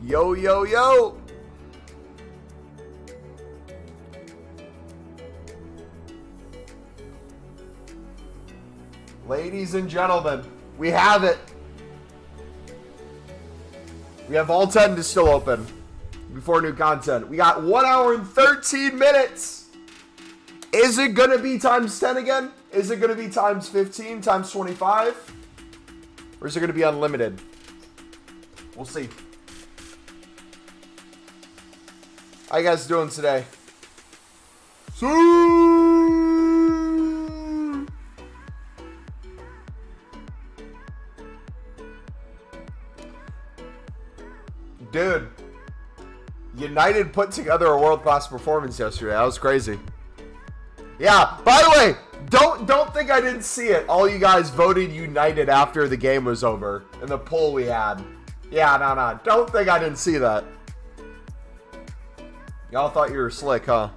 Yo, yo, yo. Ladies and gentlemen, we have it. We have all 10 to still open before new content. We got 1 hour and 13 minutes. Is it going to be times 10 again? Is it going to be times 15, times 25? Or is it going to be unlimited? We'll see. How you guys doing today? Dude, United put together a world-class performance yesterday. That was crazy. Yeah, by the way, don't think I didn't see it. All you guys voted United after the game was over in the poll we had. Yeah, no. Don't think I didn't see that. Y'all thought you were slick, huh?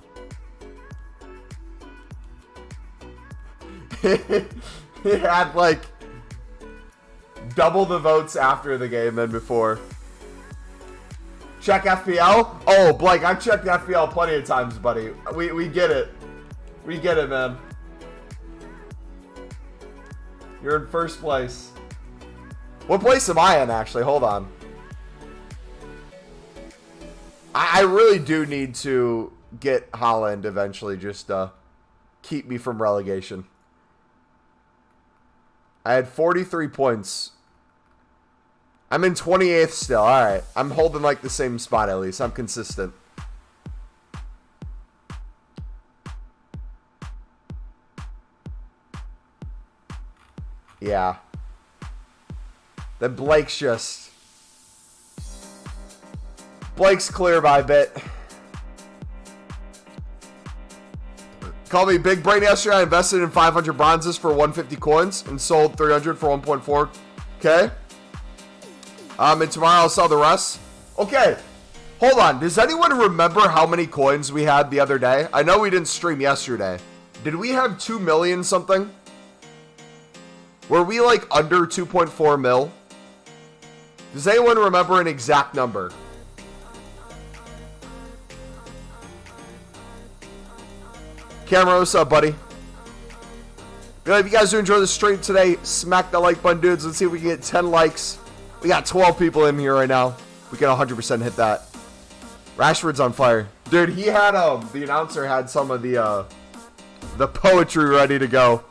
He had like double the votes after the game than before. Check FPL? Oh, Blake, I've checked FPL plenty of times, buddy. We get it. We get it, man. You're in first place. What place am I in, actually? Hold on. I really do need to get Holland eventually, just to keep me from relegation. I had 43 points. I'm in 28th still. Alright. I'm holding like the same spot at least. I'm consistent. Yeah. Then Blake's just... Blake's clear by a bit. Call me Big Brain yesterday. I invested in 500 bronzes for 150 coins and sold 300 for 1.4k. And tomorrow I'll sell the rest. Okay. Hold on. Does anyone remember how many coins we had the other day? I know we didn't stream yesterday. Did we have 2 million something? Were we like under 2.4 mil? Does anyone remember an exact number? Camera, what's up, buddy? If you guys do enjoy the stream today, smack that like button, dudes. Let's see if we can get 10 likes. We got 12 people in here right now. We can 100% hit that. Rashford's on fire. Dude, he had, the announcer had some of the poetry ready to go.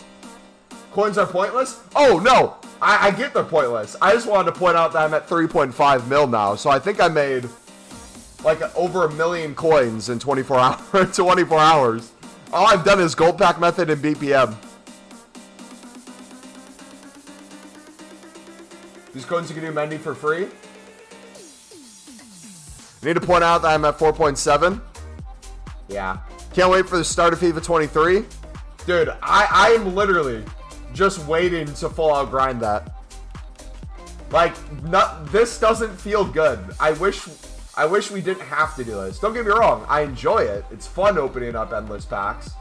Coins are pointless? Oh, no. I get they're pointless. I just wanted to point out that I'm at 3.5 mil now. So I think I made, like, over 1 million coins in 24 hours. All I've done is gold pack method and BPM. These coins you can do Mendy for free. I need to point out that I'm at 4.7. Yeah. Can't wait for the start of FIFA 23. Dude, I am literally just waiting to full out grind that. Like, this doesn't feel good. I wish we didn't have to do this. Don't get me wrong. I enjoy it. It's fun opening up endless packs.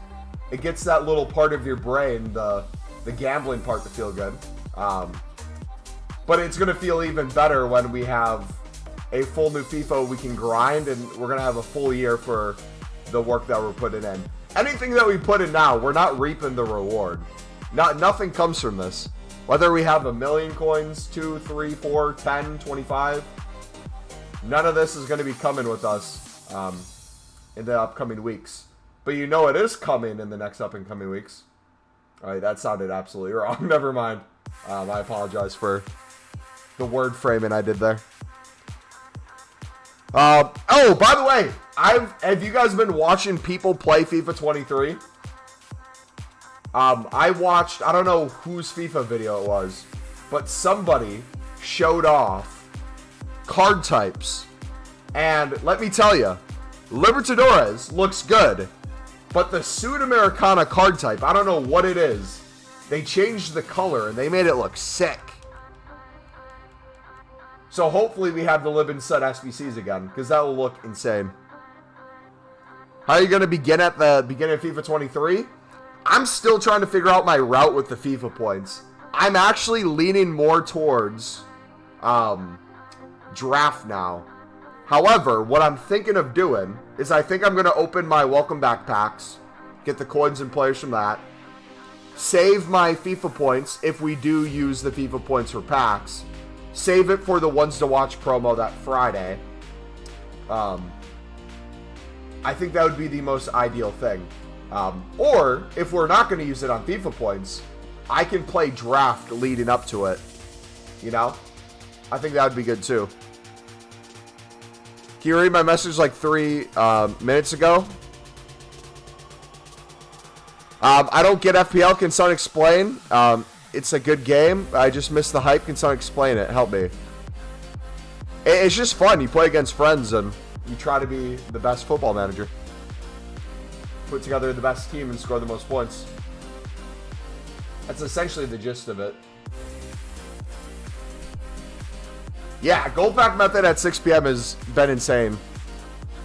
It gets that little part of your brain, the gambling part, to feel good. But it's going to feel even better when we have a full new FIFA we can grind, and we're going to have a full year for the work that we're putting in. Anything that we put in now, we're not reaping the reward. Nothing comes from this. Whether we have 1 million coins, 2, 3, 4, 10, 25, none of this is going to be coming with us in the upcoming weeks. But you know it is coming in the next up and coming weeks. Alright, that sounded absolutely wrong. Never mind. I apologize for the word framing I did there. Oh, by the way, have you guys been watching people play FIFA 23? I watched, I don't know whose FIFA video it was, but somebody showed off card types. And let me tell you, Libertadores looks good, but the Sudamericana card type, I don't know what it is. They changed the color and they made it look sick. So hopefully we have the Libin set SBCs again, because that will look insane. How are you going to begin at the beginning of FIFA 23? I'm still trying to figure out my route with the FIFA points. I'm actually leaning more towards draft now. However, what I'm thinking of doing is I think I'm going to open my welcome back packs, get the coins and players from that, save my FIFA points if we do use the FIFA points for packs, save it for the ones to watch promo that Friday. I think that would be the most ideal thing. Or if we're not going to use it on FIFA points, I can play draft leading up to it. You know? I think that would be good too. Can you read my message like 3 minutes ago? I don't get FPL. Can someone explain? It's a good game. I just missed the hype. Can someone explain it? Help me. It's just fun. You play against friends and you try to be the best football manager. Put together the best team and score the most points. That's essentially the gist of it. Yeah, gold pack method at 6 p.m. has been insane.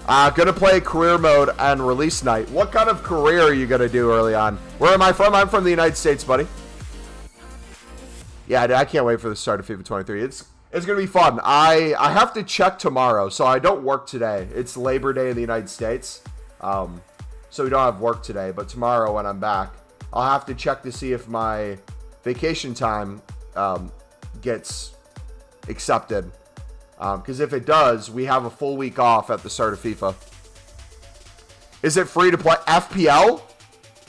Gonna play career mode and release night. What kind of career are you gonna do early on? Where am I from? I'm from the United States, buddy. Yeah, I can't wait for the start of FIFA 23. It's gonna be fun. I have to check tomorrow, so I don't work today. It's Labor Day in the United States, so we don't have work today. But tomorrow when I'm back, I'll have to check to see if my vacation time gets accepted. Because if it does, we have a full week off at the start of FIFA. Is it free to play FPL?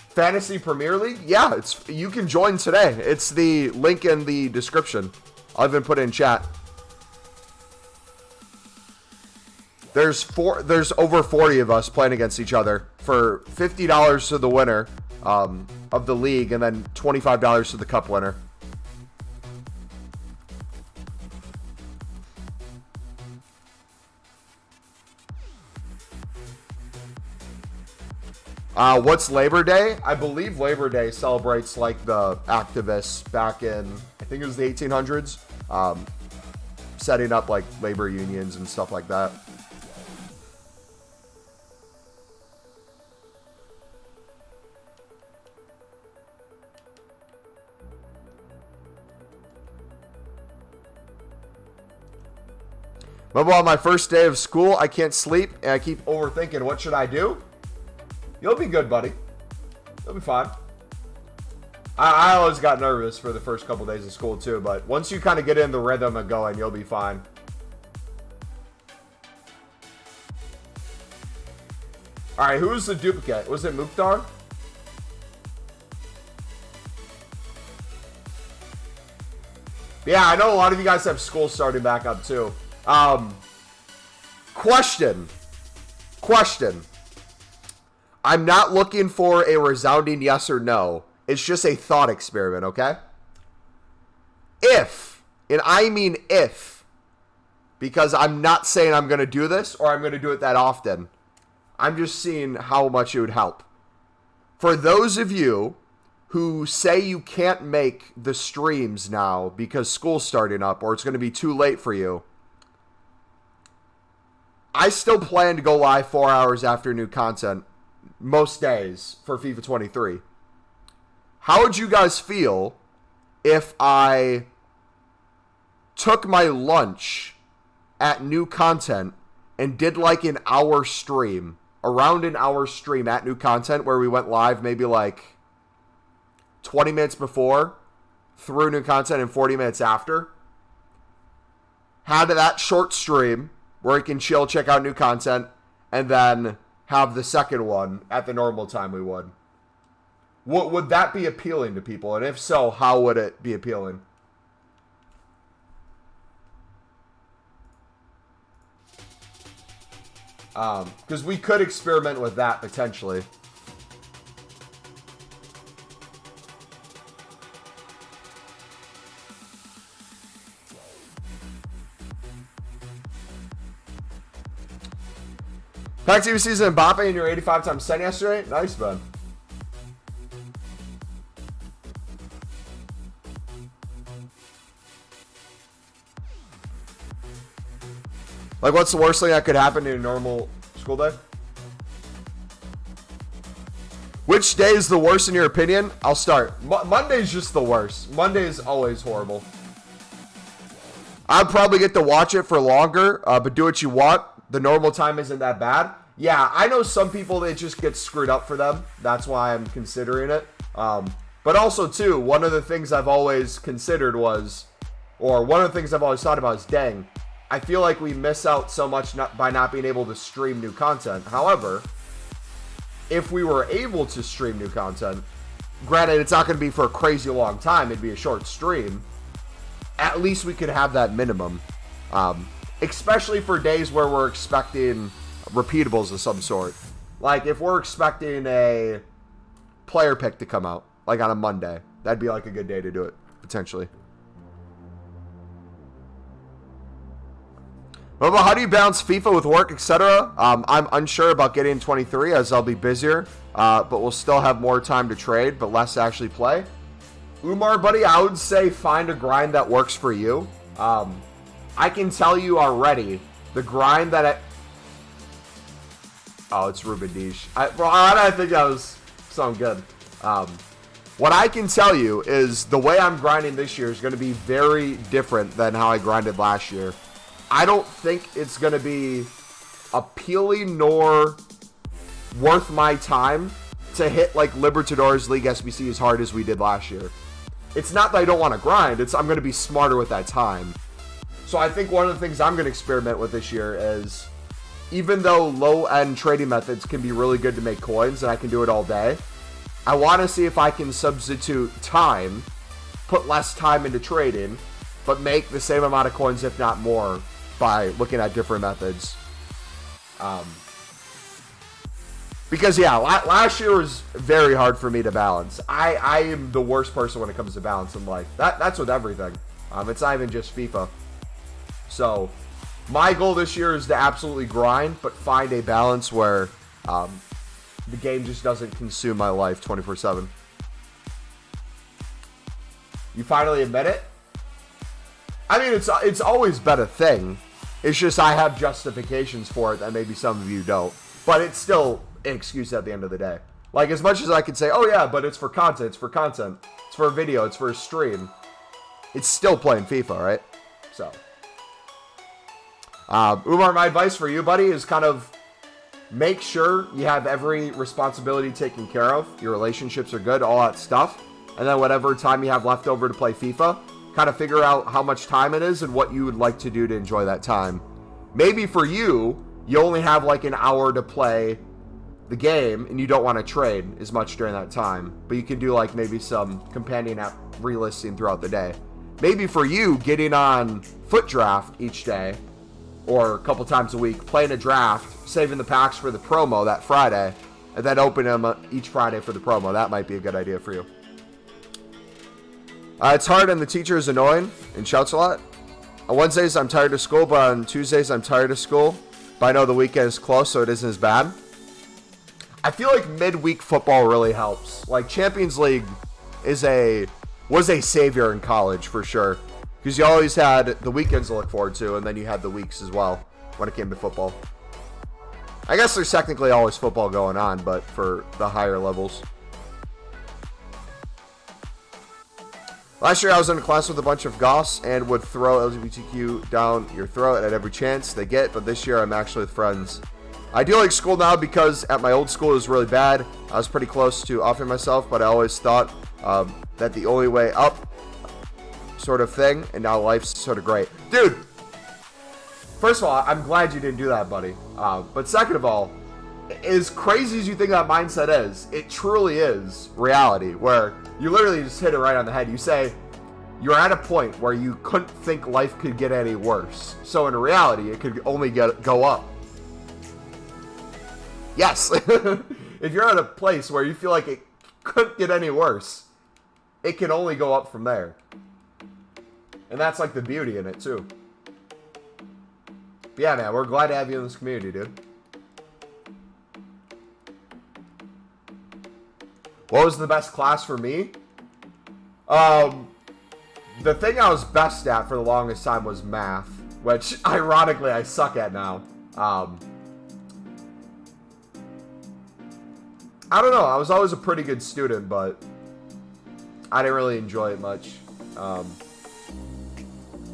Fantasy Premier League? Yeah, you can join today. It's the link in the description. I'll even put it in chat. There's over 40 of us playing against each other for $50 to the winner of the league, and then $25 to the cup winner. What's Labor Day? I believe Labor Day celebrates like the activists back in, I think it was the 1800s, setting up like labor unions and stuff like that. Mumbo, on my first day of school, I can't sleep and I keep overthinking what should I do? You'll be good, buddy. You'll be fine. I always got nervous for the first couple days of school too, but once you kind of get in the rhythm and going, you'll be fine. Alright, who was the duplicate? Was it Mukhtar? Yeah, I know a lot of you guys have school starting back up too. Question. I'm not looking for a resounding yes or no. It's just a thought experiment, okay? If, and I mean if, because I'm not saying I'm going to do this or I'm going to do it that often. I'm just seeing how much it would help. For those of you who say you can't make the streams now because school's starting up or it's going to be too late for you, I still plan to go live 4 hours after new content most days for FIFA 23. How would you guys feel if I took my lunch at new content and did like an hour stream, around an hour stream at new content where we went live maybe like 20 minutes before, through new content, and 40 minutes after? Had that short stream where you can chill, check out new content, and then have the second one at the normal time we would. Would that be appealing to people? And if so, how would it be appealing? Because we could experiment with that potentially. Pack TV season Mbappe in your 85 times 10 yesterday? Nice, man. Like, what's the worst thing that could happen in a normal school day? Which day is the worst in your opinion? I'll start. Monday's just the worst. Monday is always horrible. I'd probably get to watch it for longer, but do what you want. the normal time isn't that bad. Yeah, I know some people, it just gets screwed up for them. That's why I'm considering it. But also, too, one of the things I've always considered was, or one of the things I've always thought about is, dang, I feel like we miss out so much by not being able to stream new content. However, if we were able to stream new content, granted, it's not going to be for a crazy long time. It'd be a short stream. At least we could have that minimum. Especially for days where we're expecting repeatables of some sort. Like, if we're expecting a player pick to come out, like on a Monday, that'd be like a good day to do it, potentially. Mumbo, how do you balance FIFA with work, etc.? I'm unsure about getting 23 as I'll be busier, but we'll still have more time to trade, but less to actually play. Umar, buddy, I would say find a grind that works for you. I can tell you already, the grind that oh, it's Ruben Dish. I think that was something good. What I can tell you is the way I'm grinding this year is going to be very different than how I grinded last year. I don't think it's going to be appealing nor worth my time to hit like Libertadores League SBC as hard as we did last year. It's not that I don't want to grind, it's I'm going to be smarter with that time. So I think one of the things I'm going to experiment with this year is, even though low-end trading methods can be really good to make coins and I can do it all day, I want to see if I can substitute time, put less time into trading, but make the same amount of coins, if not more, by looking at different methods. Because, yeah, last year was very hard for me to balance. I am the worst person when it comes to balance in life. That's with everything. It's not even just FIFA. So, my goal this year is to absolutely grind, but find a balance where the game just doesn't consume my life 24/7. You finally admit it? I mean, it's always been a thing. It's just I have justifications for it that maybe some of you don't. But it's still an excuse at the end of the day. Like, as much as I could say, oh yeah, but it's for content, it's for a video, it's for a stream. It's still playing FIFA, right? So. Umar, my advice for you, buddy, is kind of make sure you have every responsibility taken care of. Your relationships are good, all that stuff. And then whatever time you have left over to play FIFA, kind of figure out how much time it is and what you would like to do to enjoy that time. Maybe for you, you only have like an hour to play the game and you don't want to trade as much during that time. But you can do like maybe some companion app relisting throughout the day. Maybe for you, getting on Foot Draft each day or a couple times a week, playing a draft, saving the packs for the promo that Friday, and then opening them each Friday for the promo. That might be a good idea for you. It's hard and the teacher is annoying and shouts a lot. On Wednesdays, I'm tired of school, but on Tuesdays, I'm tired of school. But I know the weekend is close, so it isn't as bad. I feel like midweek football really helps. Like, Champions League was a savior in college, for sure. Because you always had the weekends to look forward to, and then you had the weeks as well when it came to football. I guess there's technically always football going on, but for the higher levels. Last year I was in a class with a bunch of goths and would throw LGBTQ down your throat at every chance they get, but this year I'm actually with friends. I do like school now because at my old school it was really bad. I was pretty close to offing myself, but I always thought that the only way up sort of thing, and now life's sort of great. Dude, first of all, I'm glad you didn't do that, buddy. But second of all, as crazy as you think that mindset is, it truly is reality, where you literally just hit it right on the head. You say you're at a point where you couldn't think life could get any worse. So in reality, it could only go up. Yes. If you're at a place where you feel like it couldn't get any worse, it can only go up from there. And that's like the beauty in it too. But yeah, man, we're glad to have you in this community, dude. What was the best class for me? The thing I was best at for the longest time was math, which ironically I suck at now. I don't know, I was always a pretty good student, but I didn't really enjoy it much.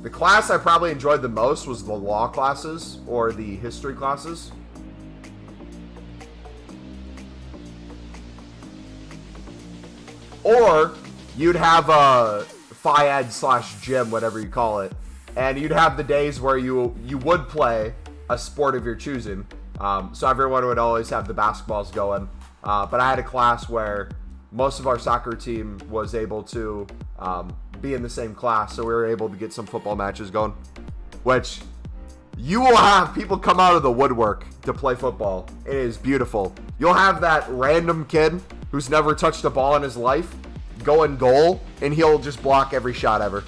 The class I probably enjoyed the most was the law classes or the history classes. Or you'd have a Phi-Ed/gym, whatever you call it, and you'd have the days where you would play a sport of your choosing. So everyone would always have the basketballs going. But I had a class where most of our soccer team was able to be in the same class, so we were able to get some football matches going, which you will have people come out of the woodwork to play football. It is beautiful. You'll have that random kid who's never touched a ball in his life go in goal, and he'll just block every shot ever.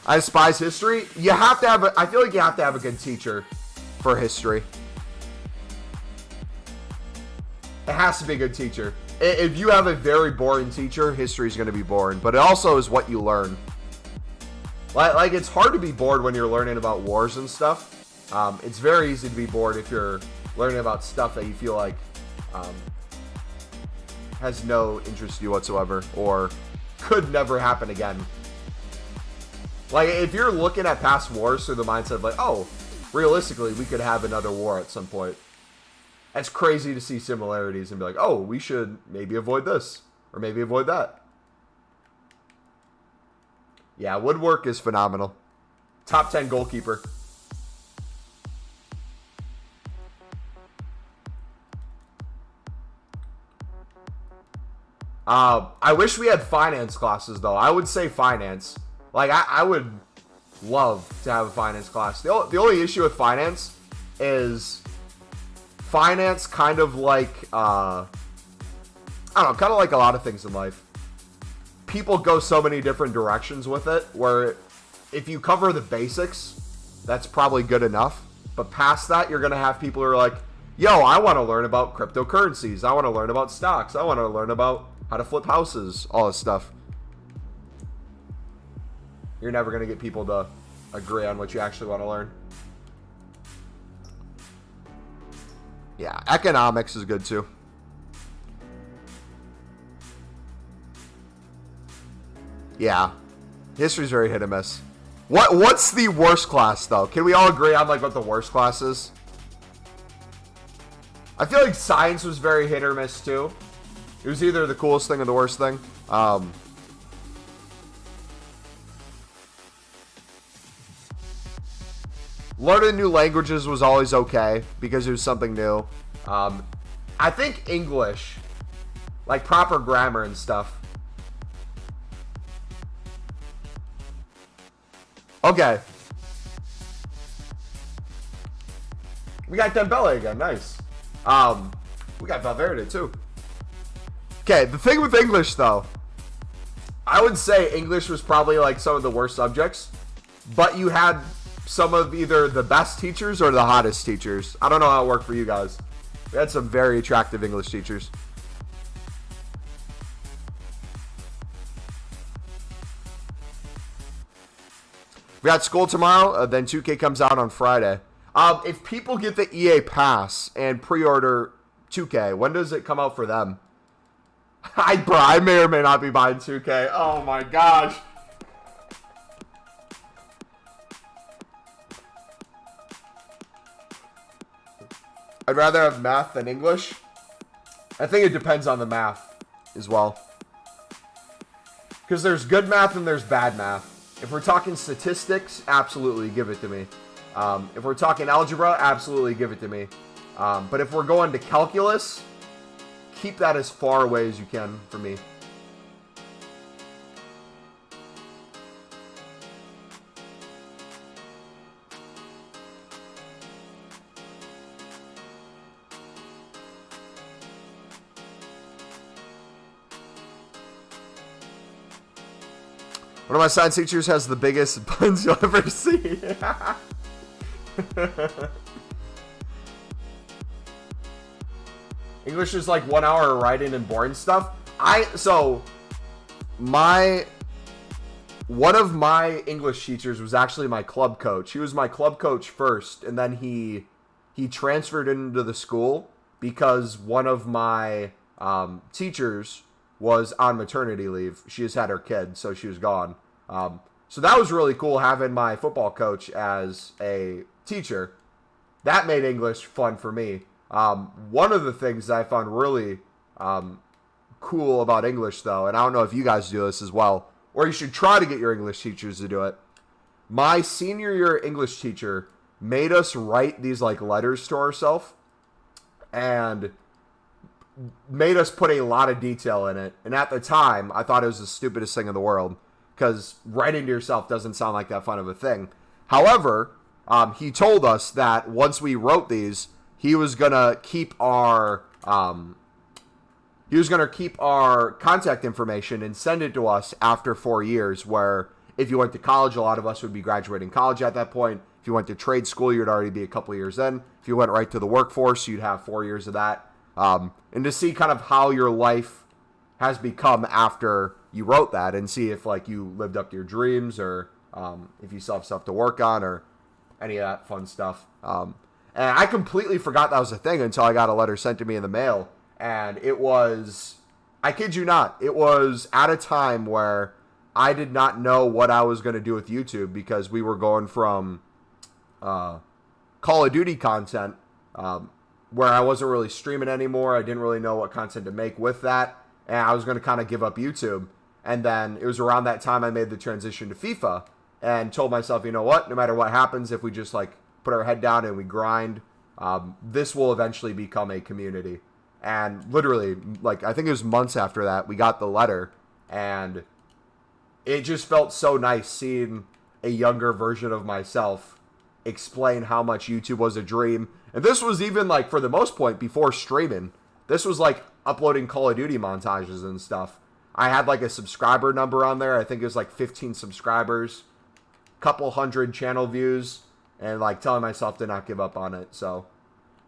I despise history. You have to have I feel like you have to have a good teacher for history. It has to be a good teacher. If you have a very boring teacher, history is going to be boring. But it also is what you learn. Like it's hard to be bored when you're learning about wars and stuff. It's very easy to be bored if you're learning about stuff that you feel like has no interest in you whatsoever or could never happen again. Like, if you're looking at past wars through the mindset of like, oh, realistically, we could have another war at some point. It's crazy to see similarities and be like, oh, we should maybe avoid this or maybe avoid that. Yeah, woodwork is phenomenal. Top 10 goalkeeper. I wish we had finance classes, though. I would say finance. Like, I would love to have a finance class. The only issue with finance is finance kind of like, I don't know, kind of like a lot of things in life. People go so many different directions with it, where if you cover the basics, that's probably good enough. But past that, you're going to have people who are like, yo, I want to learn about cryptocurrencies. I want to learn about stocks. I want to learn about how to flip houses, all this stuff. You're never going to get people to agree on what you actually want to learn. Yeah, economics is good too. Yeah, history's very hit and miss. What's the worst class though? Can we all agree on like what the worst class is? I feel like science was very hit or miss too. It was either the coolest thing or the worst thing. Learning new languages was always okay because it was something new. I think English, like proper grammar and stuff. Okay. We got Dembele again. Nice. We got Valverde too. Okay, the thing with English though, I would say English was probably like some of the worst subjects, but you had some of either the best teachers or the hottest teachers. I don't know how it worked for you guys. We had some very attractive English teachers. We got school tomorrow, then 2K comes out on Friday. If people get the EA Pass and pre-order 2K, when does it come out for them? I may or may not be buying 2K. Oh my gosh. I'd rather have math than English. I think it depends on the math as well. Because there's good math and there's bad math. If we're talking statistics, absolutely give it to me. If we're talking algebra, absolutely give it to me. But if we're going to calculus, keep that as far away as you can from me. One of my science teachers has the biggest buns you'll ever see. English is like 1 hour of writing and boring stuff. One of my English teachers was actually my club coach. He was my club coach first, and then he transferred into the school because one of my teachers was on maternity leave. She just had her kid, so she was gone. So that was really cool having my football coach as a teacher. That made English fun for me. One of the things that I found really cool about English, though, and I don't know if you guys do this as well, or you should try to get your English teachers to do it. My senior year English teacher made us write these like letters to ourselves and made us put a lot of detail in it. And at the time, I thought it was the stupidest thing in the world because writing to yourself doesn't sound like that fun of a thing. However, he told us that once we wrote these, he was gonna keep our contact information and send it to us after 4 years, where if you went to college, a lot of us would be graduating college at that point. If you went to trade school, you'd already be a couple of years in. If you went right to the workforce, you'd have 4 years of that. And to see kind of how your life has become after you wrote that, and see if like you lived up to your dreams, or if you still have stuff to work on, or any of that fun stuff. And I completely forgot that was a thing until I got a letter sent to me in the mail. And it was, I kid you not, it was at a time where I did not know what I was going to do with YouTube, because we were going from Call of Duty content, where I wasn't really streaming anymore. I didn't really know what content to make with that. And I was going to kind of give up YouTube. And then it was around that time I made the transition to FIFA and told myself, you know what, no matter what happens, if we just like put our head down and we grind, this will eventually become a community. And literally, like, I think it was months after that, we got the letter, and it just felt so nice seeing a younger version of myself explain how much YouTube was a dream. And this was even, like, for the most part, before streaming. This was, like, uploading Call of Duty montages and stuff. I had, like, a subscriber number on there. I think it was, like, 15 subscribers, couple hundred channel views, and, like, telling myself to not give up on it. So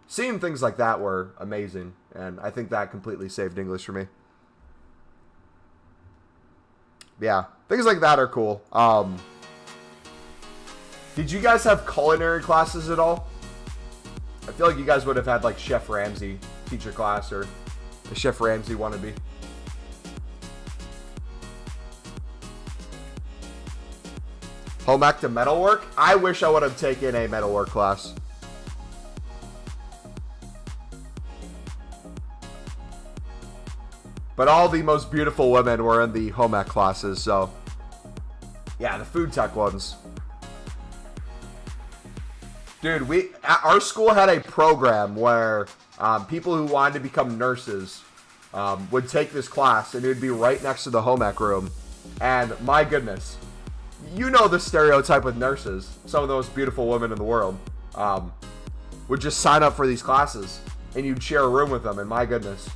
seeing things like that were amazing, and I think that completely saved English for me. Yeah, things like that are cool. Did you guys have culinary classes at all? I feel like you guys would have had like Chef Ramsay teacher class, or a Chef Ramsay wannabe. Home ec to metalwork? I wish I would have taken a metalwork class. But all the most beautiful women were in the home ec classes, so yeah, the food tech ones. Dude, our school had a program where people who wanted to become nurses would take this class, and it would be right next to the home ec room. And my goodness, you know the stereotype with nurses. Some of the most beautiful women in the world would just sign up for these classes, and you'd share a room with them, and my goodness.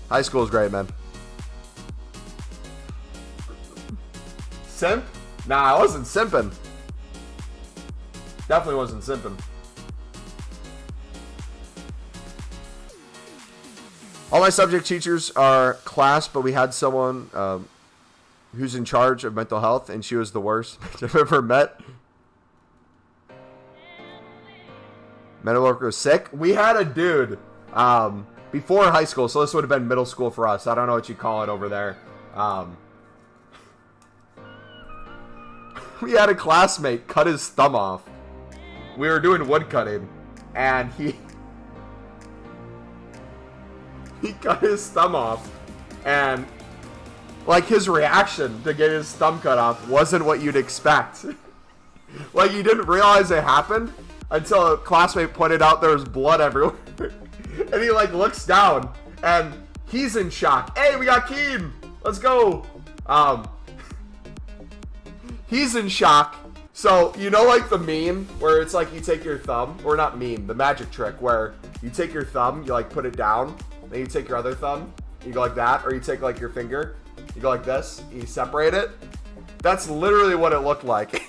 High school is great, man. Simp? Nah, I wasn't simping. Definitely wasn't simping. All my subject teachers are class, but we had someone who's in charge of mental health, and she was the worst I've ever met. Mental worker was sick. We had a dude before high school, so this would have been middle school for us. I don't know what you call it over there. We had a classmate cut his thumb off. We were doing wood cutting, and he cut his thumb off, and like his reaction to get his thumb cut off wasn't what you'd expect. Like, you didn't realize it happened until a classmate pointed out there was blood everywhere. And he like looks down, and he's in shock. Hey, we got Keen. Let's go. He's in shock. So, you know, like the meme where it's like you take your thumb, or not meme, the magic trick where you take your thumb, you like put it down, then you take your other thumb, you go like that, or you take like your finger, you go like this, you separate it. That's literally what it looked like.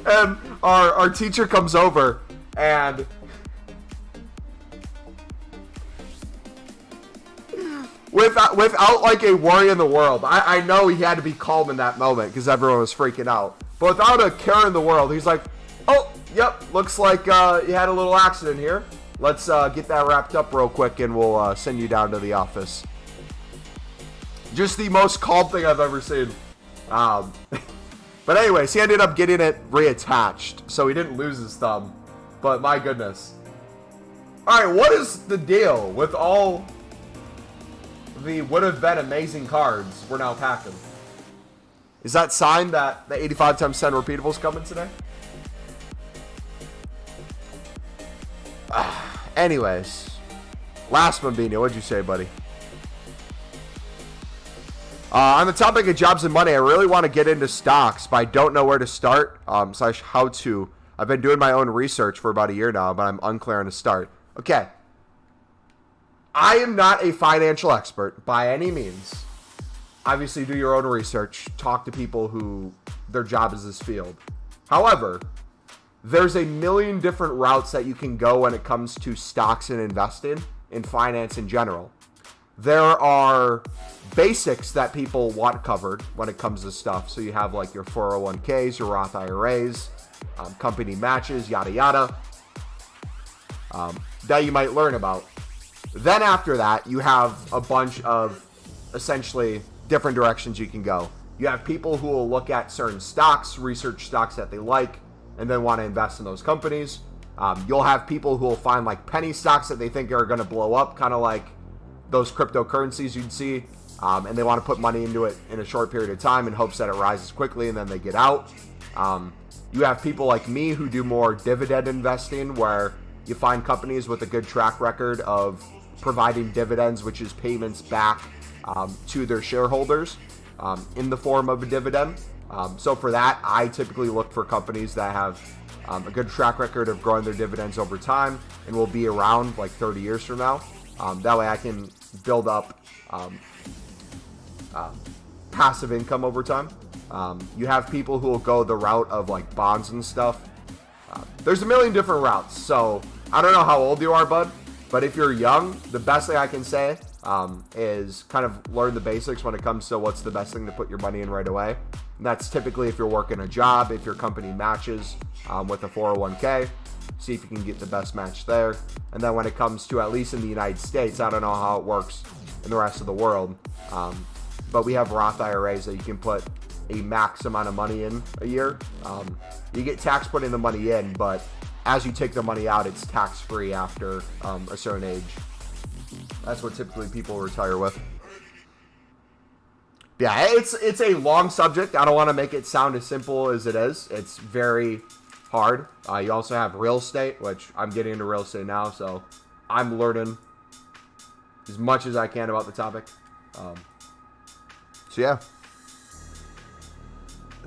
And our teacher comes over, and without like a worry in the world, I know he had to be calm in that moment because everyone was freaking out. But without a care in the world, he's like, "Oh, yep, looks like you had a little accident here. let's get that wrapped up real quick, and we'll send you down to the office. Just the most calm thing I've ever seen. But anyways, he ended up getting it reattached, so he didn't lose his thumb. But my goodness. Alright, what is the deal with all the would-have-been amazing cards we're now packing? Is that sign that the 85x10 repeatable is coming today? Anyways. Last Mambino, what'd you say, buddy? On the topic of jobs and money, I really want to get into stocks, but I don't know where to start, / how to. I've been doing my own research for about a year now, but I'm unclear on to start. Okay. I am not a financial expert by any means. Obviously, do your own research. Talk to people who their job is this field. However, there's a million different routes that you can go when it comes to stocks and investing in finance in general. There are basics that people want covered when it comes to stuff. So you have like your 401ks, your Roth IRAs, company matches, yada yada, that you might learn about. Then after that, you have a bunch of essentially different directions you can go. You have people who will look at certain stocks, research stocks that they like, and then want to invest in those companies. You'll have people who will find like penny stocks that they think are going to blow up, kind of like those cryptocurrencies you'd see, and they want to put money into it in a short period of time in hopes that it rises quickly and then they get out. You have people like me who do more dividend investing, where you find companies with a good track record of providing dividends, which is payments back to their shareholders in the form of a dividend. So for that, I typically look for companies that have a good track record of growing their dividends over time and will be around like 30 years from now. That way I can build up passive income over time. You have people who will go the route of like bonds and stuff. There's a million different routes. So I don't know how old you are, bud, but if you're young, the best thing I can say is kind of learn the basics when it comes to what's the best thing to put your money in right away. And that's typically if you're working a job, if your company matches with a 401k, see if you can get the best match there. And then when it comes to, at least in the United States, I don't know how it works in the rest of the world, but we have Roth IRAs that you can put a max amount of money in a year. You get taxed putting the money in, but as you take the money out, it's tax-free after a certain age. That's what typically people retire with. Yeah, it's a long subject. I don't want to make it sound as simple as it is. It's very hard. You also have real estate, which I'm getting into real estate now, so I'm learning as much as I can about the topic. So yeah.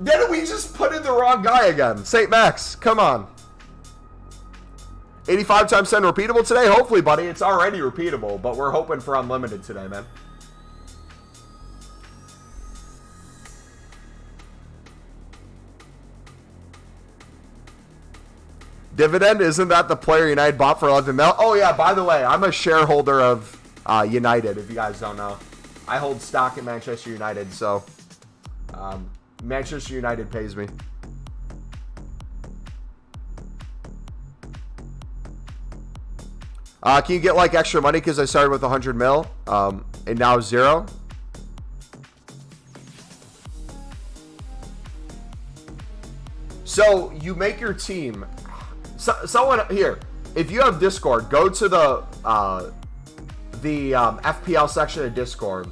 Then we just put in the wrong guy again. St. Max, come on. 85x10 repeatable today? Hopefully, buddy. It's already repeatable, but we're hoping for unlimited today, man. Dividend, isn't that the player United bought for 11 mil? Oh, yeah, by the way, I'm a shareholder of United, if you guys don't know. I hold stock in Manchester United, so Manchester United pays me. Can you get like extra money because I started with 100 mil and now 0? So you make your team. Someone here, if you have Discord, go to the FPL section of Discord,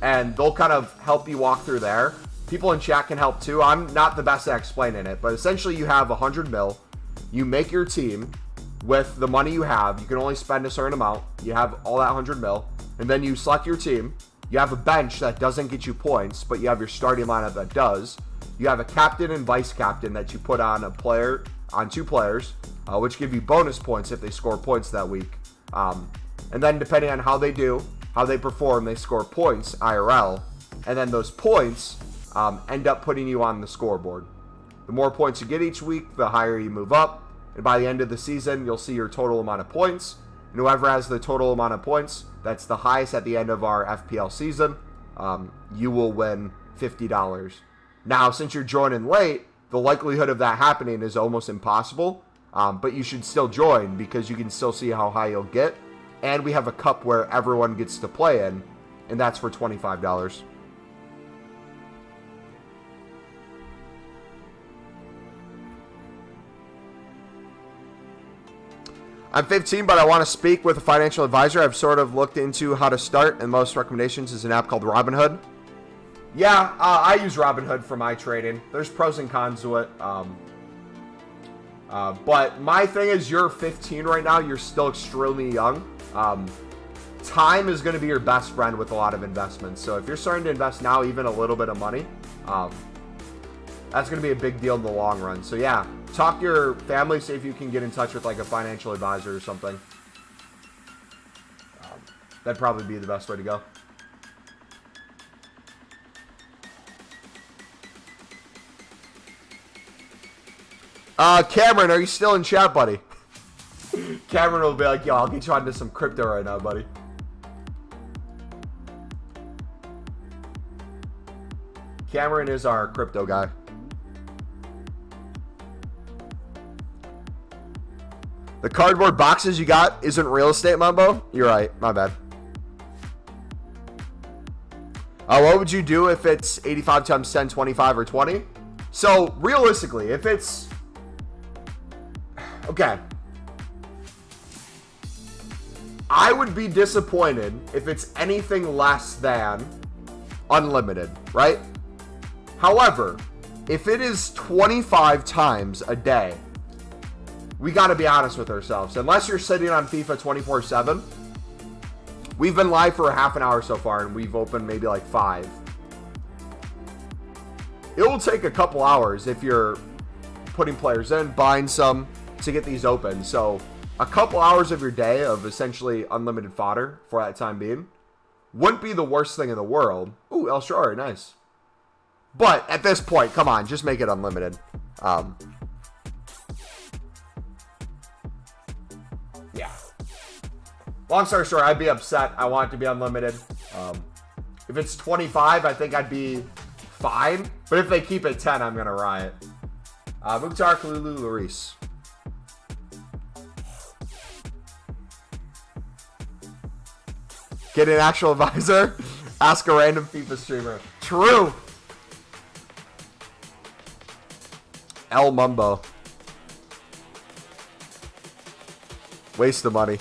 and they'll kind of help you walk through there. People in chat can help too. I'm not the best at explaining it, but essentially you have 100 mil. You make your team with the money you have. You can only spend a certain amount. You have all that 100 mil, and then you select your team. You have a bench that doesn't get you points, but you have your starting lineup that does. You have a captain and vice captain that you put on two players, which give you bonus points if they score points that week. And then depending on how they perform, they score points IRL, and then those points end up putting you on the scoreboard. The more points you get each week, the higher you move up, and by the end of the season, you'll see your total amount of points, and whoever has the total amount of points that's the highest at the end of our FPL season, you will win $50. Now, since you're joining late, the likelihood of that happening is almost impossible, But you should still join because you can still see how high you'll get. And we have a cup where everyone gets to play in, and that's for $25. I'm 15, but I want to speak with a financial advisor. I've sort of looked into how to start, and most recommendations is an app called Robinhood. Yeah, I use Robinhood for my trading. There's pros and cons to it. But my thing is, you're 15 right now. You're still extremely young. Time is going to be your best friend with a lot of investments. So if you're starting to invest now, even a little bit of money, that's going to be a big deal in the long run. So yeah, talk to your family, see if you can get in touch with like a financial advisor or something. That'd probably be the best way to go. Cameron, are you still in chat, buddy? Cameron will be like, yo, I'll get you onto some crypto right now, buddy. Cameron is our crypto guy. The cardboard boxes you got isn't real estate, Mumbo? You're right. My bad. What would you do if it's 85 times 10, 25, or 20? So, realistically, if it's... Okay. I would be disappointed if it's anything less than unlimited, right? However, if it is 25 times a day, we got to be honest with ourselves. Unless you're sitting on FIFA 24/7, we've been live for half an hour so far, and we've opened maybe like 5. It will take a couple hours if you're putting players in, buying some to get these open. So a couple hours of your day of essentially unlimited fodder for that time being wouldn't be the worst thing in the world. Ooh, El Shari, nice. But at this point, come on, just make it unlimited. Yeah. Long story short, I'd be upset. I want it to be unlimited. If it's 25, I think I'd be fine. But if they keep it 10, I'm going to riot. Mukhtar Kalulu Larice. Get an actual advisor. Ask a random FIFA streamer. True. El Mumbo. Waste of money.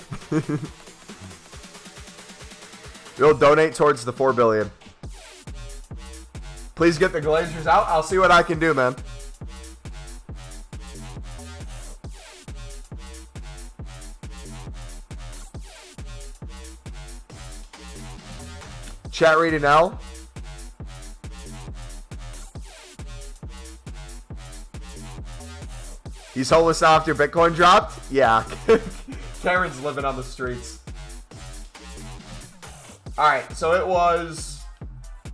You'll donate towards the 4 billion. Please get the Glazers out. I'll see what I can do, man. Chat reading now. He's homeless now after Bitcoin dropped? Yeah. Karen's living on the streets. Alright, so it was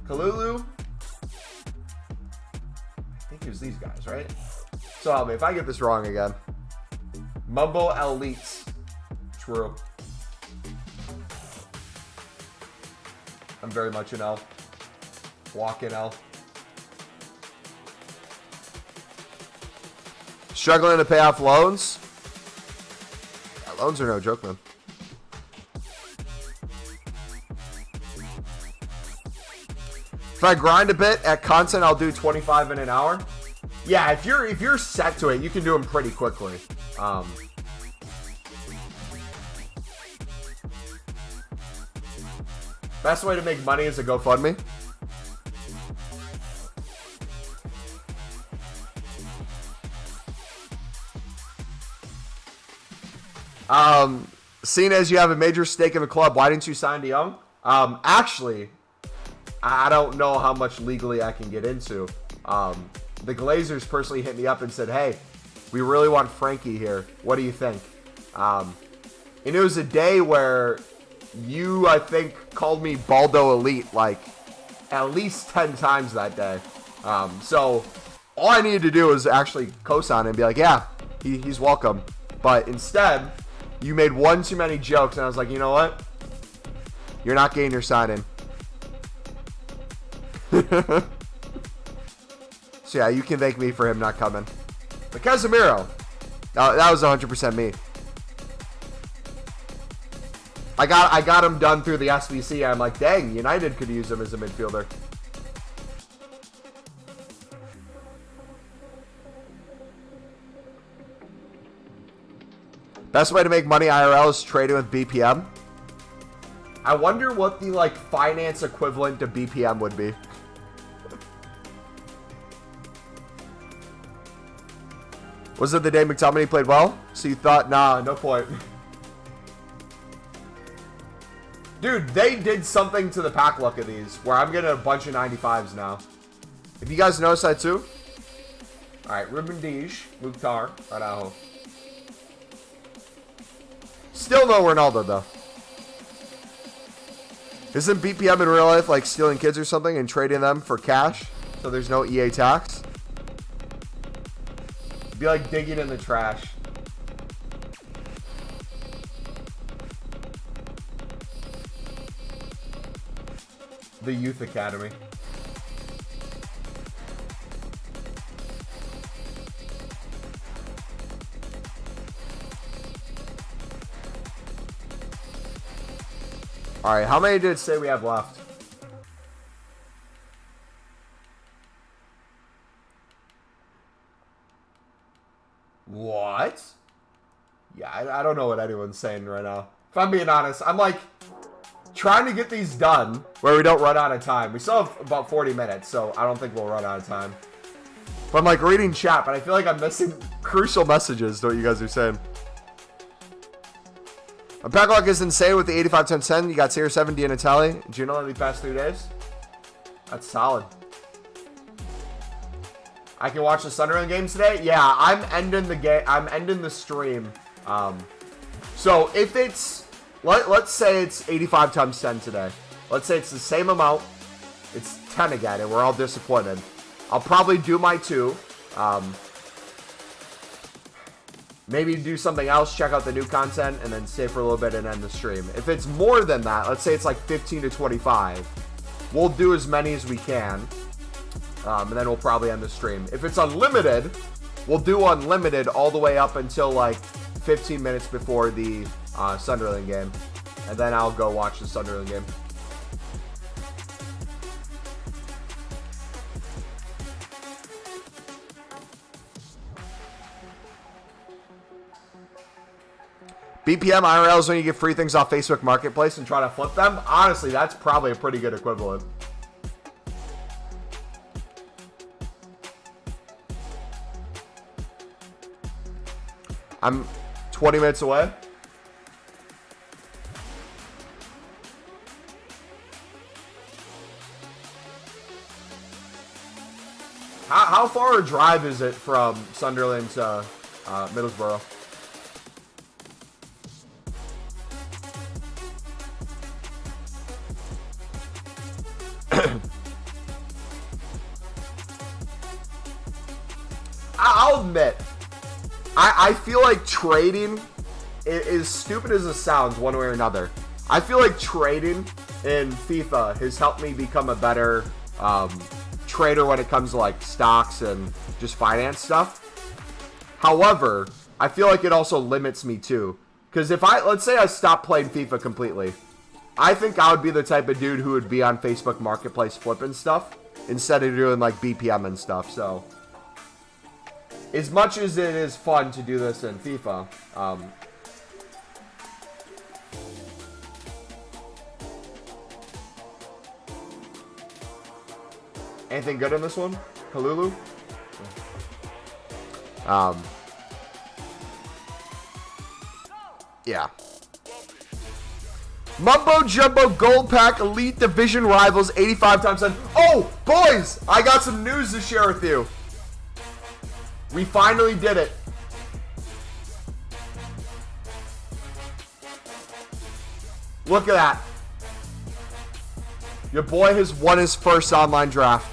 Kalulu. I think it was these guys, right? So help me if I get this wrong again. MumboElite. True. I'm very much an L. Walk-in L. Struggling to pay off loans? Yeah, loans are no joke, man. If I grind a bit at content, I'll do 25 in an hour. Yeah, if you're set to it, you can do them pretty quickly. Best way to make money is a GoFundMe. Seeing as you have a major stake in the club, why didn't you sign to Young? Actually, I don't know how much legally I can get into. The Glazers personally hit me up and said, hey, we really want Frankie here. What do you think? And it was a day where you, I think, called me Baldo Elite like at least 10 times that day. So all I needed to do was actually co-sign and be like, yeah, he's welcome. But instead, you made one too many jokes, and I was like, you know what? You're not getting your sign in. So yeah, you can thank me for him not coming. But Casemiro, That was 100% me. I got him done through the SBC. I'm like, dang, United could use him as a midfielder. Best way to make money IRL is trading with BPM. I wonder what the like finance equivalent to BPM would be. Was it the day McTominay played well? So you thought, nah, no point. Dude, they did something to the pack luck of these where I'm getting a bunch of 95s now. If you guys noticed that too. Alright, Ruben Dias, Mukhtar, Renato. Still no Ronaldo though. Isn't BPM in real life like stealing kids or something and trading them for cash so there's no EA tax? It'd be like digging in the trash. The Youth Academy. Alright, how many did it say we have left? What? Yeah, I don't know what anyone's saying right now. If I'm being honest, I'm like trying to get these done where we don't run out of time. We still have about 40 minutes, so I don't think we'll run out of time. But I'm like reading chat, but I feel like I'm missing crucial messages to what you guys are saying. My pack luck is insane with the 85+10. You got CR7, Natali, Juno in the past 3 days. That's solid. I can watch the Sunderland game today. Yeah, I'm ending the game. I'm ending the stream. So if it's let's say it's 85 times 10 today. Let's say it's the same amount. It's 10 again, and we're all disappointed. I'll probably do my 2. Maybe do something else, check out the new content, and then stay for a little bit and end the stream. If it's more than that, let's say it's like 15 to 25, we'll do as many as we can, and then we'll probably end the stream. If it's unlimited, we'll do unlimited all the way up until like 15 minutes before the Sunderland game, and then I'll go watch the Sunderland game. BPM IRL is when you get free things off Facebook Marketplace and try to flip them. Honestly, that's probably a pretty good equivalent. I'm 20 minutes away. How far a drive is it from Sunderland to Middlesbrough? I'll admit, I feel like trading, as stupid as it sounds one way or another, I feel like trading in FIFA has helped me become a better trader when it comes to like stocks and just finance stuff. However, I feel like it also limits me too. Because if let's say I stopped playing FIFA completely, I think I would be the type of dude who would be on Facebook Marketplace flipping stuff instead of doing like BPM and stuff. So as much as it is fun to do this in FIFA, anything good in this one? Kalulu? Yeah. Mumbo Jumbo Gold Pack Elite Division Rivals 85 times 10. Oh, boys! I got some news to share with you. We finally did it. Look at that. Your boy has won his first online draft.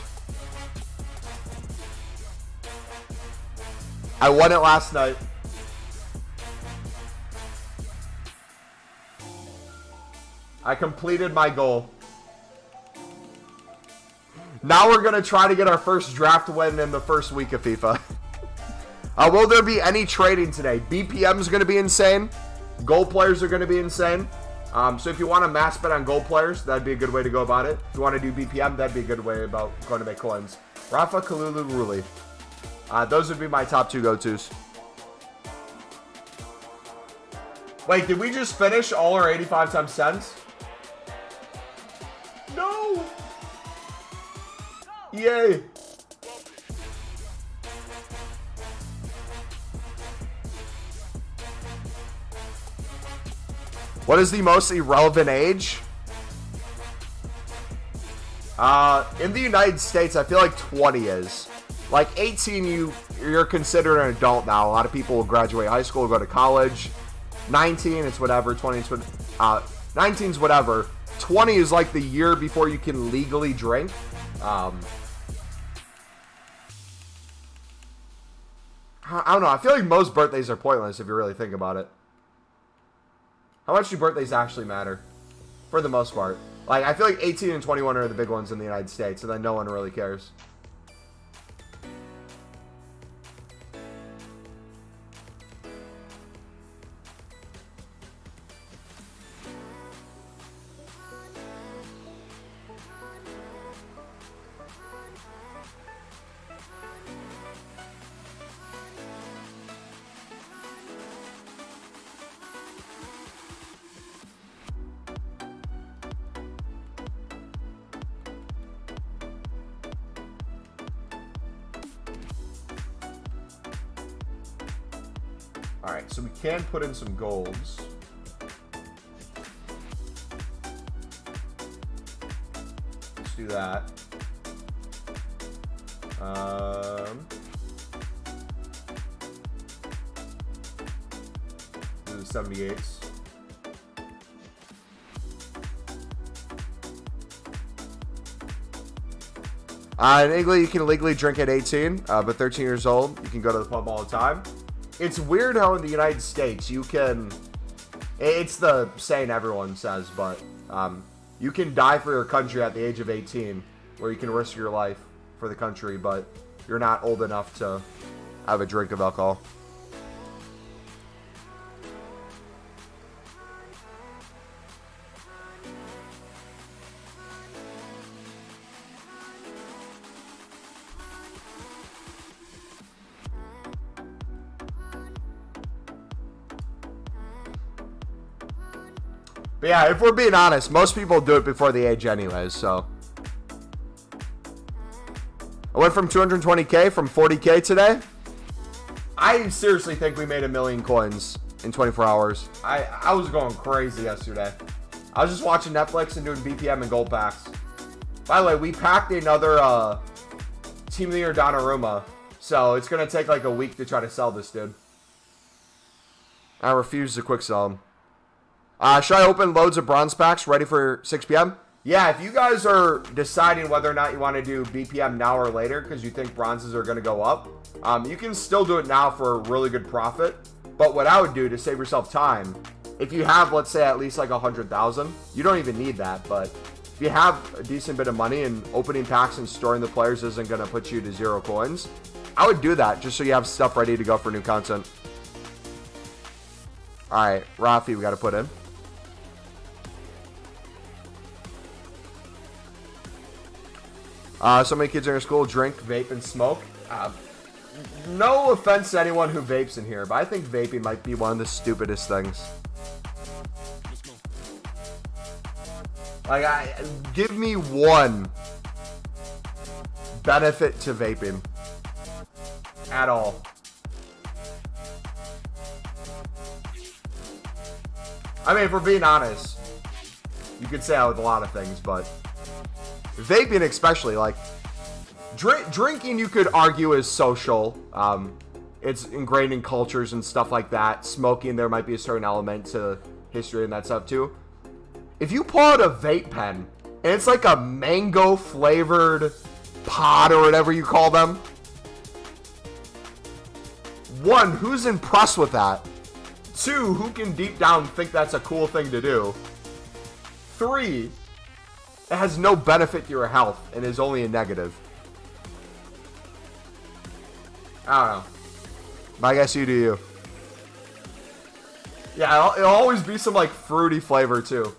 I won it last night. I completed my goal. Now we're going to try to get our first draft win in the first week of FIFA. Will there be any trading today? BPM is going to be insane. Gold players are going to be insane. So if you want to mass bet on gold players, that'd be a good way to go about it. If you want to do BPM, that'd be a good way about going to make coins. Rafa, Kalulu, Ruli. Those would be my top 2 go-tos. Wait, did we just finish all our 85 times 10s? No! Yay! What is the most irrelevant age? In the United States, I feel like 20 is. Like 18, you're considered an adult now. A lot of people will graduate high school, go to college. 19, it's whatever. 20, it's what. 19 is whatever. 20 is like the year before you can legally drink. I don't know. I feel like most birthdays are pointless if you really think about it. How much do birthdays actually matter? For the most part. Like, I feel like 18 and 21 are the big ones in the United States, and then no one really cares. Alright, so we can put in some golds. Let's do that. Do the 78s. In Italy, you can legally drink at 18, but 13 years old, you can go to the pub all the time. It's weird how in the United States you can, it's the saying everyone says, but you can die for your country at the age of 18, where you can risk your life for the country, but you're not old enough to have a drink of alcohol. But yeah, if we're being honest, most people do it before the age anyways, so. I went from 220k from 40k today. I seriously think we made 1 million coins in 24 hours. I was going crazy yesterday. I was just watching Netflix and doing BPM and gold packs. By the way, we packed another Team of the Year Donnarumma, so it's going to take like a week to try to sell this dude. I refuse to quick sell him. Should I open loads of bronze packs ready for 6 p.m.? Yeah, if you guys are deciding whether or not you want to do BPM now or later because you think bronzes are going to go up, you can still do it now for a really good profit. But what I would do to save yourself time, if you have, let's say, at least like 100,000, you don't even need that. But if you have a decent bit of money and opening packs and storing the players isn't going to put you to 0 coins, I would do that just so you have stuff ready to go for new content. All right, Rafi, we got to put in. So many kids in our school drink, vape, and smoke. No offense to anyone who vapes in here, but I think vaping might be one of the stupidest things. Like, give me one benefit to vaping at all. I mean, if we're being honest, you could say that with a lot of things, but vaping especially, like, drinking you could argue is social. It's ingrained in cultures and stuff like that. Smoking, there might be a certain element to history and that stuff too. If you pull out a vape pen, and it's like a mango flavored pod or whatever you call them. 1, who's impressed with that? 2, who can deep down think that's a cool thing to do? 3, it has no benefit to your health and is only a negative. I don't know. I guess you do you. Yeah, it'll always be some like fruity flavor too.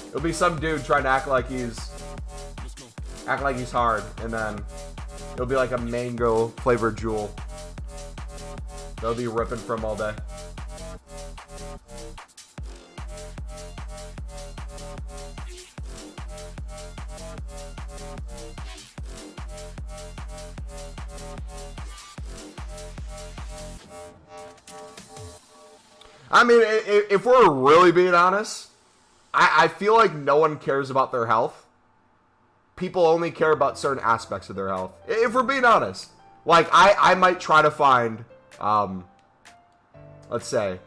It'll be some dude trying to act like he's hard, and then it'll be like a mango flavored jewel. They'll be ripping from all day. I mean, if we're really being honest, I feel like no one cares about their health. People only care about certain aspects of their health. If we're being honest. Like, I might try to find, let's say,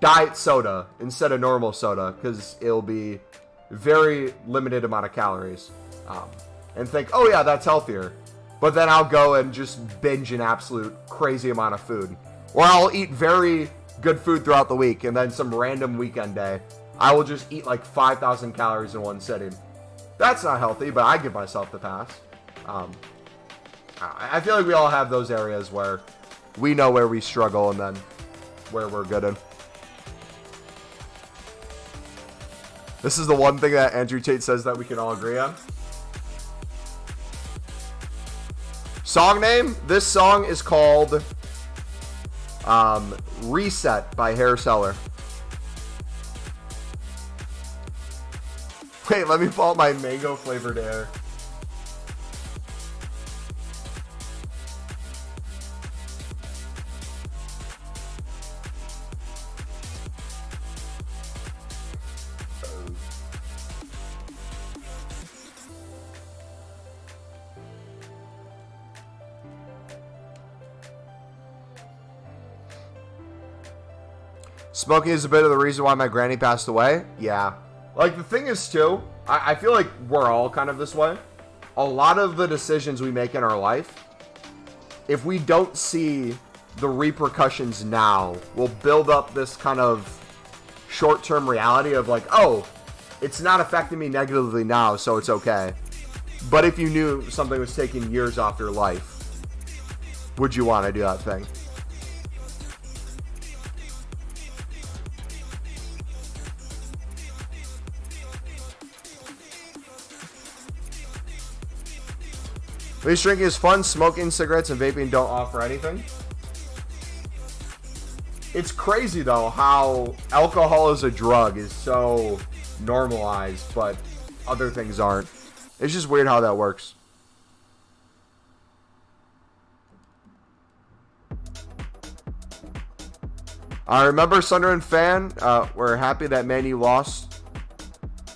diet soda instead of normal soda, because it'll be very limited amount of calories. And think, oh yeah, that's healthier. But then I'll go and just binge an absolute crazy amount of food. Or I'll eat very good food throughout the week, and then some random weekend day, I will just eat like 5,000 calories in one sitting. That's not healthy, but I give myself the pass. I feel like we all have those areas where we know where we struggle and then where we're good in. This is the one thing that Andrew Tate says that we can all agree on. Song name? This song is called Reset by Hair Seller. Wait, let me pull out my mango flavored air. Smoking is a bit of the reason why my granny passed away. Yeah. Like, the thing is, too, I feel like we're all kind of this way. A lot of the decisions we make in our life, if we don't see the repercussions now, we'll build up this kind of short-term reality of like, oh, it's not affecting me negatively now, so it's okay. But if you knew something was taking years off your life, would you want to do that thing? At least drinking is fun. Smoking, cigarettes, and vaping don't offer anything. It's crazy, though, how alcohol as a drug is so normalized, but other things aren't. It's just weird how that works. I remember Sunderland fan. We're happy that Man U lost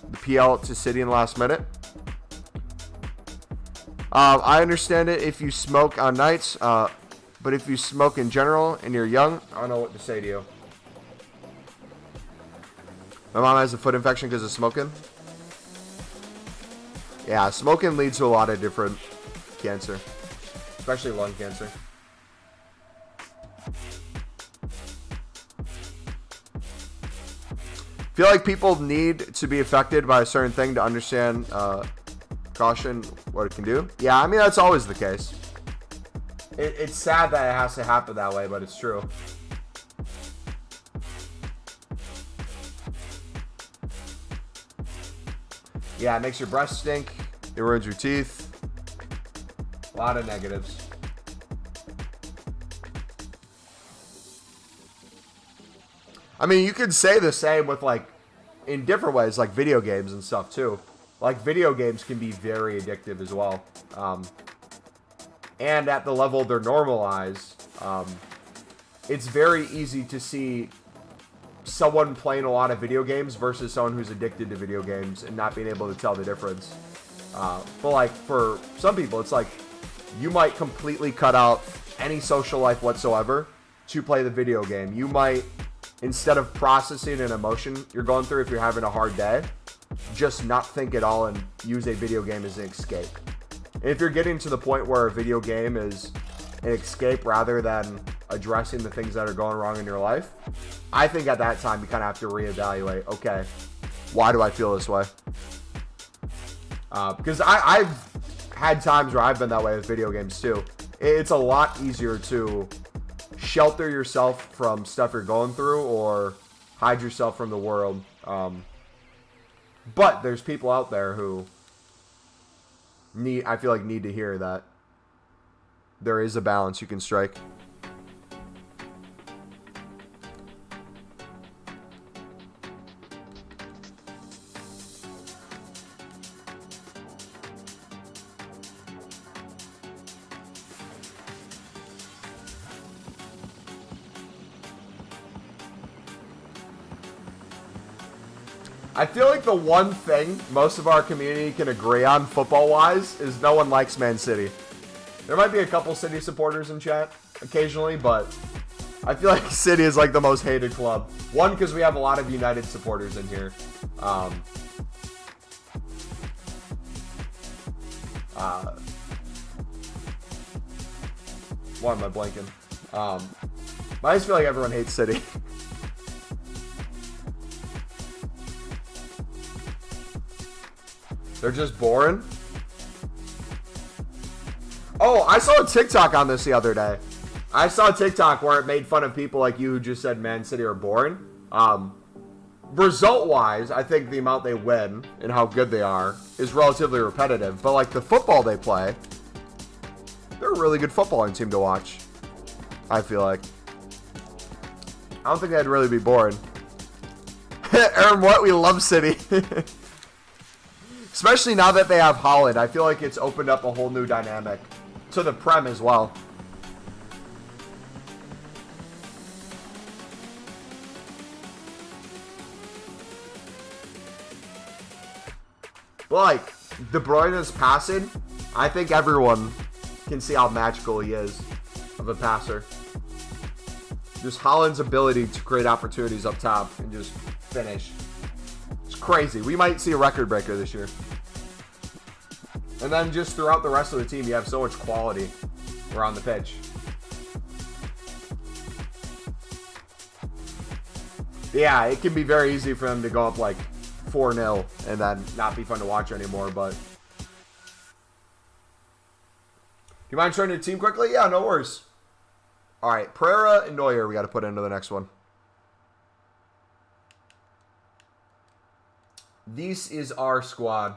the PL to City in the last minute. I understand it if you smoke on nights, but if you smoke in general and you're young, I don't know what to say to you. My mom has a foot infection because of smoking. Yeah, smoking leads to a lot of different cancer, especially lung cancer. I feel like people need to be affected by a certain thing to understand caution what it can do. Yeah, I mean, that's always the case. It's sad that it has to happen that way, but it's true. Yeah, it makes your breath stink. It ruins your teeth. A lot of negatives. I mean, you could say the same with, like, in different ways, like video games and stuff, too. Like, video games can be very addictive as well. And at the level they're normalized, it's very easy to see someone playing a lot of video games versus someone who's addicted to video games and not being able to tell the difference. But, like, for some people, it's like you might completely cut out any social life whatsoever to play the video game. You might, instead of processing an emotion you're going through if you're having a hard day, just not think at all and use a video game as an escape. And if you're getting to the point where a video game is an escape rather than addressing the things that are going wrong in your life, I think at that time you kind of have to reevaluate, okay, why do I feel this way? Because I've had times where I've been that way with video games too. it's a lot easier to shelter yourself from stuff you're going through or hide yourself from the world. But there's people out there who I feel like need to hear that there is a balance you can strike. I feel like the one thing most of our community can agree on football-wise is no one likes Man City. There might be a couple City supporters in chat occasionally, but I feel like City is like the most hated club. One, because we have a lot of United supporters in here. Why am I blanking? I just feel like everyone hates City. They're just boring. Oh, I saw a TikTok on this the other day. I saw a TikTok where it made fun of people like you who just said Man City are boring. Result-wise, I think the amount they win and how good they are is relatively repetitive. But like the football they play, they're a really good footballing team to watch, I feel like. I don't think they'd really be boring. Aaron, what? We love City. Especially now that they have Holland. I feel like it's opened up a whole new dynamic to the Prem as well. But like, De Bruyne's passing, I think everyone can see how magical he is of a passer. Just Holland's ability to create opportunities up top and just finish. It's crazy. We might see a record breaker this year. And then just throughout the rest of the team, you have so much quality around the pitch. Yeah, it can be very easy for them to go up like 4-0 and then not be fun to watch anymore, but... You mind showing your team quickly? Yeah, no worries. All right, Pereira and Neuer we got to put into the next one. This is our squad.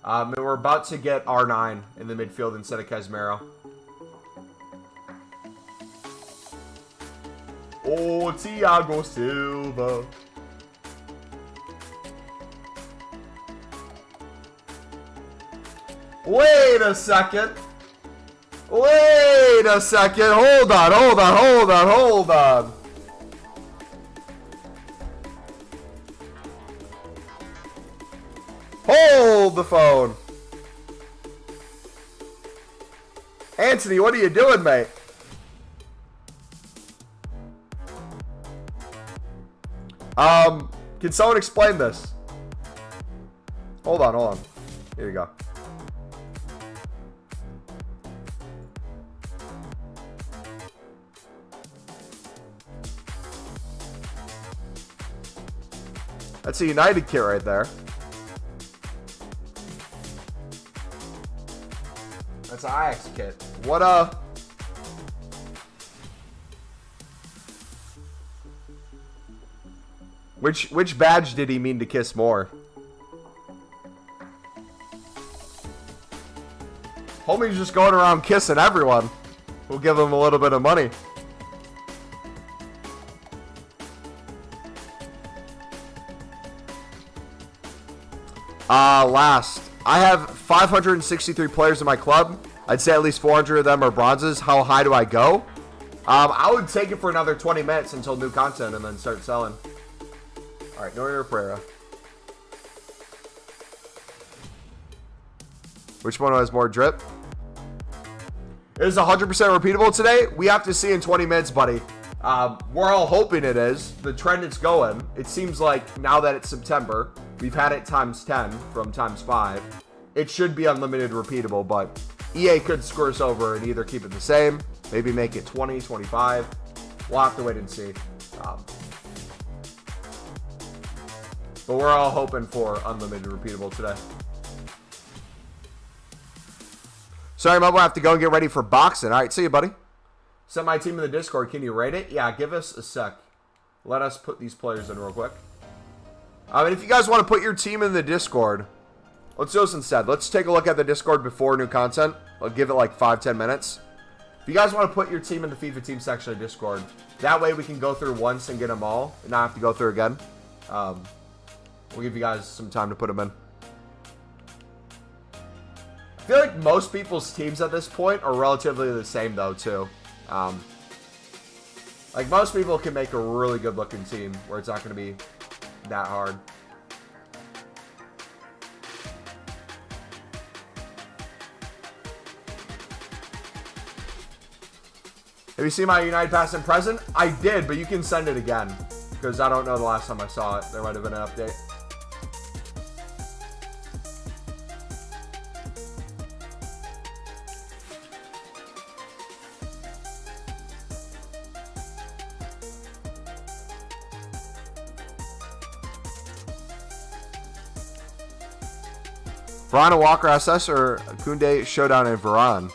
And we're about to get R9 in the midfield instead of Casemiro. Oh, Thiago Silva. Wait a second. Wait a second. Hold on, hold on, hold on, hold on. Hold the phone. Anthony, what are you doing, mate? Can someone explain this? Hold on, hold on. Here you go. That's a United kit right there. That's an Ajax kit. What a... Which badge did he mean to kiss more? Homie's just going around kissing everyone. We'll give him a little bit of money. Last. I have 563 players in my club. I'd say at least 400 of them are bronzes. How high do I go? I would take it for another 20 minutes until new content and then start selling. Alright, Neuer or Pereira? Which one has more drip? It is 100% repeatable today. We have to see in 20 minutes, buddy. We're all hoping it is. The trend it's going. It seems like now that it's September, we've had it times 10 from times 5. It should be unlimited repeatable, but EA could screw us over and either keep it the same, maybe make it 20, 25. We'll have to wait and see. But we're all hoping for unlimited repeatable today. Sorry, Mumbo, I have to go and get ready for boxing. All right, see you, buddy. Send my team in the Discord. Can you rate it? Yeah, give us a sec. Let us put these players in real quick. And if you guys want to put your team in the Discord, let's do this instead. Let's take a look at the Discord before new content. I'll give it like 5-10 minutes. If you guys want to put your team in the FIFA team section of Discord, that way we can go through once and get them all and not have to go through again. We'll give you guys some time to put them in. I feel like most people's teams at this point are relatively the same though too. Like most people can make a really good looking team where it's not going to be that hard. Have you seen my United past and present? I did, but you can send it again because I don't know the last time I saw it. There might have been an update. Varane and Walker SS or Kounde, Showdown, and Varane?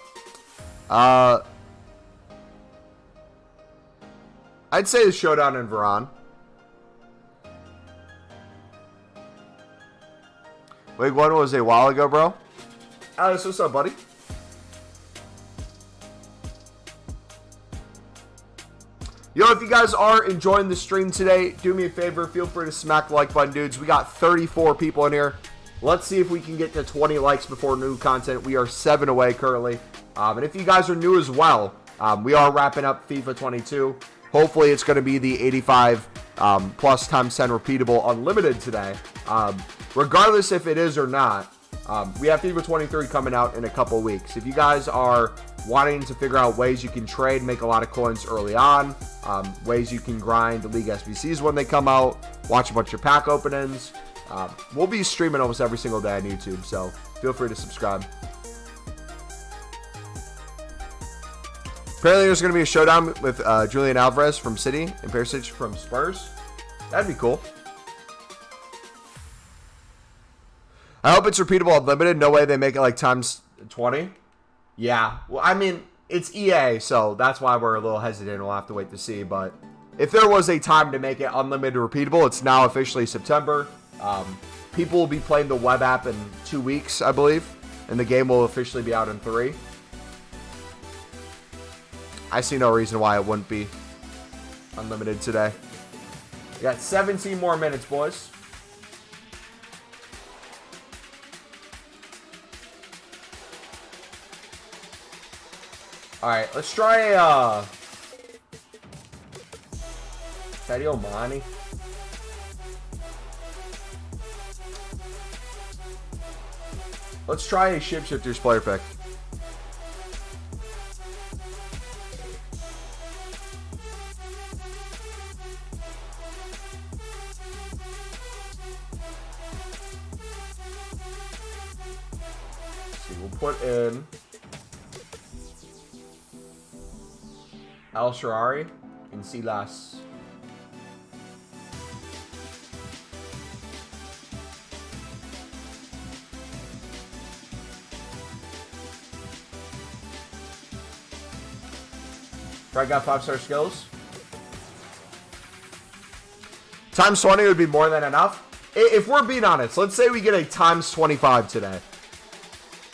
I'd say the Showdown and Varane. League 1 was a while ago, bro. Alex, what's up, buddy? Yo, if you guys are enjoying the stream today, do me a favor. Feel free to smack the like button, dudes. We got 34 people in here. Let's see if we can get to 20 likes before new content. We are 7 away currently. And if you guys are new as well, we are wrapping up FIFA 22. Hopefully it's going to be the 85 plus times 10 repeatable unlimited today. Regardless if it is or not, we have FIFA 23 coming out in a couple weeks. If you guys are wanting to figure out ways you can trade, make a lot of coins early on, ways you can grind League SBCs when they come out, watch a bunch of pack openings, we'll be streaming almost every single day on YouTube, so feel free to subscribe. Apparently there's going to be a showdown with Julian Alvarez from City and Perisic from Spurs. That'd be cool. I hope it's repeatable unlimited. No way they make it like times 20. Yeah. Well, I mean, it's EA, so that's why we're a little hesitant. We'll have to wait to see. But if there was a time to make it unlimited repeatable, it's now officially September. People will be playing the web app in 2 weeks, I believe. And the game will officially be out in 3. I see no reason why it wouldn't be unlimited today. We got 17 more minutes, boys. Alright, let's try Sadio Mane. Let's try a Shapeshifters player pick. Put in Al Sharari and Silas. Right, got 5-star skills. Times 20 would be more than enough. If we're being honest, let's say we get a times 25 today.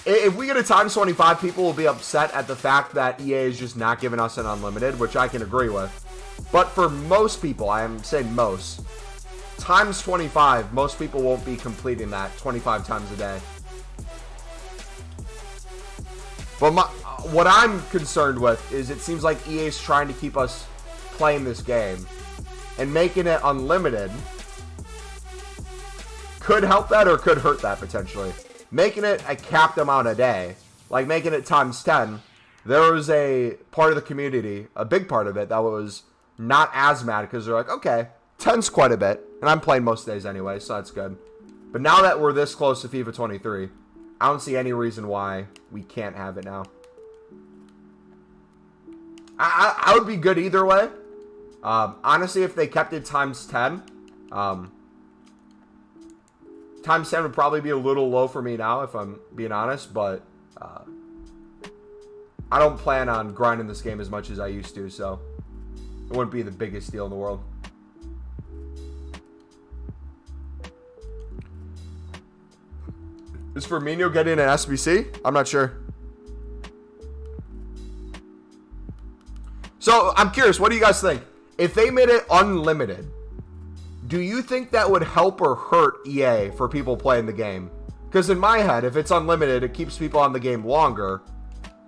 If we get a times 25, people will be upset at the fact that EA is just not giving us an unlimited, which I can agree with. But for most people, I am saying most, times 25, most people won't be completing that 25 times a day. But what I'm concerned with is it seems like EA is trying to keep us playing this game. And making it unlimited could help that or could hurt that potentially. Making it a capped amount a day, like making it times 10, there was a part of the community, a big part of it, that was not as mad because they're like, okay, 10's quite a bit, and I'm playing most days anyway, so that's good. But now that we're this close to FIFA 23, I don't see any reason why we can't have it now. I would be good either way. Honestly, if they kept it times 10, times 10 would probably be a little low for me now, if I'm being honest, but I don't plan on grinding this game as much as I used to, so it wouldn't be the biggest deal in the world. Is Firmino getting an SBC? I'm not sure. So, I'm curious, what do you guys think? If they made it unlimited, do you think that would help or hurt EA for people playing the game? Because in my head, if it's unlimited, it keeps people on the game longer.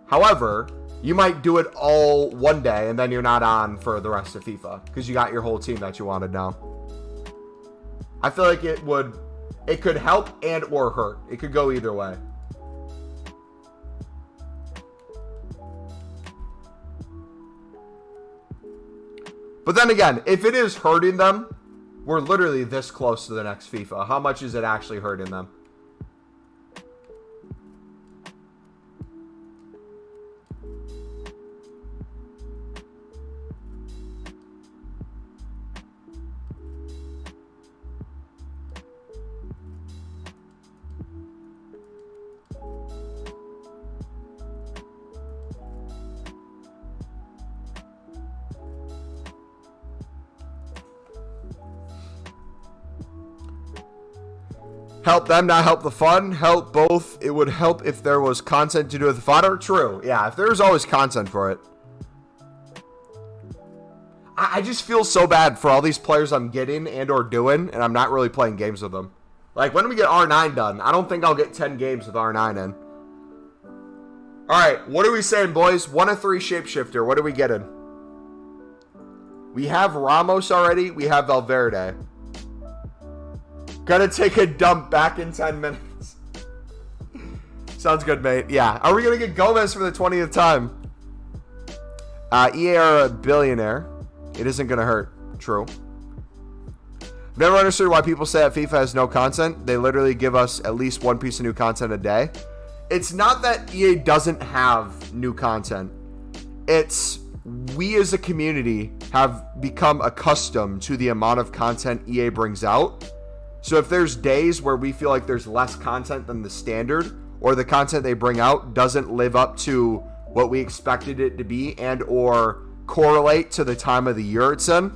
However, you might do it all one day and then you're not on for the rest of FIFA because you got your whole team that you wanted now. I feel like it could help and or hurt. It could go either way. But then again, if it is hurting them, we're literally this close to the next FIFA. How much is it actually hurting them? Help them, not help the fun. Help both. It would help if there was content to do with the fodder. True. Yeah, if there's always content for it. I just feel so bad for all these players I'm getting and or doing, and I'm not really playing games with them. Like, when we get R9 done, I don't think I'll get 10 games with R9 in. Alright, what are we saying, boys? 1 of 3 Shapeshifter. What are we getting? We have Ramos already. We have Valverde. Gonna take a dump back in 10 minutes. Sounds good, mate. Yeah. Are we gonna get Gomez for the 20th time? EA are a billionaire. It isn't gonna hurt. True. Never understood why people say that FIFA has no content. They literally give us at least one piece of new content a day. It's not that EA doesn't have new content. It's we as a community have become accustomed to the amount of content EA brings out. So if there's days where we feel like there's less content than the standard, or the content they bring out doesn't live up to what we expected it to be and or correlate to the time of the year it's in,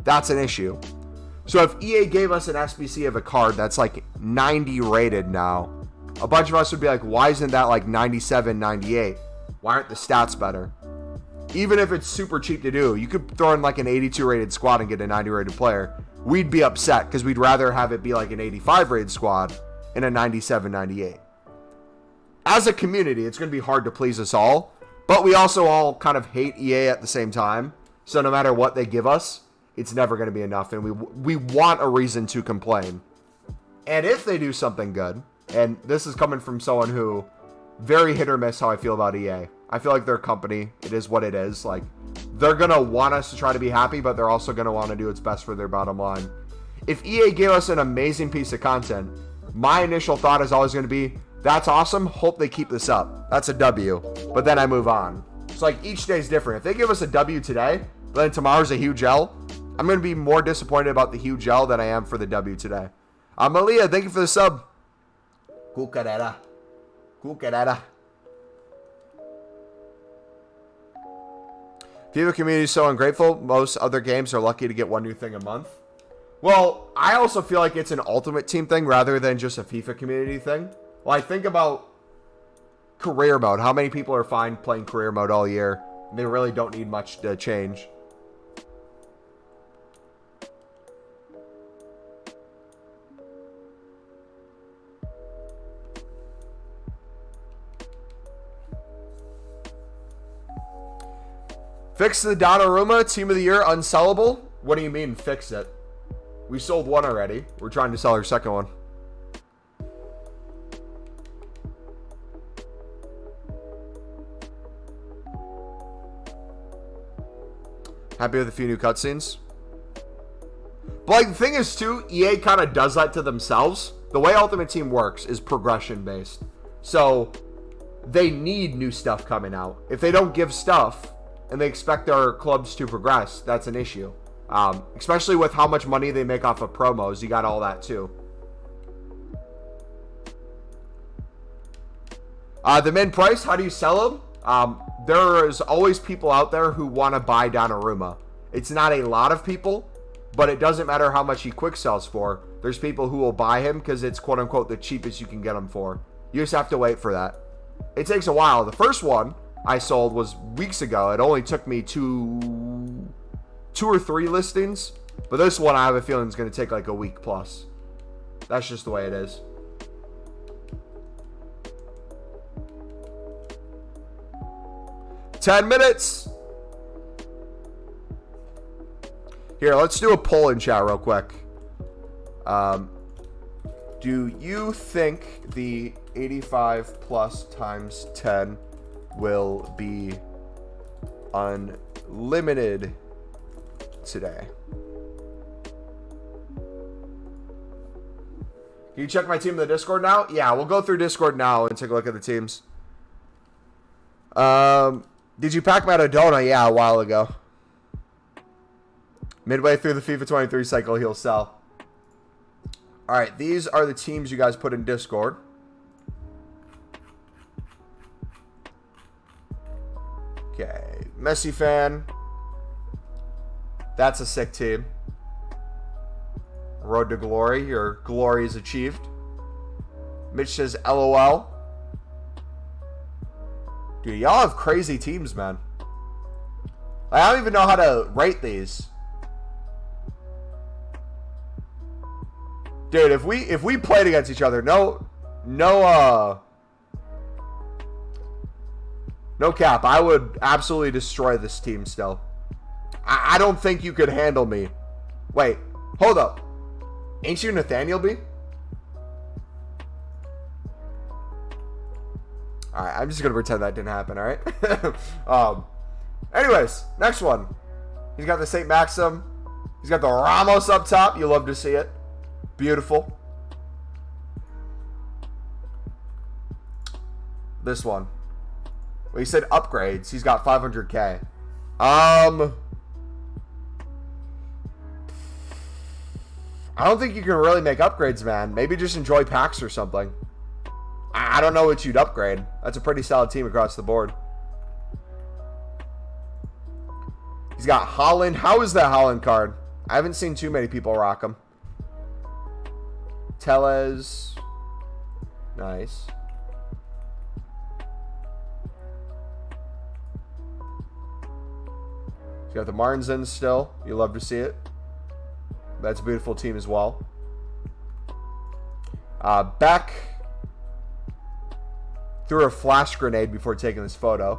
that's an issue. So if EA gave us an SBC of a card that's like 90 rated now, a bunch of us would be like, why isn't that like 97, 98? Why aren't the stats better? Even if it's super cheap to do, you could throw in like an 82 rated squad and get a 90 rated player. We'd be upset because we'd rather have it be like an 85 rated squad in a 97, 98. As a community, it's going to be hard to please us all, but we also all kind of hate EA at the same time. So no matter what they give us, it's never going to be enough, and we want a reason to complain. And if they do something good, and this is coming from someone who very hit or miss how I feel about EA. I feel like their company, it is what it is. Like, they're going to want us to try to be happy, but they're also going to want to do what's best for their bottom line. If EA gave us an amazing piece of content, my initial thought is always going to be, that's awesome, hope they keep this up. That's a W. But then I move on. It's like each day is different. If they give us a W today, but then tomorrow's a huge L, I'm going to be more disappointed about the huge L than I am for the W today. Malia, thank you for the sub. Cucarera. Cucarera. FIFA community is so ungrateful. Most other games are lucky to get one new thing a month. Well, I also feel like it's an Ultimate Team thing rather than just a FIFA community thing. Well, I think about career mode. How many people are fine playing career mode all year? They really don't need much to change. Fix the Donnarumma Team of the Year unsellable? What do you mean fix it? We sold one already. We're trying to sell our second one. Happy with a few new cutscenes. But like the thing is too, EA kind of does that to themselves. The way Ultimate Team works is progression based. So they need new stuff coming out. If they don't give stuff and they expect their clubs to progress, that's an issue. Especially with how much money they make off of promos. You got all that too. The min price, how do you sell them? There is always people out there who want to buy Donnarumma. It's not a lot of people, but it doesn't matter how much he quick sells for. There's people who will buy him because it's quote-unquote the cheapest you can get him for. You just have to wait for that. It takes a while. The first one I sold was weeks ago. It only took me two or three listings. But this one I have a feeling is going to take like a week plus. That's just the way it is. "10 minutes. Here, let's do a poll in chat real quick. Do you think the 85 plus times 10 will be unlimited today? Can you check my team in the Discord now? Yeah, we'll go through Discord now and take a look at the teams. Did you pack Maradona? Yeah, a while ago. Midway through the FIFA 23 cycle, he'll sell. Alright, these are the teams you guys put in Discord. Okay, Messi fan. That's a sick team. Road to glory. Your glory is achieved. Mitch says LOL. Dude, y'all have crazy teams, man. I don't even know how to rate these. Dude, if we played against each other, no cap, I would absolutely destroy this team still. I don't think you could handle me. Wait, hold up. Ain't you Nathaniel B? Alright, I'm just gonna pretend that didn't happen, alright? Anyways, next one. He's got the St. Maxim. He's got the Ramos up top. You love to see it. Beautiful. This one. Well, he said upgrades. He's got 500k. I don't think you can really make upgrades, man. Maybe just enjoy packs or something. I don't know what you'd upgrade. That's a pretty solid team across the board. He's got Holland. How is that Holland card? I haven't seen too many people rock him. Tellez. Nice. He's got the Martins in still. You love to see it. That's a beautiful team as well. Beck threw a flash grenade before taking this photo.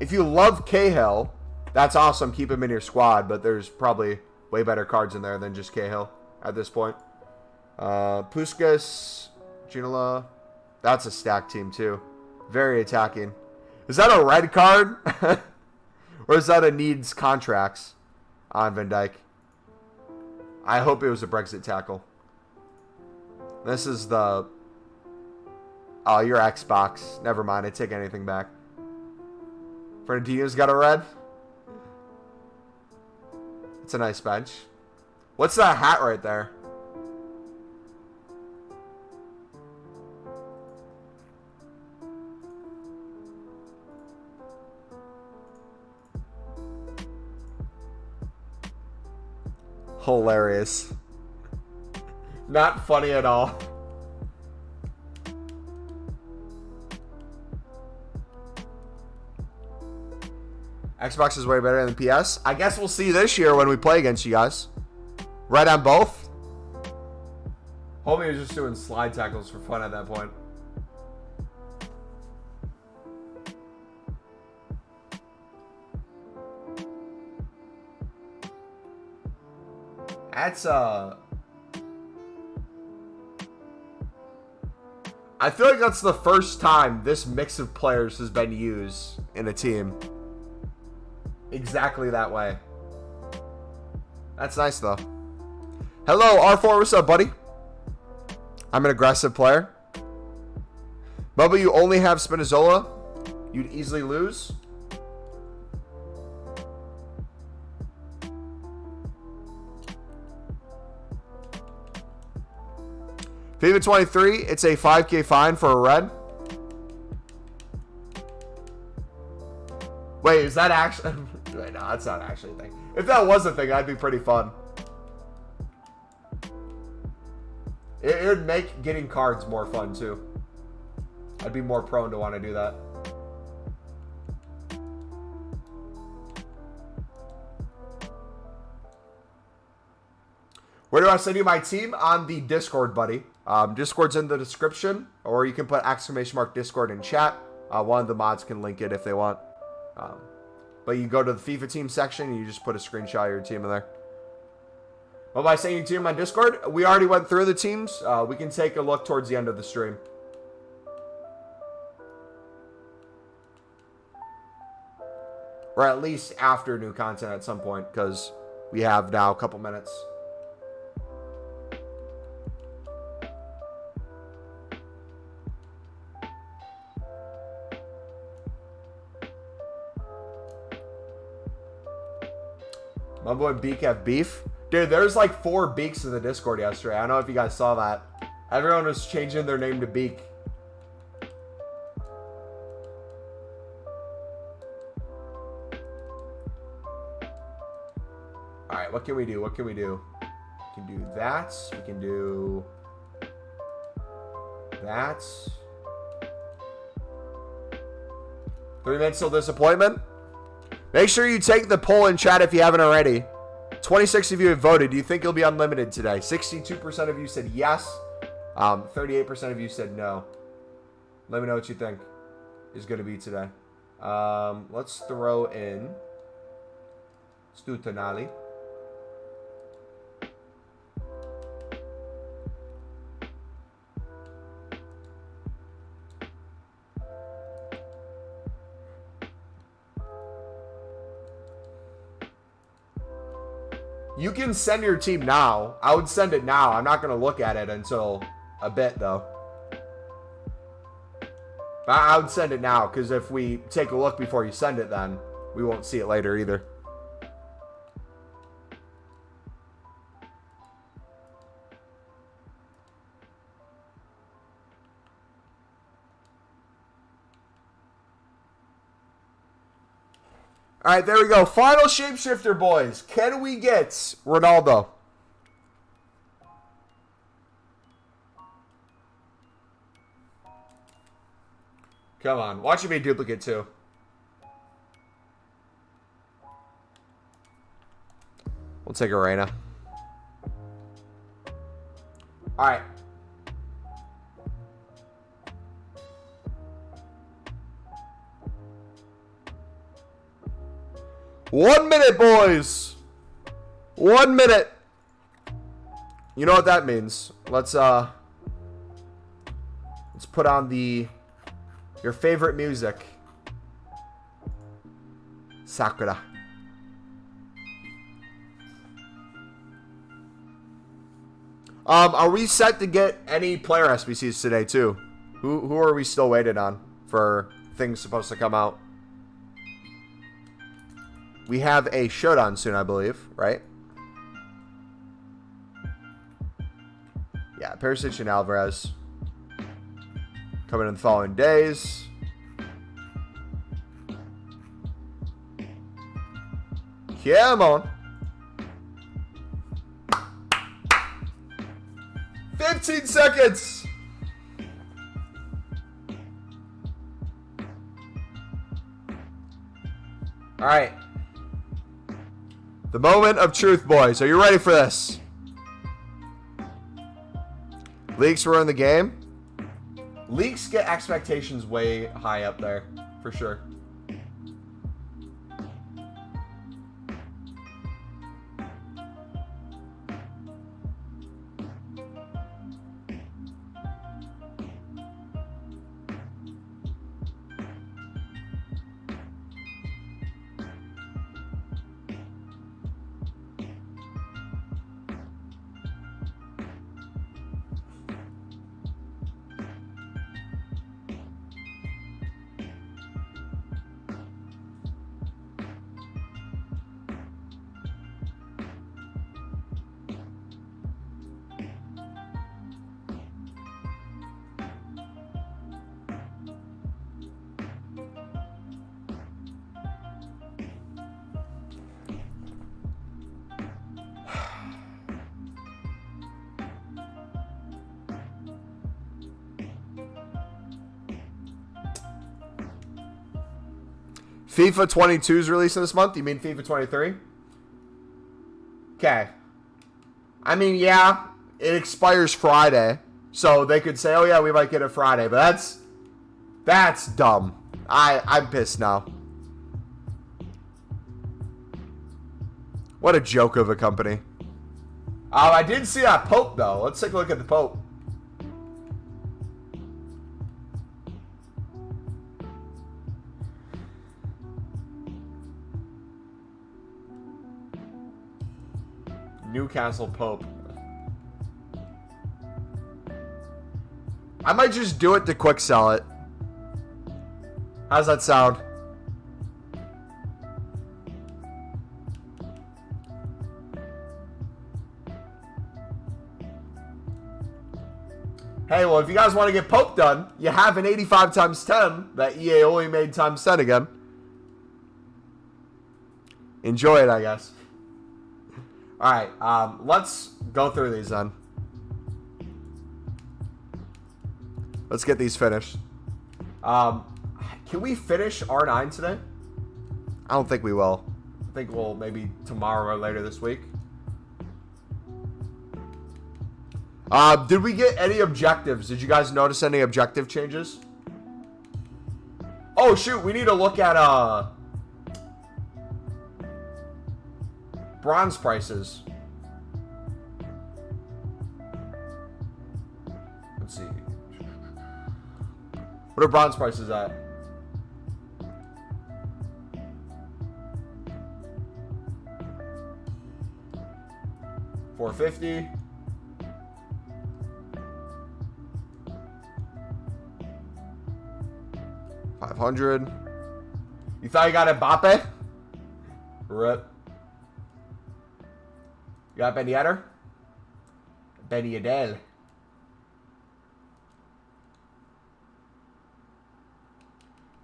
If you love Cahill, that's awesome. Keep him in your squad, but there's probably way better cards in there than just Cahill at this point. Puskas, Ginola. That's a stacked team too. Very attacking. Is that a red card? Or is that a needs contracts on Van Dijk? I hope it was a Brexit tackle. This is the... Oh, your Xbox. Never mind. I take anything back. Fernandinho's got a red. It's a nice bench. What's that hat right there? Hilarious. Not funny at all. Xbox is way better than PS. I guess we'll see this year when we play against you guys. Right on both? Homie was just doing slide tackles for fun at that point. That's I feel like that's the first time this mix of players has been used in a team. Exactly that way. That's nice though. Hello, R4, what's up, buddy? I'm an aggressive player. Bubba, you only have Spinazzola? You'd easily lose? FIFA 23, it's a 5k fine for a red. Wait, is that actually... Wait, no, that's not actually a thing. If that was a thing, that'd be pretty fun. It would make getting cards more fun, too. I'd be more prone to want to do that. Where do I send you my team? On the Discord, buddy. Discord's in the description, or you can put !Discord in chat. One of the mods can link it if they want. But you go to the FIFA team section, and you just put a screenshot of your team in there. Well, by saying your team on Discord, we already went through the teams. We can take a look towards the end of the stream. Or at least after new content at some point, because we have now a couple minutes. Mumbo and Beak have beef? Dude, there's like 4 Beaks in the Discord yesterday. I don't know if you guys saw that. Everyone was changing their name to Beak. Alright, what can we do? What can we do? We can do that. We can do that. 3 minutes till disappointment. Make sure you take the poll in chat if you haven't already. 26 of you have voted. Do you think it'll be unlimited today? 62% of you said yes. 38% of you said no. Let me know what you think is going to be today. Let's throw in Stutanali. You can send your team now. I would send it now. I'm not going to look at it until a bit, though. I would send it now, because if we take a look before you send it, then we won't see it later either. All right, there we go. Final Shapeshifter, boys. Can we get Ronaldo? Come on. Watch it be a duplicate, too. We'll take a Reina. All right. One minute, boys. 1 minute. You know what that means. Let's put on your favorite music. Sakura. Are we set to get any player SBCs today too? Who are we still waiting on for things supposed to come out? We have a showdown soon, I believe, right? Yeah, Perisic and Alvarez coming in the following days. Come on. 15 seconds. All right. The moment of truth, boys. Are you ready for this? Leaks ruin the game. Leaks get expectations way high up there, for sure. FIFA 22 is releasing this month. You mean FIFA 23? Okay. I mean, yeah, it expires Friday. So they could say, oh yeah, we might get it Friday. But that's dumb. I'm pissed now. What a joke of a company. I did see that Pope, though. Let's take a look at the Pope. Newcastle Pope. I might just do it to quick sell it. How's that sound? Hey, well, if you guys want to get Pope done, you have an 85 times 10 that EA only made times 10 again. Enjoy it, I guess. Alright, let's go through these then. Let's get these finished. Can we finish R9 today? I don't think we will. I think we'll maybe tomorrow or later this week. Did we get any objectives? Did you guys notice any objective changes? Oh, shoot. We need to look at, bronze prices. Let's see. What are bronze prices at? $450. $500. You thought you got Mbappe? Rip. You got Ben Yedder? Ben Yedder.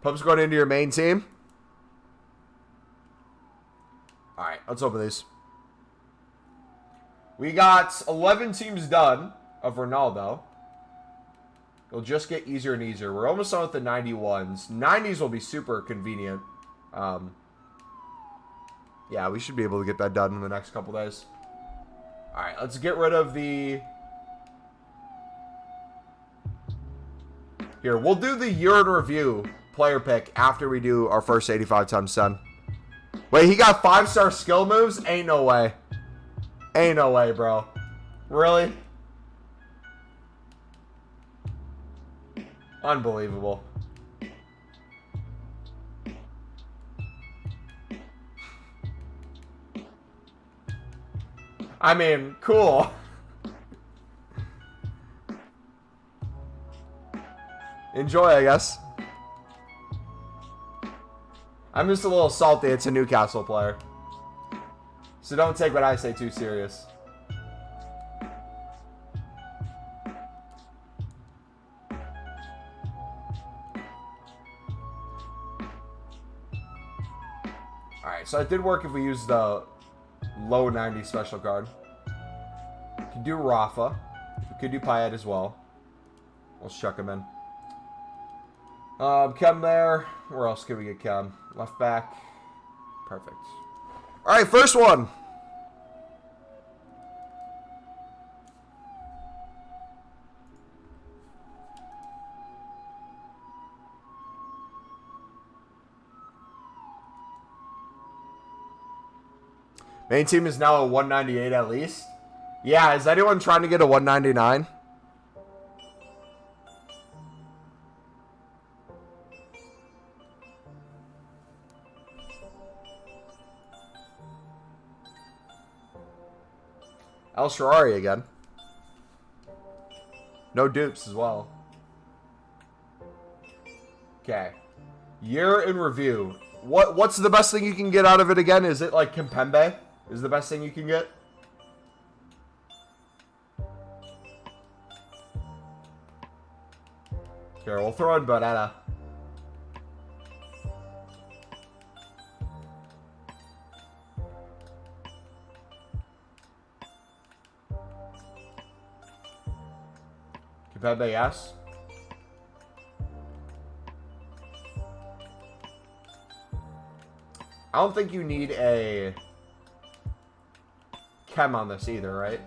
Pope's going into your main team. Alright, let's open these. We got 11 teams done of Ronaldo. It'll just get easier and easier. We're almost done with the 91s. 90s will be super convenient. Yeah, we should be able to get that done in the next couple days. Alright, let's get rid of the... Here, we'll do the year in review player pick after we do our first 85 times 10. Wait, he got 5-star skill moves? Ain't no way. Ain't no way, bro. Really? Unbelievable. I mean, cool. Enjoy, I guess. I'm just a little salty. It's a Newcastle player. So don't take what I say too serious. Alright, so it did work if we used the low 90 special card. We could do Rafa. We could do Payet as well. Let's chuck him in. Kem there. Where else can we get Kem? Left back. Perfect. Alright, first one. Main team is now a 198 at least. Yeah, is anyone trying to get a 199? El Shaarawy again. No dupes as well. Okay. Year in review. What's the best thing you can get out of it again? Is it like Kimpembe? Is the best thing you can get? Here, we'll throw in Banana. Kimpembe, yes. I don't think you need a chem on this either, right?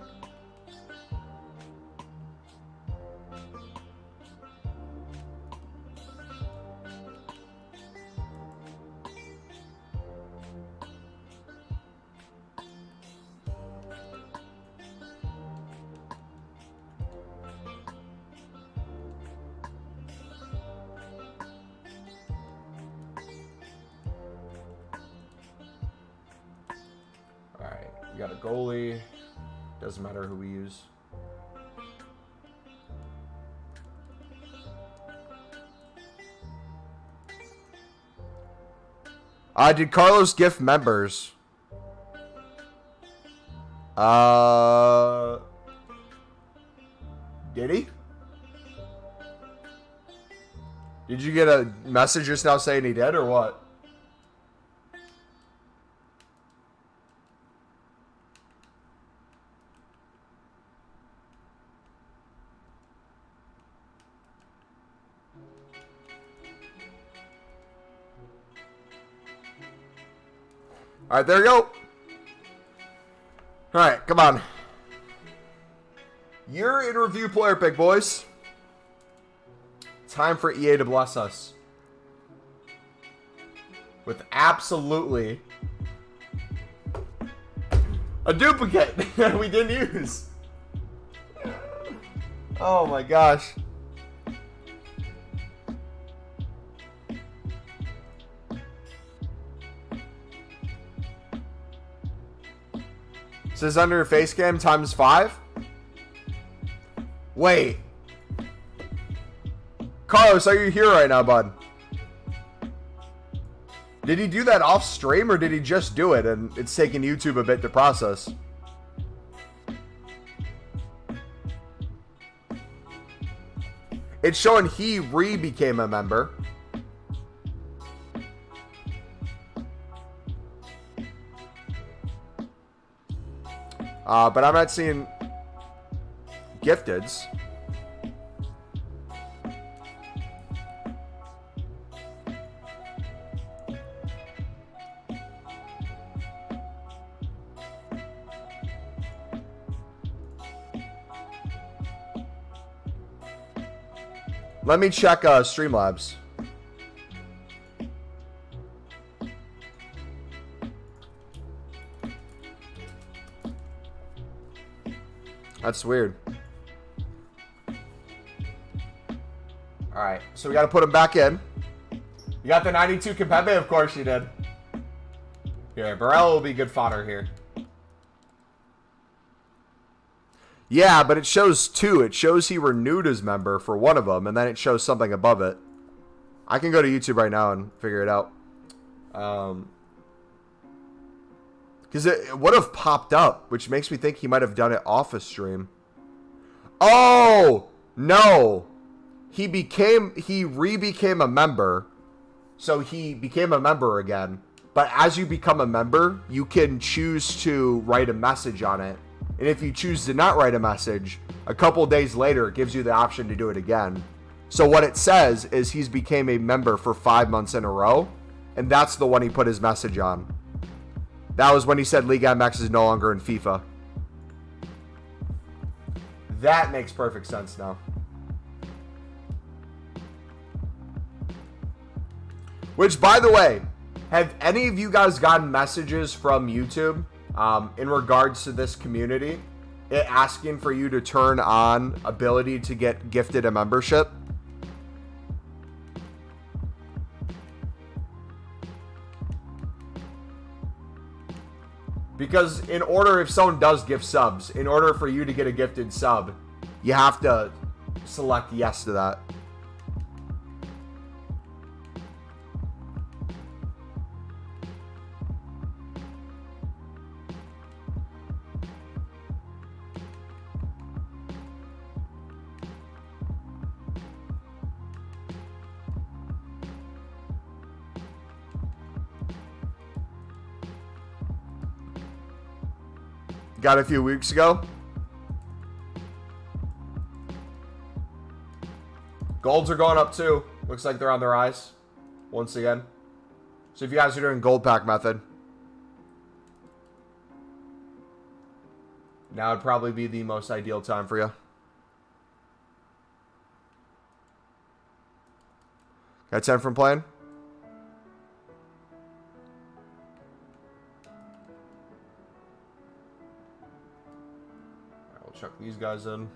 We got a goalie. Doesn't matter who we use. Did Carlos gift members? Did he? Did you get a message just now saying he did or what? All right, there you go. All right, come on. You're in review player pick, boys. Time for EA to bless us with absolutely a duplicate that we didn't use. Oh my gosh. Says under face cam times 5. Wait. Carlos, are you here right now, bud? Did he do that off stream or did he just do it and it's taking YouTube a bit to process? It's showing he re-became a member. But I'm not seeing gifteds. Let me check Streamlabs. That's weird. Alright, so we got to put him back in. You got the 92 Kimpembe? Of course you did. Here, Barella will be good fodder here. Yeah, but it shows two. It shows he renewed his member for one of them, and then it shows something above it. I can go to YouTube right now and figure it out. Because it would have popped up, which makes me think he might have done it off a stream. Oh! No! He re-became a member. So he became a member again. But as you become a member, you can choose to write a message on it. And if you choose to not write a message, a couple days later, it gives you the option to do it again. So what it says is he's became a member for 5 months in a row. And that's the one he put his message on. That was when he said Liga MX is no longer in FIFA. That makes perfect sense now. Which, by the way, have any of you guys gotten messages from YouTube in regards to this community? It asking for you to turn on ability to get gifted a membership? Because in order, if someone does gift subs, in order for you to get a gifted sub, you have to select yes to that. Got a few weeks ago. Golds are going up too. Looks like they're on the rise once again. So if you guys are doing gold pack method, now would probably be the most ideal time for you. Got 10 from playing? Alright, we'll chuck these guys in.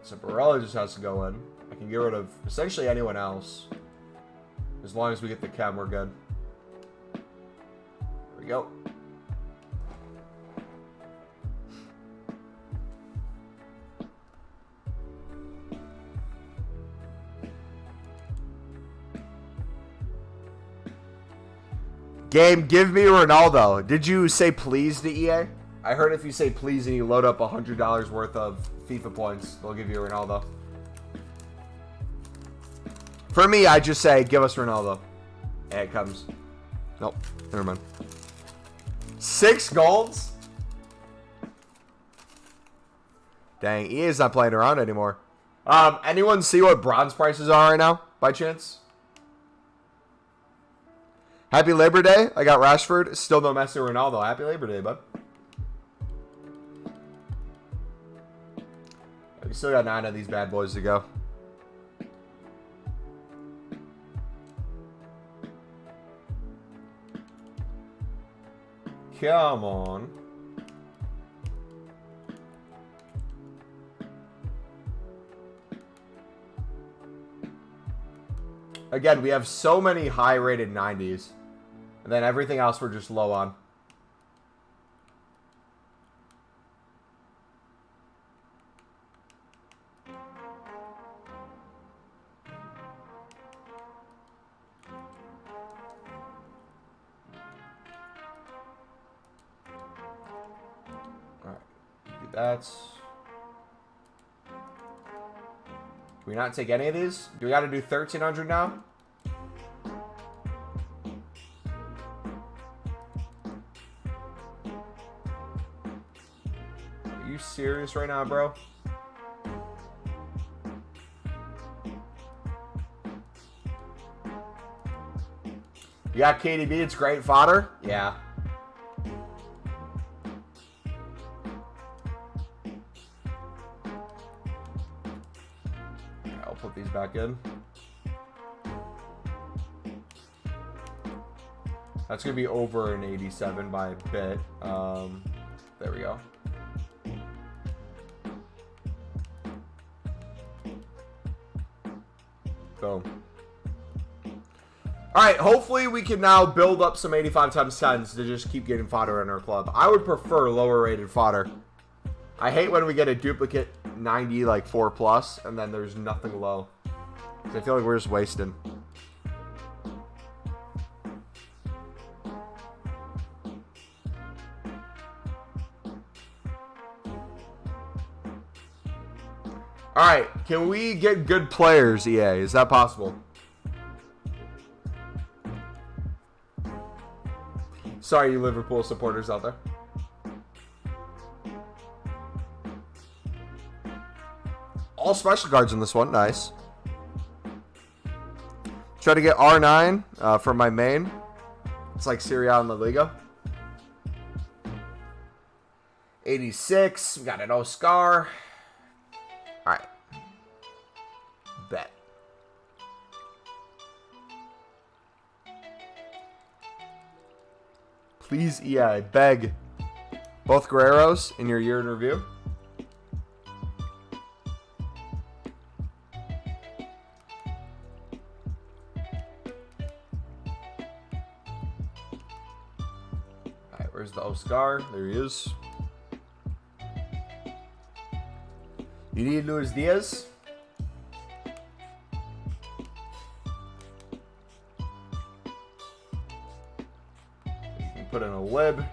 So Barella just has to go in. I can get rid of essentially anyone else. As long as we get the chem, we're good. There we go. Game, give me Ronaldo. Did you say please to EA? I heard if you say please and you load up $100 worth of FIFA points, they'll give you Ronaldo. For me, I just say, give us Ronaldo. And it comes. Nope. Never mind. 6 golds? Dang, EA's not playing around anymore. Anyone see what bronze prices are right now, by chance? Happy Labor Day. I got Rashford. Still no Messi or Ronaldo. Happy Labor Day, bud. We still got 9 of these bad boys to go. Come on. Again, we have so many high-rated 90s. And then everything else we're just low on. That's... Can we not take any of these? Do we got to do 1,300 now? Are you serious right now, bro? You got KDB, it's great fodder? Yeah. Put these back in. That's gonna be over an 87 by a bit. There we go. Boom. All right, hopefully we can now build up some 85 times 10s to just keep getting fodder in our club. I would prefer lower rated fodder. I hate when we get a duplicate 90 like 4+ and then there's nothing low. I feel like we're just wasting. Alright, can we get good players, EA? Is that possible? Sorry, you Liverpool supporters out there. All special cards in this one. Nice. Try to get R9 for my main. It's like Serie A in La Liga. 86. We got an Oscar. Alright. Bet. Please, yeah, I beg. Both Guerreros in your year in review. Where's the Oscar? There he is. You need Luis Diaz? You can put in a lib.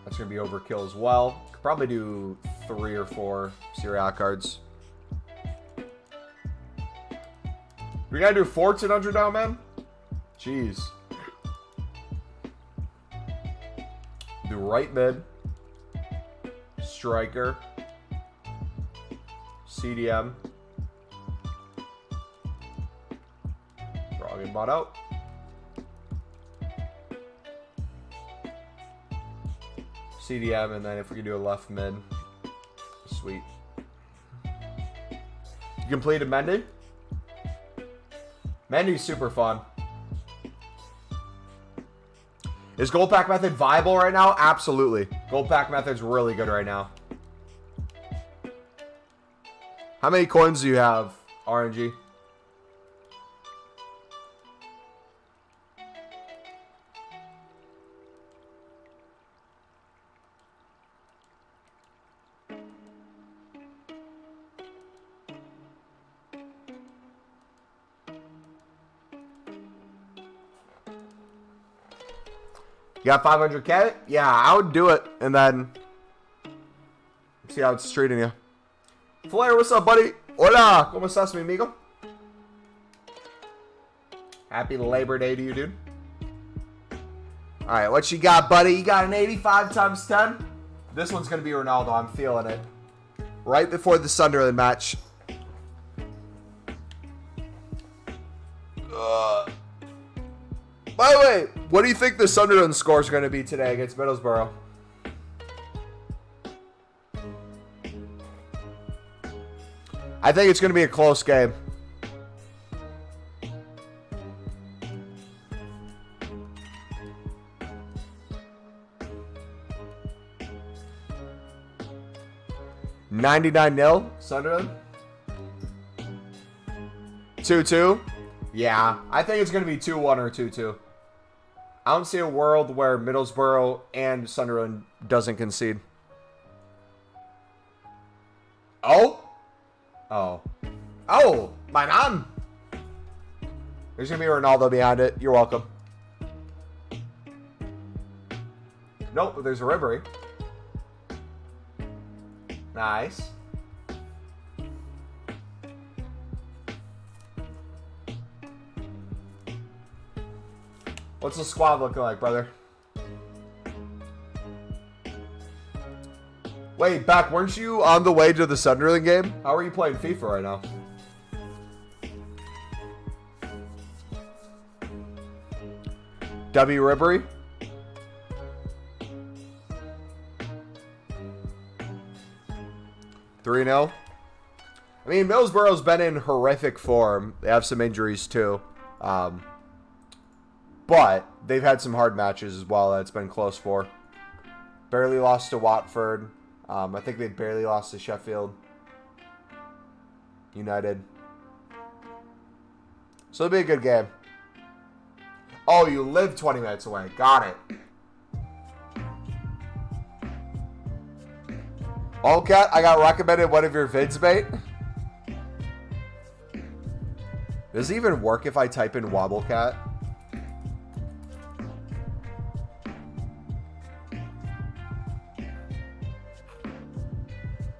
That's going to be overkill as well. Could probably do 3 or 4 Serie A cards. We gotta do Fortune under now, man? Jeez. Do right mid. Striker. CDM. We're all getting bought out. CDM, and then if we can do a left mid. Sweet. You completed Mendy? Mendy's super fun. Is gold pack method viable right now? Absolutely. Gold pack method's really good right now. How many coins do you have, RNG? You got 500k? Yeah, I would do it. And then see how it's treating you. Flair, what's up, buddy? Hola, ¿cómo estás, mi amigo? Happy Labor Day to you, dude. Alright, what you got, buddy? You got an 85 times 10? This one's going to be Ronaldo. I'm feeling it. Right before the Sunderland match. By the way, what do you think the Sunderland score is going to be today against Middlesbrough? I think it's going to be a close game. $99-0 Sunderland. 2-2. Yeah, I think it's going to be 2-1 or 2-2. I don't see a world where Middlesbrough and Sunderland doesn't concede. Oh? Oh. Oh, my man. There's going to be Ronaldo behind it. You're welcome. Nope, there's a Ribery. Nice. What's the squad looking like, brother? Wait, Beck, weren't you on the way to the Sunderland game? How are you playing FIFA right now? W. Ribery? $3-0. I mean, Middlesbrough's been in horrific form. They have some injuries, too. But they've had some hard matches as well that it's been close for. Barely lost to Watford. I think they barely lost to Sheffield United. So it'll be a good game. Oh, you live 20 minutes away. Got it. Cat, I got recommended one of your vids, mate. Does it even work if I type in Wobblecat?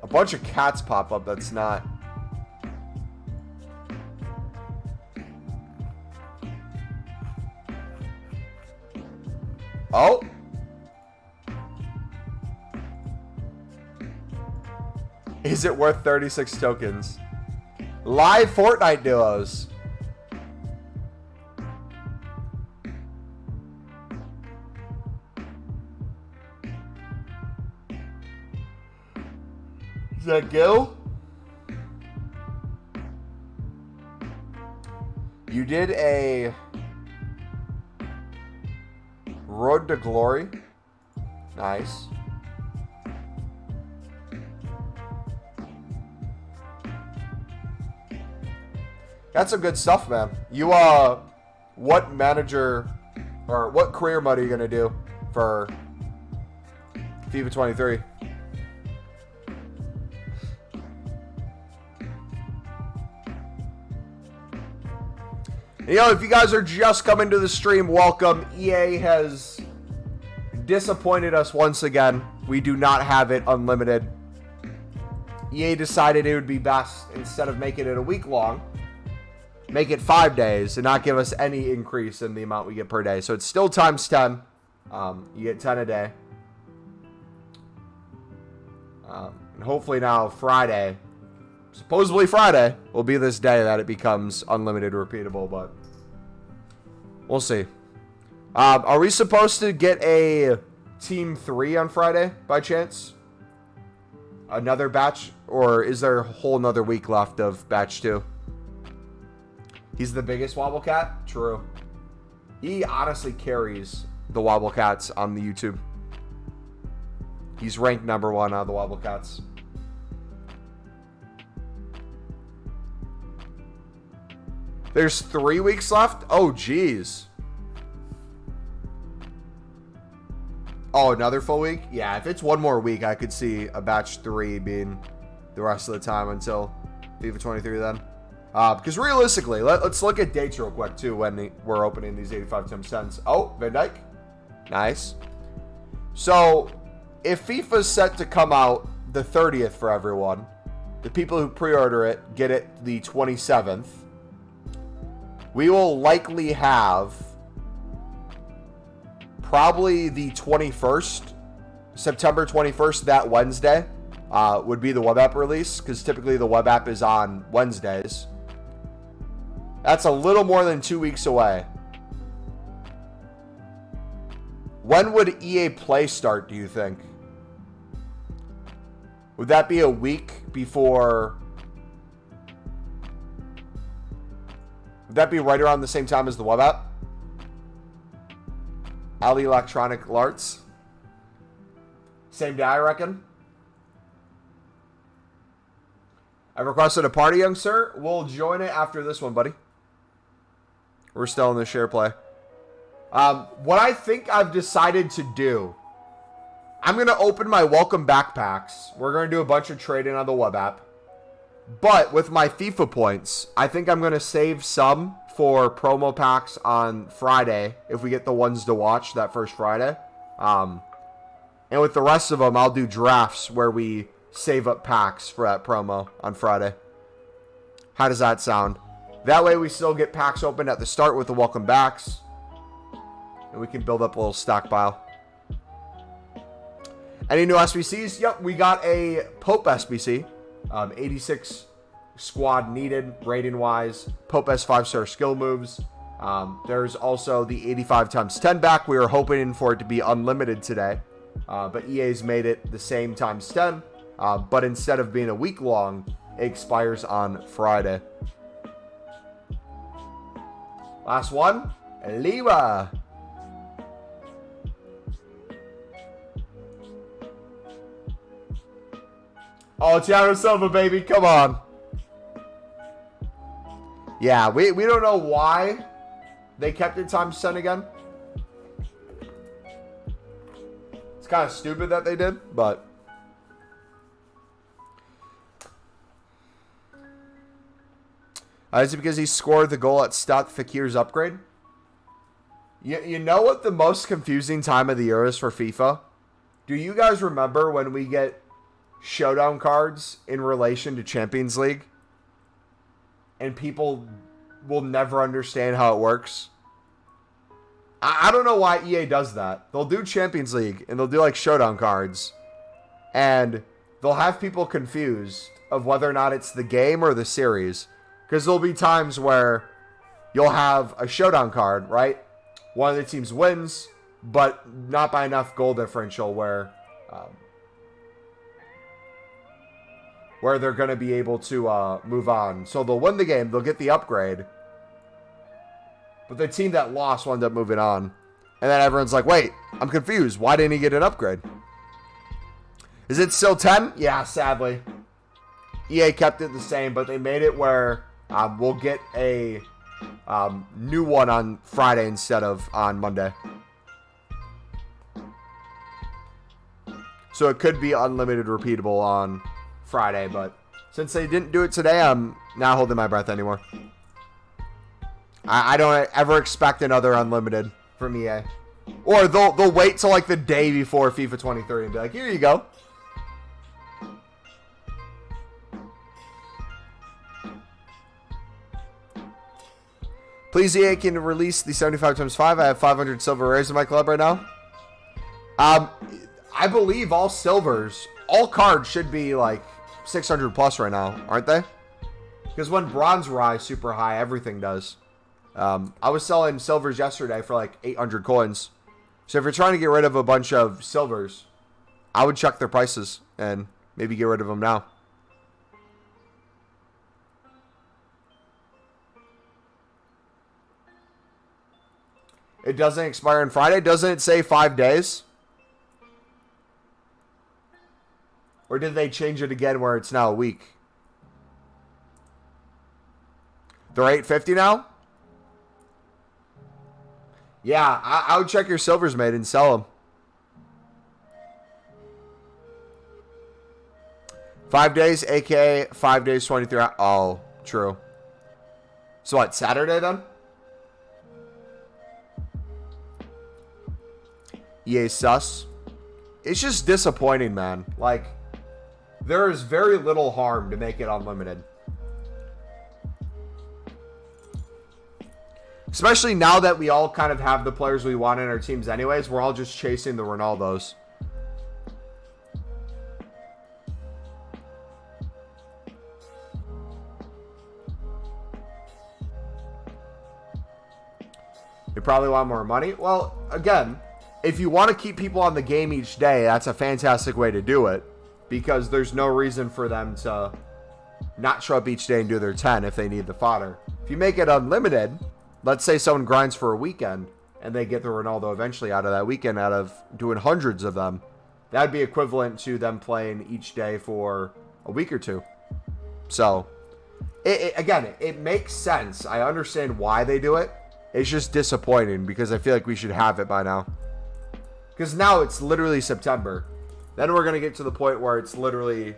A bunch of cats pop up. That's not. Oh. Is it worth 36 tokens? Live Fortnite duos. Is that Gil? You did a Road to Glory. Nice. That's some good stuff, man. You, what manager, or what career mode are you going to do for FIFA 23? You know, if you guys are just coming to the stream, welcome. EA has disappointed us once again. We do not have it unlimited. EA decided it would be best, instead of making it a week long, make it 5 days and not give us any increase in the amount we get per day. So it's still times 10. You get 10 a day. And hopefully now Friday, supposedly Friday, will be this day that it becomes unlimited repeatable, but we'll see. Are we supposed to get a Team 3 on Friday by chance? Another batch? Or is there a whole nother week left of batch 2? He's the biggest Wobble Cat? True. He honestly carries the Wobble Cats on the YouTube. He's ranked number 1 out of the Wobble Cats. There's 3 weeks left? Oh, jeez. Oh, another full week? Yeah, if it's one more week, I could see a batch 3 being the rest of the time until FIFA 23 then. Because realistically, let's look at dates real quick, too, when we're opening these 85+10s. Oh, Van Dijk. Nice. So, if FIFA's set to come out the 30th for everyone, the people who pre-order it get it the 27th. We will likely have probably the 21st, September 21st, that Wednesday, would be the web app release, because typically the web app is on Wednesdays. That's a little more than 2 weeks away. When would EA Play start, do you think? Would that be a week before? Would that be right around the same time as the web app? Ali Electronic Arts. Same day, I reckon. I've requested a party, young sir. We'll join it after this one, buddy. We're still in the share play. What I think I've decided to do, I'm going to open my welcome backpacks. We're going to do a bunch of trading on the web app. But with my FIFA points, I think I'm going to save some for promo packs on Friday if we get the ones to watch that first Friday. And with the rest of them, I'll do drafts where we save up packs for that promo on Friday. How does that sound? That way we still get packs open at the start with the welcome backs. And we can build up a little stockpile. Any new SBCs? Yep, we got a Pope SBC. 86 squad needed, rating-wise. Pope has 5-star skill moves. There's also the 85×10 back. We were hoping for it to be unlimited today. But EA's made it the same times 10. But instead of being a week long, it expires on Friday. Last one. Liwa. Oh, Thiago Silva, baby. Come on. Yeah, we don't know why they kept it times 10 again. It's kind of stupid that they did, but... is it because he scored the goal at Stat Fakir's upgrade? You know what the most confusing time of the year is for FIFA? Do you guys remember when we get showdown cards in relation to Champions League? And people will never understand how it works. I don't know why EA does that. They'll do Champions League and they'll do like showdown cards. And they'll have people confused of whether or not it's the game or the series. Because there'll be times where you'll have a showdown card, right? One of the teams wins, but not by enough goal differential where they're going to be able to move on. So they'll win the game, they'll get the upgrade, but the team that lost will end up moving on. And then everyone's like, wait, I'm confused. Why didn't he get an upgrade? Is it still 10? Yeah, sadly. EA kept it the same, but they made it where we'll get a new one on Friday instead of on Monday. So it could be unlimited repeatable on Friday, but since they didn't do it today, I'm not holding my breath anymore. I don't ever expect another unlimited from EA. Or they'll wait till like the day before FIFA 23 and be like, here you go. Please, EA, can release the 75 times 5. I have 500 silver rares in my club right now. I believe all silvers, all cards should be like 600 plus right now, aren't they? Because when bronze rise super high, everything does. I was selling silvers yesterday for like 800 coins. So if you're trying to get rid of a bunch of silvers, I would check their prices and maybe get rid of them now. It doesn't expire on Friday? Doesn't it say 5 days? Or did they change it again where it's now a week? They're 850 now? Yeah, I would check your silvers, mate, and sell them. 5 days, aka 5 days, 23 hours. Oh, true. So what, Saturday then? EA sus. It's just disappointing, man. Like, there is very little harm to make it unlimited. Especially now that we all kind of have the players we want in our teams anyways. We're all just chasing the Ronaldos. You probably want more money. Well, again, if you want to keep people on the game each day, that's a fantastic way to do it. Because there's no reason for them to not show up each day and do their 10 if they need the fodder. If you make it unlimited, let's say someone grinds for a weekend and they get the Ronaldo eventually out of that weekend out of doing hundreds of them. That'd be equivalent to them playing each day for a week or two. So, again, it makes sense. I understand why they do it. It's just disappointing because I feel like we should have it by now. Because now it's literally September. Then we're going to get to the point where it's literally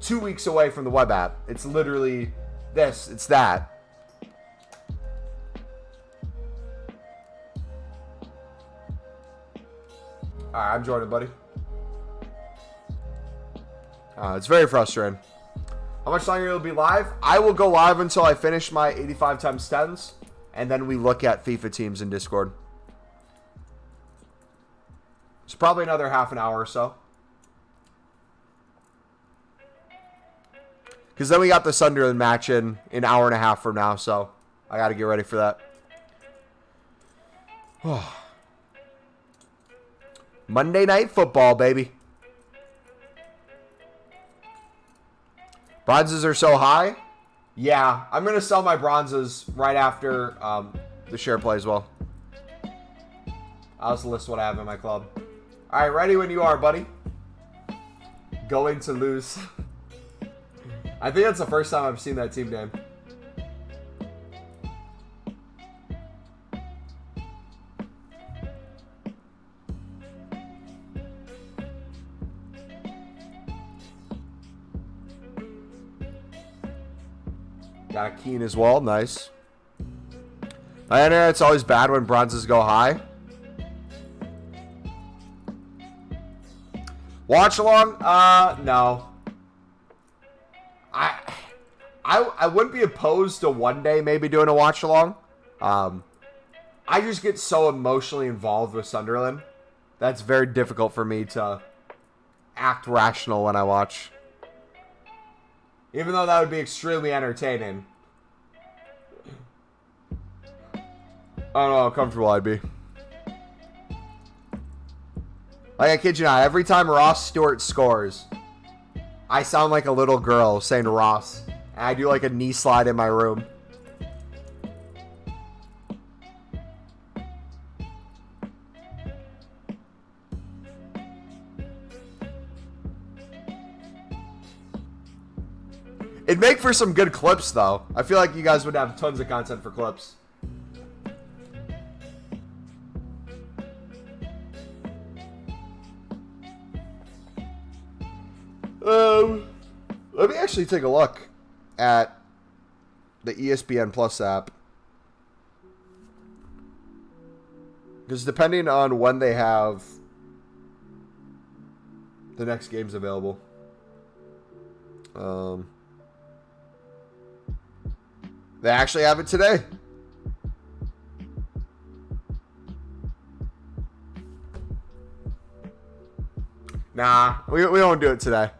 2 weeks away from the web app. It's literally this, it's that. Alright, I'm joining, buddy. It's very frustrating. How much longer will it be live? I will go live until I finish my 85 times 10s. And then we look at FIFA teams in Discord. It's probably another half an hour or so. Because then we got the Sunderland match in an hour and a half from now. So I got to get ready for that. Monday Night Football, baby. Bronzes are so high. Yeah, I'm going to sell my bronzes right after the share play as well. I'll just list what I have in my club. All right, ready when you are, buddy. Going to lose. I think that's the first time I've seen that team name. Got a Keen as well. Nice. I know it's always bad when bronzes go high. Watch along? No. I wouldn't be opposed to one day maybe doing a watch along. I just get so emotionally involved with Sunderland. That's very difficult for me to act rational when I watch. Even though that would be extremely entertaining. I don't know how comfortable I'd be. Like, I kid you not, every time Ross Stewart scores, I sound like a little girl saying Ross. And I do like a knee slide in my room. It'd make for some good clips, though. I feel like you guys would have tons of content for clips. Let me actually take a look at the ESPN Plus app. Because depending on when they have the next games available. They actually have it today. Nah, we don't do it today.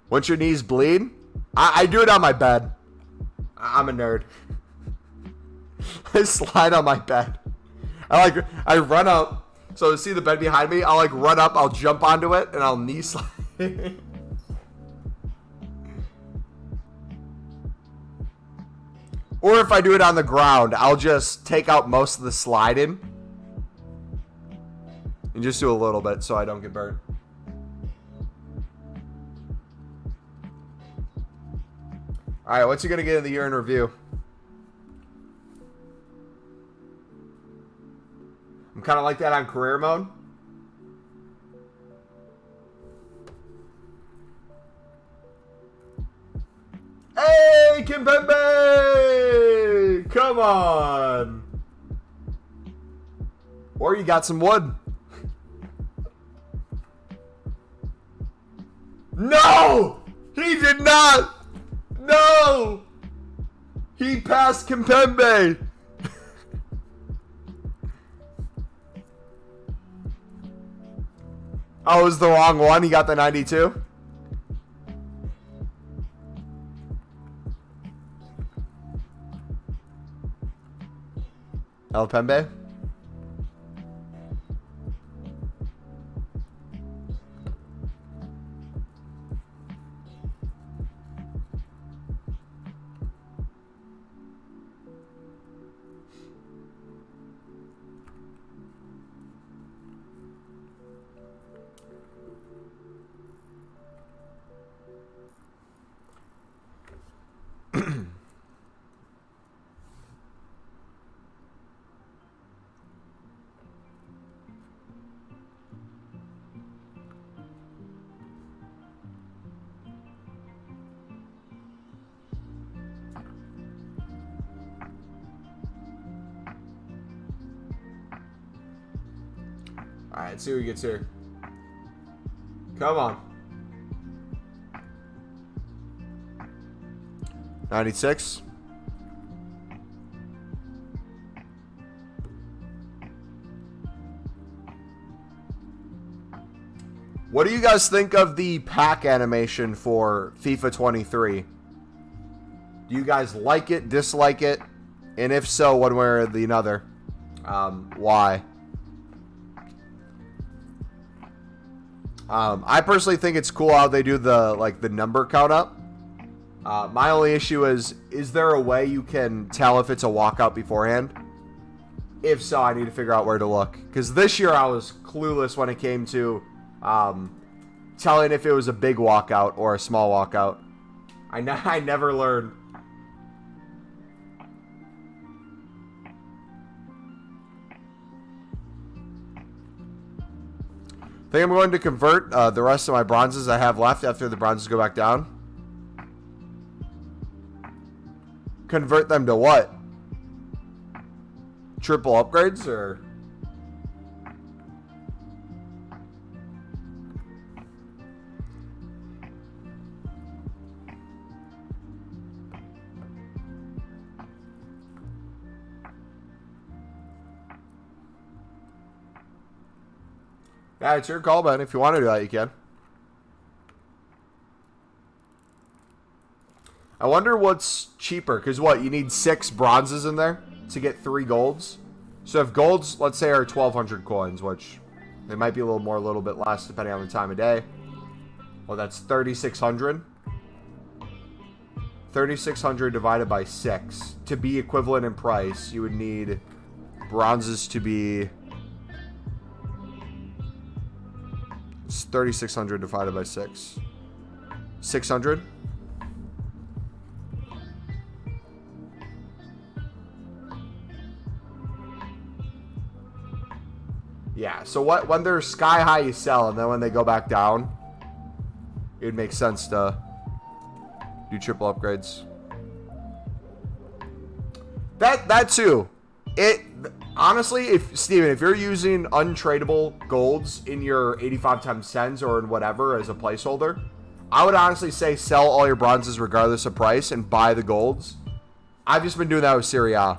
Once your knees bleed, I do it on my bed. I'm a nerd. I slide on my bed. I run up. So see the bed behind me? I'll like run up, I'll jump onto it, and I'll knee slide. Or if I do it on the ground, I'll just take out most of the sliding. And just do a little bit so I don't get burnt. Alright, what's he going to get in the year in review? I'm kind of like that on career mode. Hey, Kimpembe! Come on! Or you got some wood. No! He did not! No! He passed Kimpembe! Oh, it was the wrong one. He got the 92. El Pembe. Alright, let's see who gets here. Come on. 96. What do you guys think of the pack animation for FIFA 23? Do you guys like it, dislike it? And if so, one way or the other? Why? I personally think it's cool how they do the number count up. My only issue is there a way you can tell if it's a walkout beforehand? If so, I need to figure out where to look. Because this year I was clueless when it came to telling if it was a big walkout or a small walkout. I never learned. I think I'm going to convert the rest of my bronzes I have left after the bronzes go back down. Convert them to what? Triple upgrades or? Yeah, it's your call, man. If you want to do that, you can. I wonder what's cheaper. Because what? You need 6 bronzes in there to get 3 golds. So if golds, let's say, are 1,200 coins, which they might be a little more, a little bit less, depending on the time of day. Well, that's 3,600. 3,600 divided by 6. To be equivalent in price, you would need bronzes to be... It's 3,600 divided by 6. 600? Yeah, so when they're sky high, you sell, and then when they go back down, it would make sense to do triple upgrades. That too. Honestly, Steven, if you're using untradeable golds in your 85x10s or in whatever as a placeholder, I would honestly say sell all your bronzes regardless of price and buy the golds. I've just been doing that with Serie A.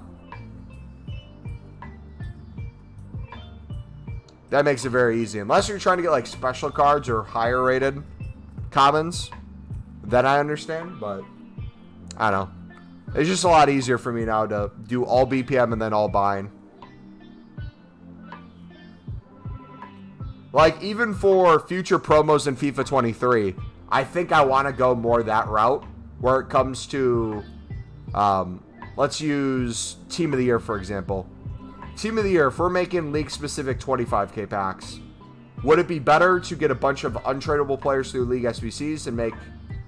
That makes it very easy. Unless you're trying to get like special cards or higher rated commons, then I understand. But I don't know. It's just a lot easier for me now to do all BPM and then all buying. Like, even for future promos in FIFA 23, I think I want to go more that route where it comes to, let's use Team of the Year, for example. Team of the Year, if we're making league-specific 25k packs, would it be better to get a bunch of untradeable players through League SBCs and make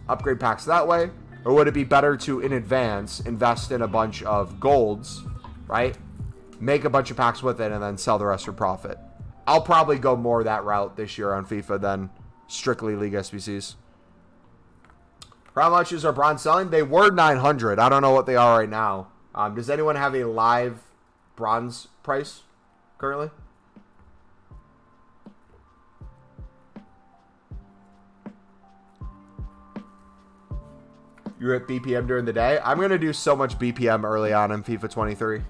upgrade packs that way? Or would it be better to, in advance, invest in a bunch of golds, right? Make a bunch of packs with it and then sell the rest for profit. I'll probably go more that route this year on FIFA than strictly League SBCs. For how much is our bronze selling? They were 900. I don't know what they are right now. Does anyone have a live bronze price currently? You're at BPM during the day? I'm going to do so much BPM early on in FIFA 23.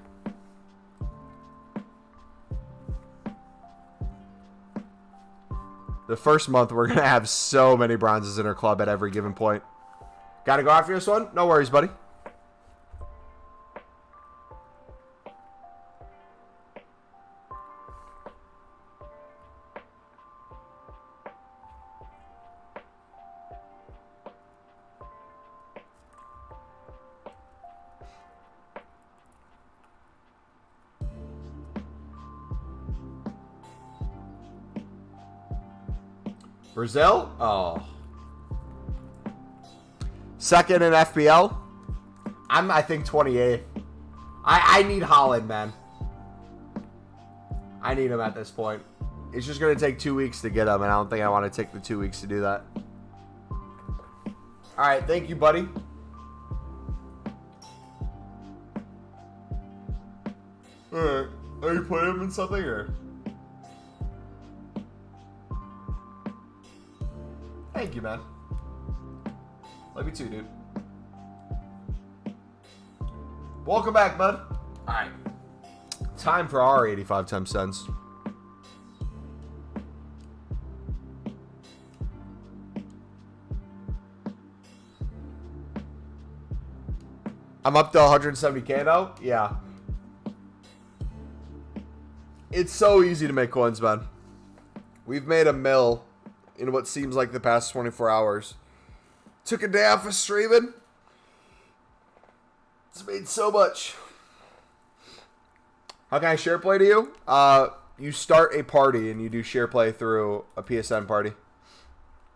The first month, we're going to have so many bronzes in our club at every given point. Got to go after this one? No worries, buddy. Brazil? Oh. Second in FPL? I think 28th. I need Holland, man. I need him at this point. It's just going to take 2 weeks to get him, and I don't think I want to take the 2 weeks to do that. Alright, thank you, buddy. Alright. Are you putting him in something, or? Thank you, man. Love you too, dude. Welcome back, bud. Alright. Time for our 85 times 10s. I'm up to 170k now? Yeah. It's so easy to make coins, man. We've made a mill in what seems like the past 24 hours. Took a day off of streaming. It's made so much. How can I share play to you? You start a party and you do share play through a PSN party.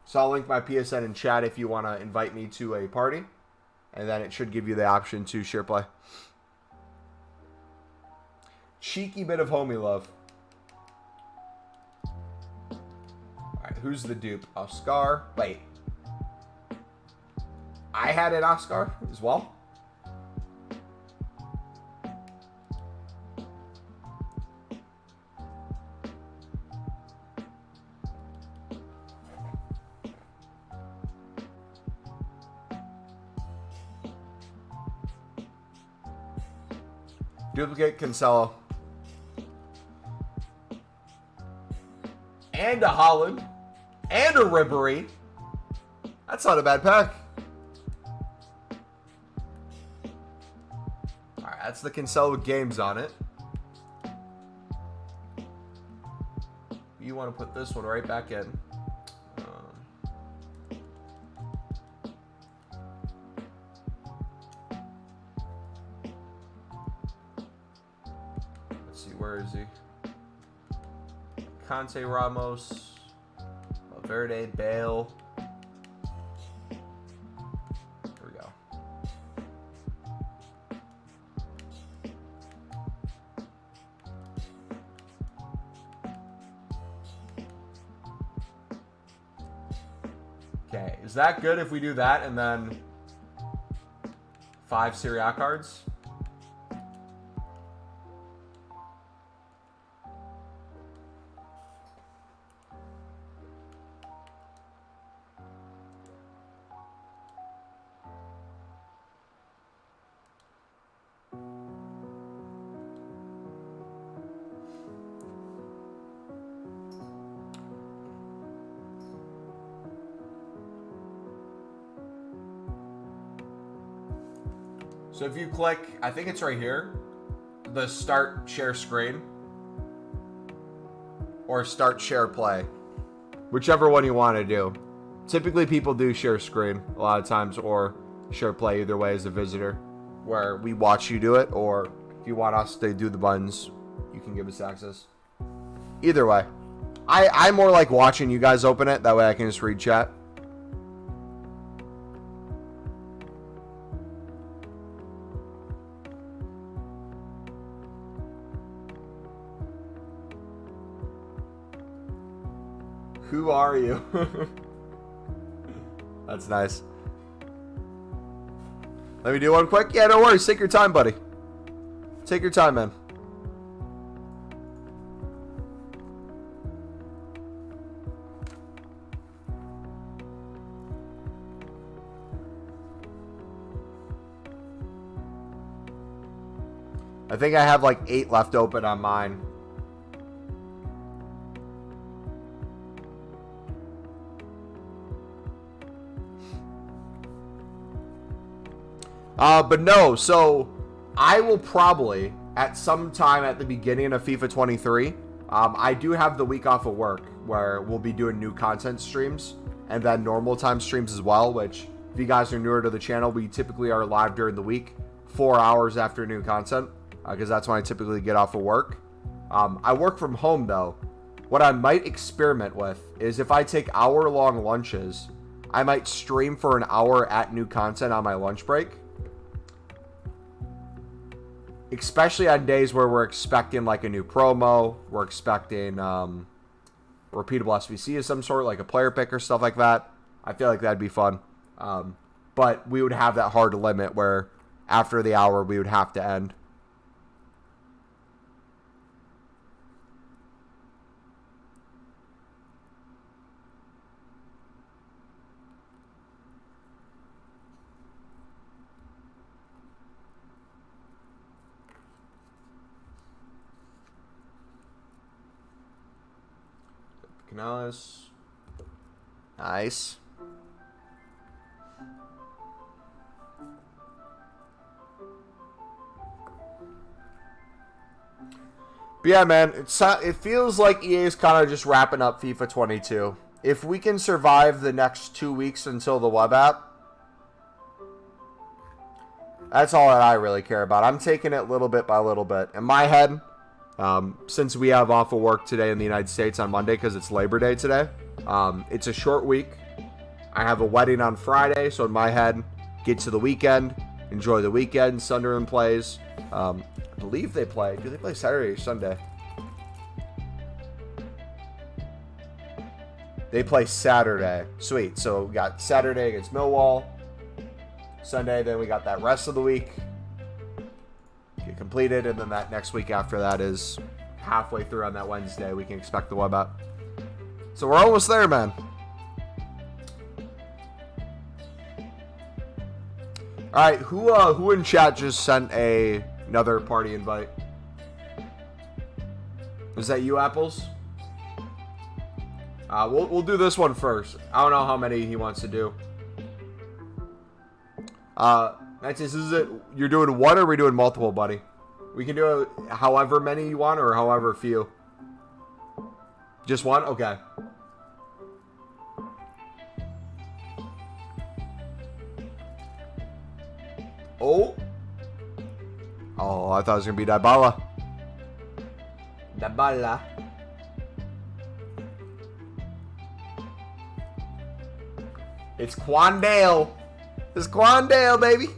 So I'll link my PSN in chat if you want to invite me to a party. And then it should give you the option to share play. Cheeky bit of homie love. Alright, who's the dupe? Oscar. Wait. I had an Oscar as well? Duplicate Cancelo. And a Holland. And a Ribery. That's not a bad pack. Alright, that's the Cancelo with games on it. You want to put this one right back in. Let's see, where is he? Conte, Ramos, Valverde, Bale. Here we go. Okay, is that good if we do that and then 5 Serie A cards? So if you click, I think it's right here, the start share screen or start share play, whichever one you want to do. Typically people do share screen a lot of times or share play, either way as a visitor, where we watch you do it, or if you want us to do the buttons, you can give us access. Either way. I more like watching you guys open it, that way I can just read chat. Who are you? That's nice. Let me do one quick. Yeah, no worries. Take your time, buddy. Take your time, man. I think I have like 8 left open on mine. But no, so I will probably, at some time at the beginning of FIFA 23, I do have the week off of work where we'll be doing new content streams and then normal time streams as well, which if you guys are newer to the channel, we typically are live during the week, 4 hours after new content, because that's when I typically get off of work. I work from home though. What I might experiment with is if I take hour-long lunches, I might stream for an hour at new content on my lunch break. Especially on days where we're expecting like a new promo, we're expecting repeatable SVC of some sort, like a player pick or stuff like that. I feel like that'd be fun. But we would have that hard limit where after the hour we would have to end. Canales. Nice. But yeah, man, it feels like EA is kind of just wrapping up FIFA 22. If we can survive the next 2 weeks until the web app, that's all that I really care about. I'm taking it little bit by little bit. In my head, since we have off of work today in the United States on Monday because it's Labor Day today, it's a short week. I have a wedding on Friday, so in my head, get to the weekend, enjoy the weekend. Sunderland plays. I believe they play. Do they play Saturday or Sunday? They play Saturday. Sweet. So we got Saturday against Millwall. Sunday, then we got that rest of the week. Get completed, and then that next week after that is halfway through on that Wednesday. We can expect the web app. So we're almost there, man. All right, who in chat just sent another party invite? Was that you, Apples? We'll do this one first. I don't know how many he wants to do. Is it, you're doing one or are we doing multiple, buddy? We can do however many you want or however few. Just one? Okay. Oh. Oh, I thought it was going to be Dybala. Dybala. It's Quandale. It's Quandale, baby.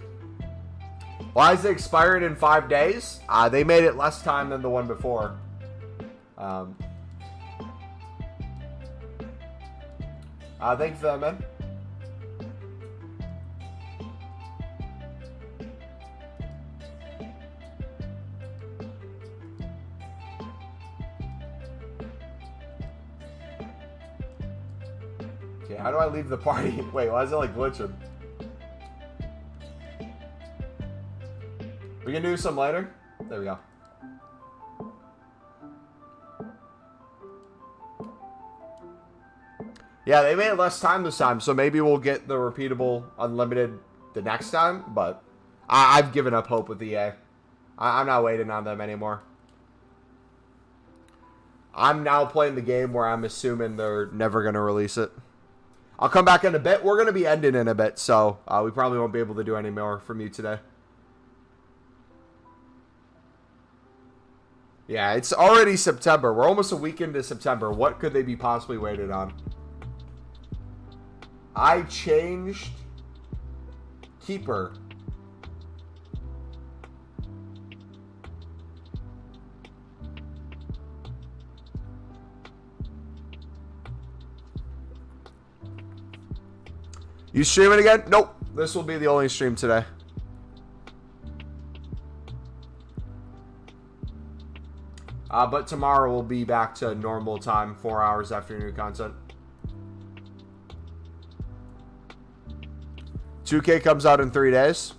Why is it expired in 5 days? They made it less time than the one before. Thank you for that, man. Okay, how do I leave the party? Wait, why is it like glitching? We can do some later. There we go. Yeah, they made it less time this time, so maybe we'll get the repeatable unlimited the next time, but I've given up hope with EA. I'm not waiting on them anymore. I'm now playing the game where I'm assuming they're never going to release it. I'll come back in a bit. We're going to be ending in a bit, so we probably won't be able to do any more from you today. Yeah, it's already September. We're almost a week into September. What could they be possibly waiting on? I changed keeper. You streaming again? Nope. This will be the only stream today. But tomorrow we'll be back to normal time, 4 hours after new content. 2K comes out in 3 days.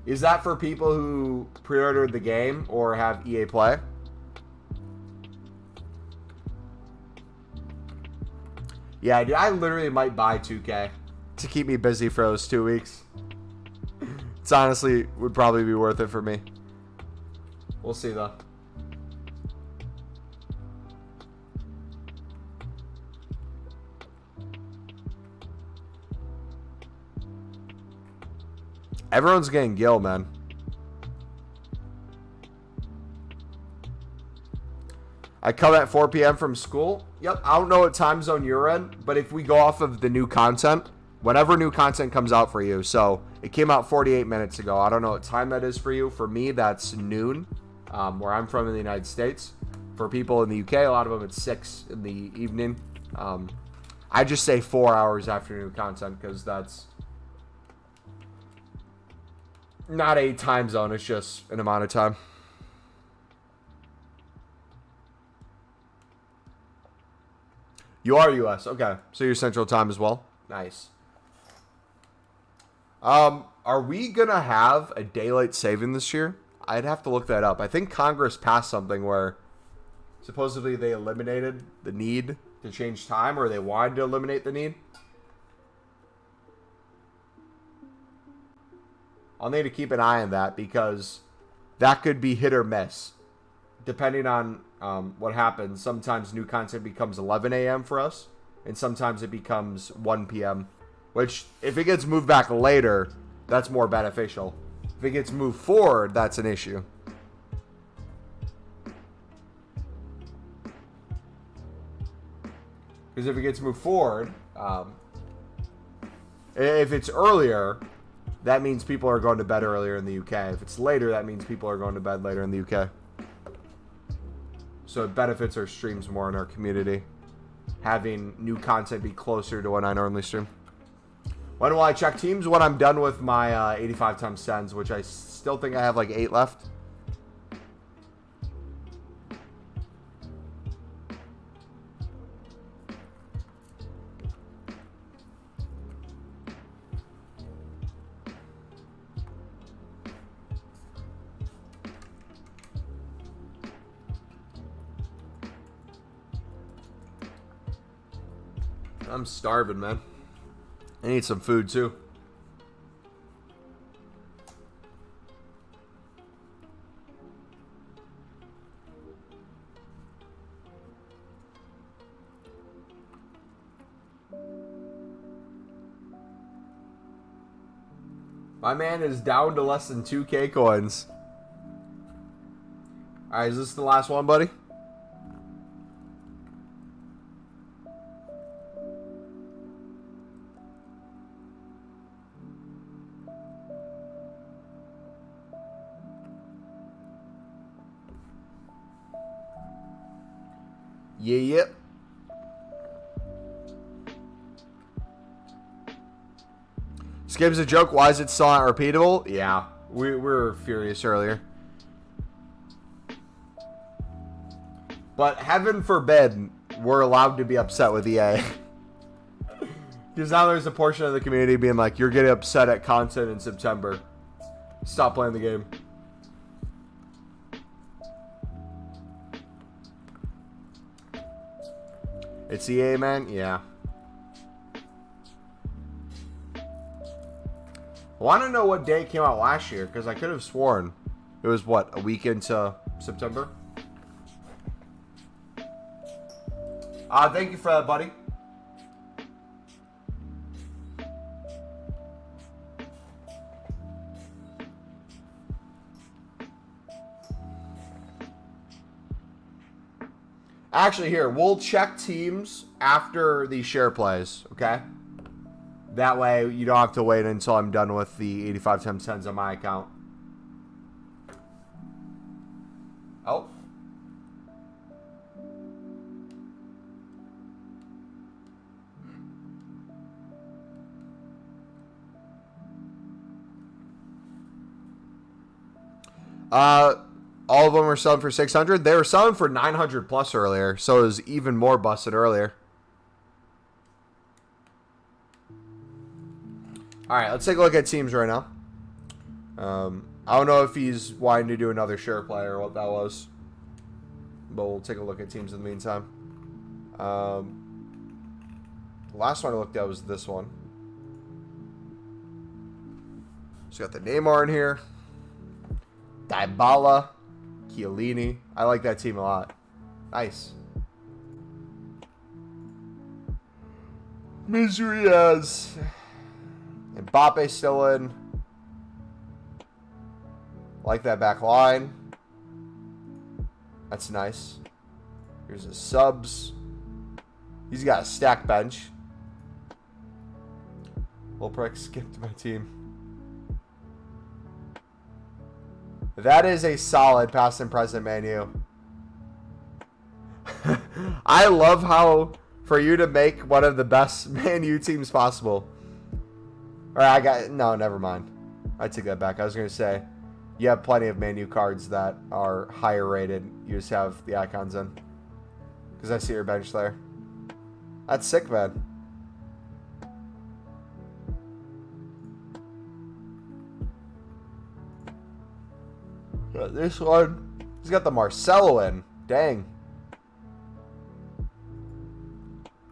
Is that for people who pre-ordered the game or have EA Play? Yeah, dude, I literally might buy 2K to keep me busy for those 2 weeks. It's honestly would probably be worth it for me. We'll see though. Everyone's getting Gil, man. I come at 4 p.m. from school. Yep, I don't know what time zone you're in, but if we go off of the new content, whenever new content comes out for you, so it came out 48 minutes ago. I don't know what time that is for you. For me, that's noon, where I'm from in the United States. For people in the UK, a lot of them it's 6 in the evening. I just say 4 hours after new content because that's not a time zone. It's just an amount of time. You are US. Okay. So you're Central Time as well. Nice. Are we going to have a daylight saving this year? I'd have to look that up. I think Congress passed something where supposedly they eliminated the need to change time, or they wanted to eliminate the need. I'll need to keep an eye on that because that could be hit or miss. Depending on what happens, sometimes new content becomes 11 a.m. for us, and sometimes it becomes 1 p.m., which, if it gets moved back later, that's more beneficial. If it gets moved forward, that's an issue. Because if it gets moved forward, if it's earlier, that means people are going to bed earlier in the UK. If it's later, that means people are going to bed later in the UK. So it benefits our streams more in our community, having new content be closer to when I normally stream. When will I check teams? When I'm done with my 85x10s, which I still think I have like 8 left. I'm starving, man. I need some food, too. My man is down to less than 2K coins. Alright, is this the last one, buddy? Yep. This game's a joke. Why is it still not repeatable? Yeah, we were furious earlier. But heaven forbid we're allowed to be upset with EA. Because now there's a portion of the community being like, you're getting upset at content in September. Stop playing the game. It's EA, man? Yeah. I want to know what day it came out last year, because I could have sworn it was, what, a week into September? Thank you for that, buddy. Actually, here, we'll check teams after the share plays, okay? That way, you don't have to wait until I'm done with the 85+10s on my account. Oh. All of them are selling for 600. They were selling for 900 plus earlier, so it was even more busted earlier. All right, let's take a look at teams right now. I don't know if he's wanting to do another share play or what that was, but we'll take a look at teams in the meantime. The last one I looked at was this one. So got the Neymar in here, Dybala, Chiellini. I like that team a lot. Nice. Mizriaz. Mbappe still in. Like that back line. That's nice. Here's his subs. He's got a stacked bench. Little prick skipped my team. That is a solid past and present menu. I love how for you to make one of the best Man U teams possible. Alright, no, never mind. I take that back. I was going to say, you have plenty of Man U cards that are higher rated. You just have the icons in. Because I see your bench there. That's sick, man. This one, he's got the Marcelo in. Dang.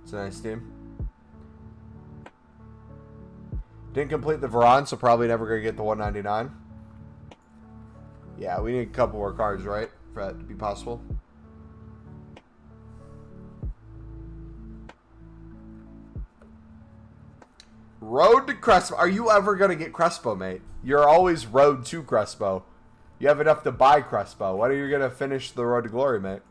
It's a nice team. Didn't complete the Varane, so probably never going to get the 199. Yeah, we need a couple more cards, right? For that to be possible. Road to Crespo. Are you ever going to get Crespo, mate? You're always road to Crespo. You have enough to buy Crespo. When are you going to finish the road to glory, mate?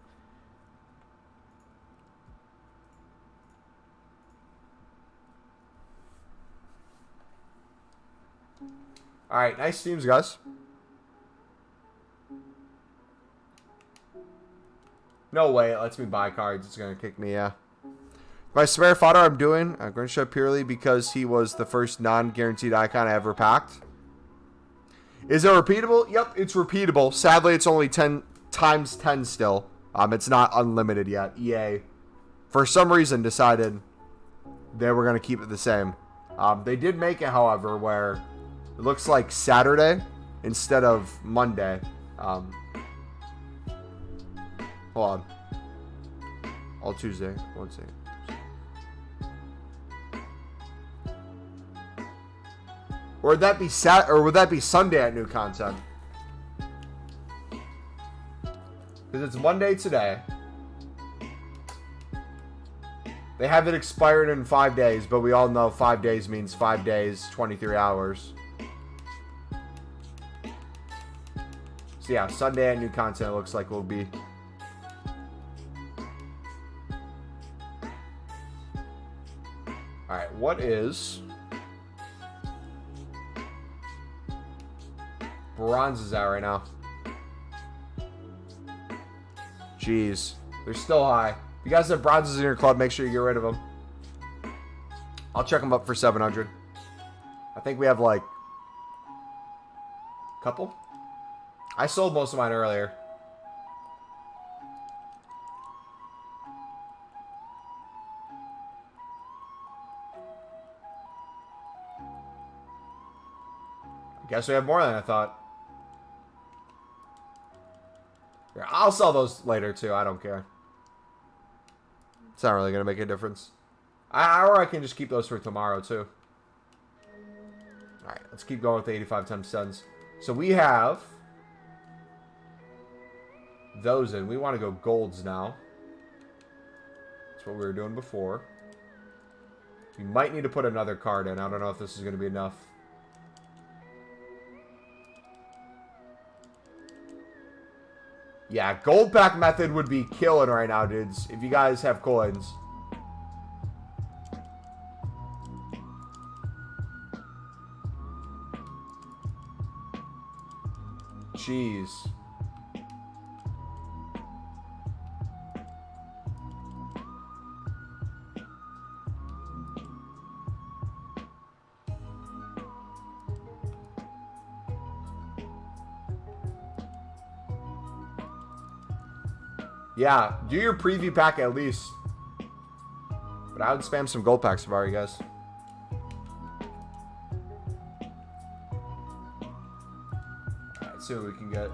Alright, nice teams, guys. No way it lets me buy cards. It's going to kick me, yeah. My spare fodder I'm doing, I'm going to show purely because he was the first non-guaranteed icon I ever packed. Is it repeatable? Yep, it's repeatable. Sadly, it's only 10 times 10 still. It's not unlimited yet. EA, for some reason, decided they were going to keep it the same. They did make it, however, where it looks like Saturday instead of Monday. Hold on. All Tuesday. One second. Or would that be would that be Sunday at new content? Because it's Monday today. They have it expired in 5 days, but we all know 5 days means 5 days, 23 hours. So yeah, Sunday at new content looks like will be. Alright, what is bronze is at right now? Jeez. They're still high. If you guys have bronzes in your club, make sure you get rid of them. I'll check them up for 700. I think we have like a couple. I sold most of mine earlier. I guess we have more than I thought. Here, I'll sell those later too. I don't care. It's not really going to make a difference. Or I can just keep those for tomorrow too. All right, let's keep going with the 85 times 10s. So we have those in. We want to go golds now. That's what we were doing before. We might need to put another card in. I don't know if this is going to be enough. Yeah, gold pack method would be killing right now, dudes. If you guys have coins. Jeez. Yeah, do your preview pack at least. But I would spam some gold packs if I were you guys. Alright, see what we can get.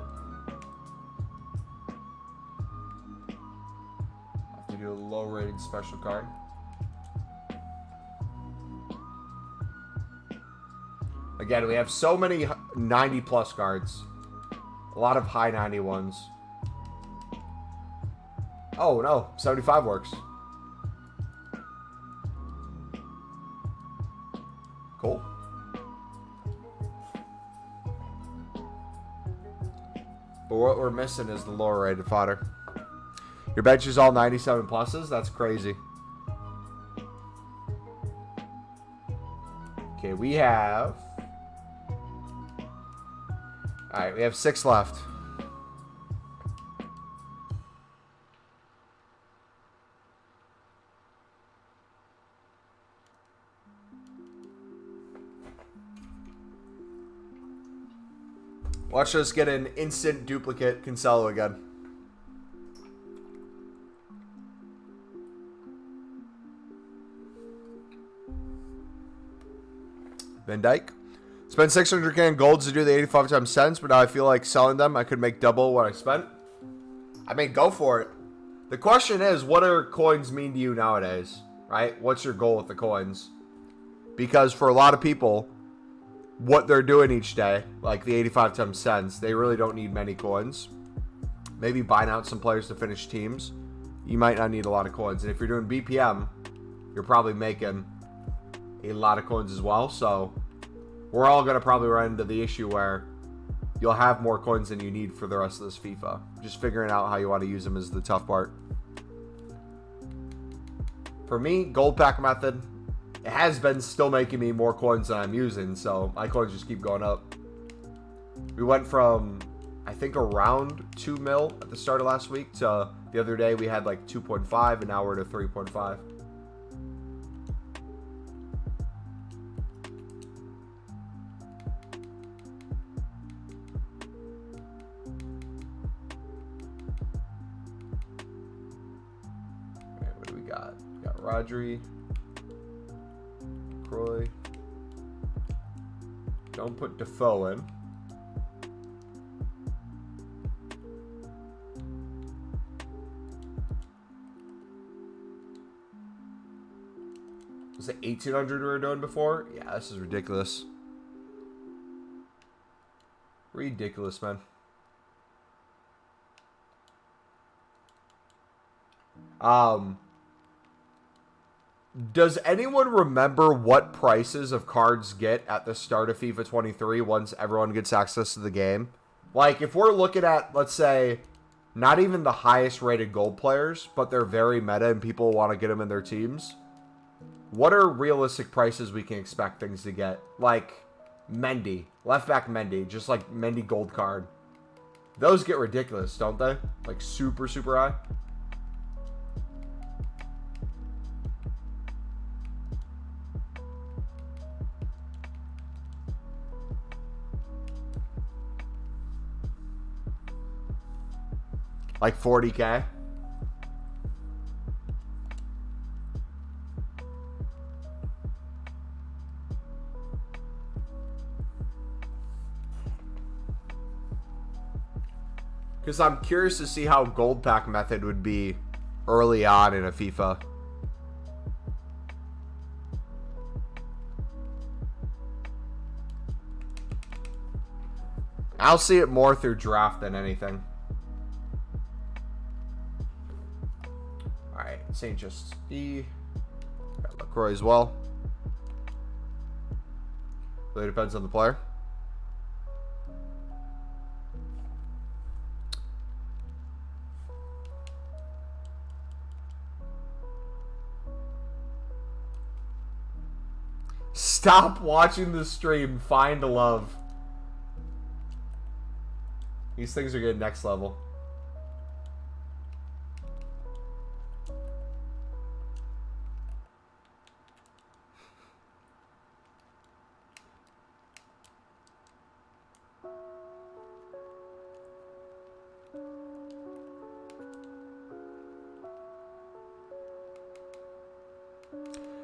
Have to do a low rated special card. Again, we have so many 90 plus cards. A lot of high 90 ones. Oh, no. 75 works. Cool. But what we're missing is the lower rated fodder. Your bench is all 97 pluses? That's crazy. Okay, we have... Alright, we have 6 left. Watch us get an instant duplicate Cancelo again. Van Dijk. Spent 600k in golds to do the 85 times 10s, but now I feel like selling them. I could make double what I spent. I mean, go for it. The question is, what do coins mean to you nowadays? Right? What's your goal with the coins? Because for a lot of people, what they're doing each day, like the 85 times 10s, they really don't need many coins. Maybe buying out some players to finish teams. You might not need a lot of coins. And if you're doing BPM, you're probably making a lot of coins as well. So we're all going to probably run into the issue where you'll have more coins than you need for the rest of this FIFA. Just figuring out how you want to use them is the tough part. For me, gold pack method, it has been still making me more coins than I'm using, so my coins just keep going up. We went from, I think, around 2 mil at the start of last week to the other day we had like 2.5, and now we're to 3.5. Alright, what do we got? We got Rodri. Croy. Don't put Defoe in. Was it 1800 we were doing before? Yeah, this is ridiculous. Ridiculous, man. Does anyone remember what prices of cards get at the start of FIFA 23 once everyone gets access to the game? Like, if we're looking at, let's say, not even the highest rated gold players, but they're very meta and people want to get them in their teams, what are realistic prices we can expect things to get? Like, Mendy. Left back Mendy. Just like Mendy gold card. Those get ridiculous, don't they? Like, super, super high. Like 40k. Because I'm curious to see how gold pack method would be early on in a FIFA. I'll see it more through draft than anything. Alright, Sanches E. Got LaCroix as well. Really depends on the player. Stop watching the stream. Find love. These things are getting next level.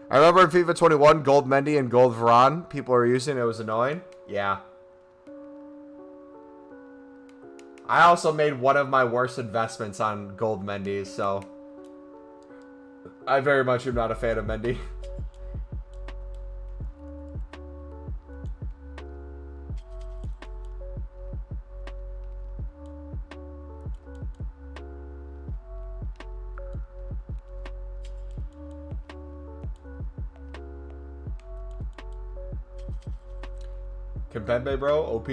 I remember in FIFA 21, gold Mendy and gold Varane, people were using it. It was annoying. Yeah. I also made one of my worst investments on gold Mendy, so I very much am not a fan of Mendy. Kimpembe, bro. OP.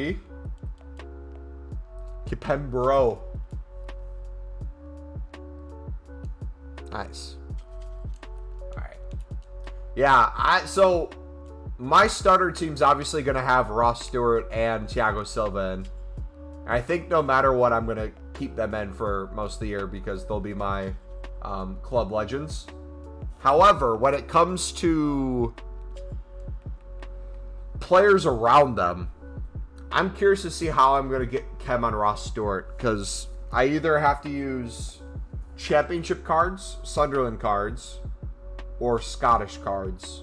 Kimpembe, bro. Nice. Alright. Yeah, so my starter team's obviously going to have Ross Stewart and Thiago Silva in. I think no matter what, I'm going to keep them in for most of the year because they'll be my club legends. However, when it comes to players around them, I'm curious to see how I'm going to get Kem on Ross Stewart, because I either have to use championship cards, Sunderland cards, or Scottish cards.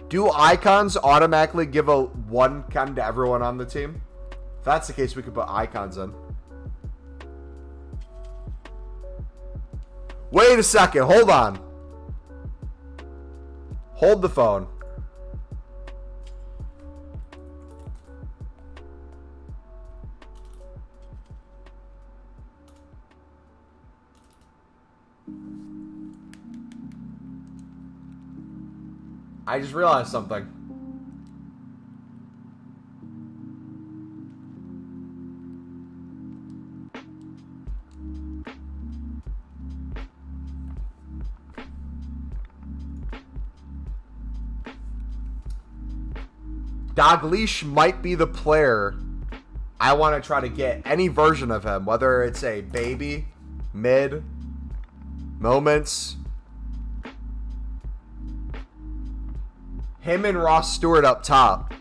Do icons automatically give a 1 Kem to everyone on the team? If that's the case, we could put icons in. Wait a second, hold on. Hold the phone. I just realized something. Dalglish might be the player I want to try to get, any version of him, whether it's a baby, mid, moments. Him and Ross Stewart up top.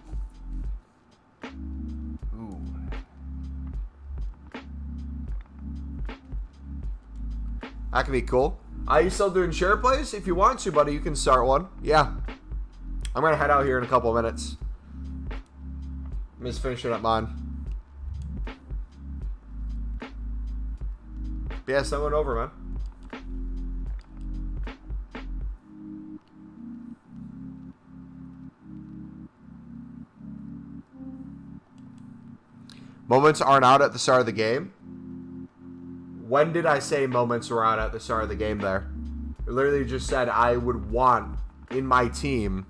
Ooh. That could be cool. Are you still doing share plays? If you want to, buddy, you can start one. Yeah. I'm going to head out here in a couple of minutes. I'm just finishing up mine. But yeah, send one over, man. Moments aren't out at the start of the game. When did I say moments were out at the start of the game there? I literally just said I would want in my team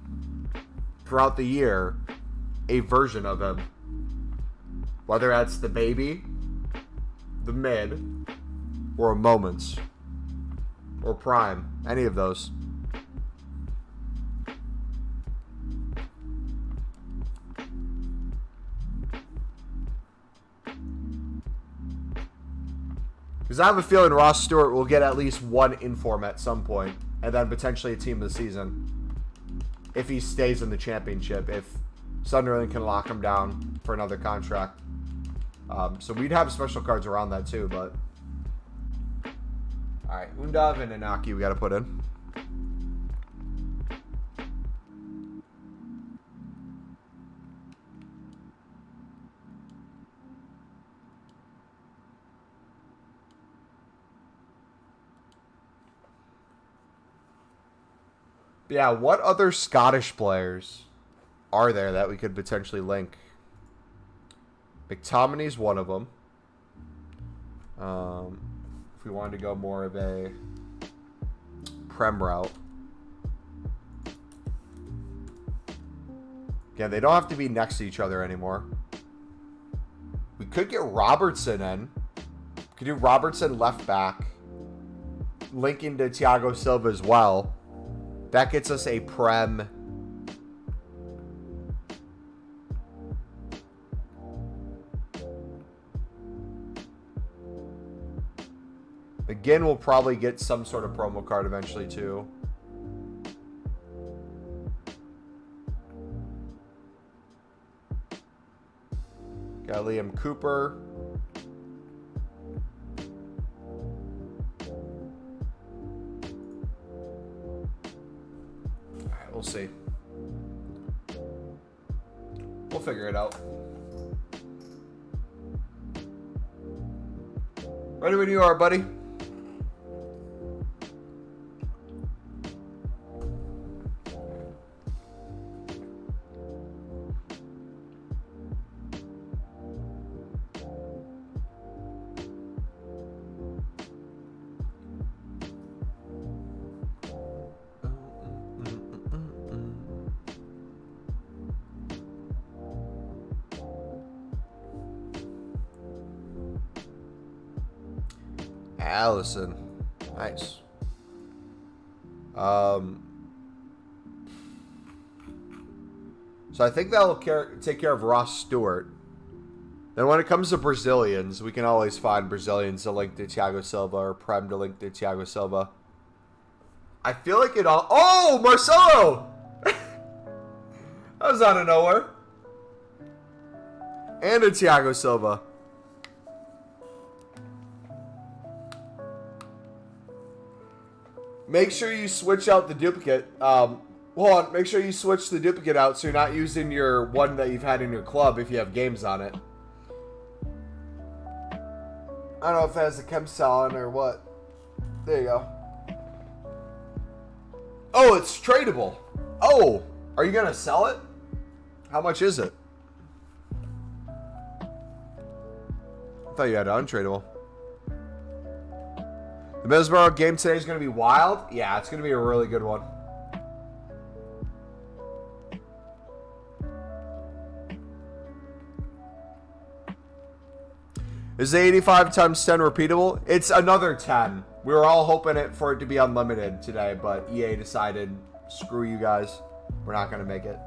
throughout the year a version of him. Whether that's the baby, the mid, or a moments, or prime. Any of those. Because I have a feeling Ross Stewart will get at least one inform at some point, and then potentially a team of the season. If he stays in the championship, if Sunderland can lock him down for another contract. So we'd have special cards around that too, but... Alright, Undav and Inaki we got to put in. Yeah, what other Scottish players are there that we could potentially link? McTominay's one of them. If we wanted to go more of a Prem route. Again, they don't have to be next to each other anymore. We could get Robertson in. Could do Robertson left back. Linking to Thiago Silva as well. That gets us a Prem. Again, we'll probably get some sort of promo card eventually too. Got Liam Cooper. Alright, we'll see. We'll figure it out. Ready when you are, buddy. Allison. Nice. So I think that'll take care of Ross Stewart. Then when it comes to Brazilians, we can always find Brazilians to link to Thiago Silva or Prem to link to Thiago Silva. I feel like it all... Oh, Marcelo! That was out of nowhere. And a Thiago Silva. Make sure you switch out the duplicate. Hold on. Make sure you switch the duplicate out so you're not using your one that you've had in your club if you have games on it. I don't know if that has a chem cell on or what. There you go. Oh, it's tradable. Oh, are you going to sell it? How much is it? I thought you had untradeable. The Middlesbrough game today is going to be wild. Yeah, it's going to be a really good one. Is the 85 times 10 repeatable? It's another 10. We were all hoping for it to be unlimited today, but EA decided, screw you guys. We're not going to make it.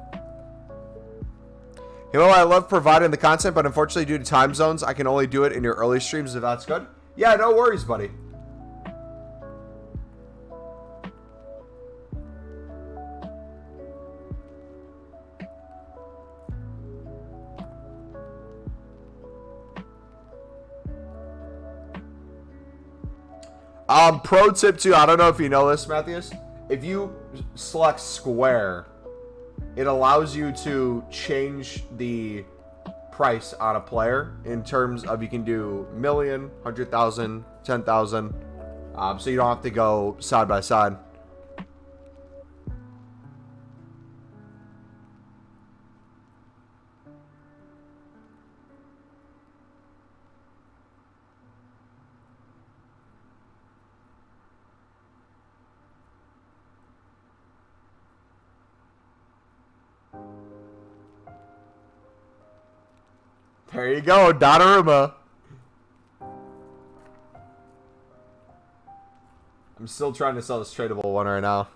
You know, I love providing the content, but unfortunately due to time zones, I can only do it in your early streams if that's good. Yeah, no worries, buddy. Pro tip too, I don't know if you know this, Matthias. If you select square, it allows you to change the price on a player in terms of you can do million, 100,000, 10,000. So you don't have to go side by side. There you go, Donnarumma. I'm still trying to sell this tradable one right now.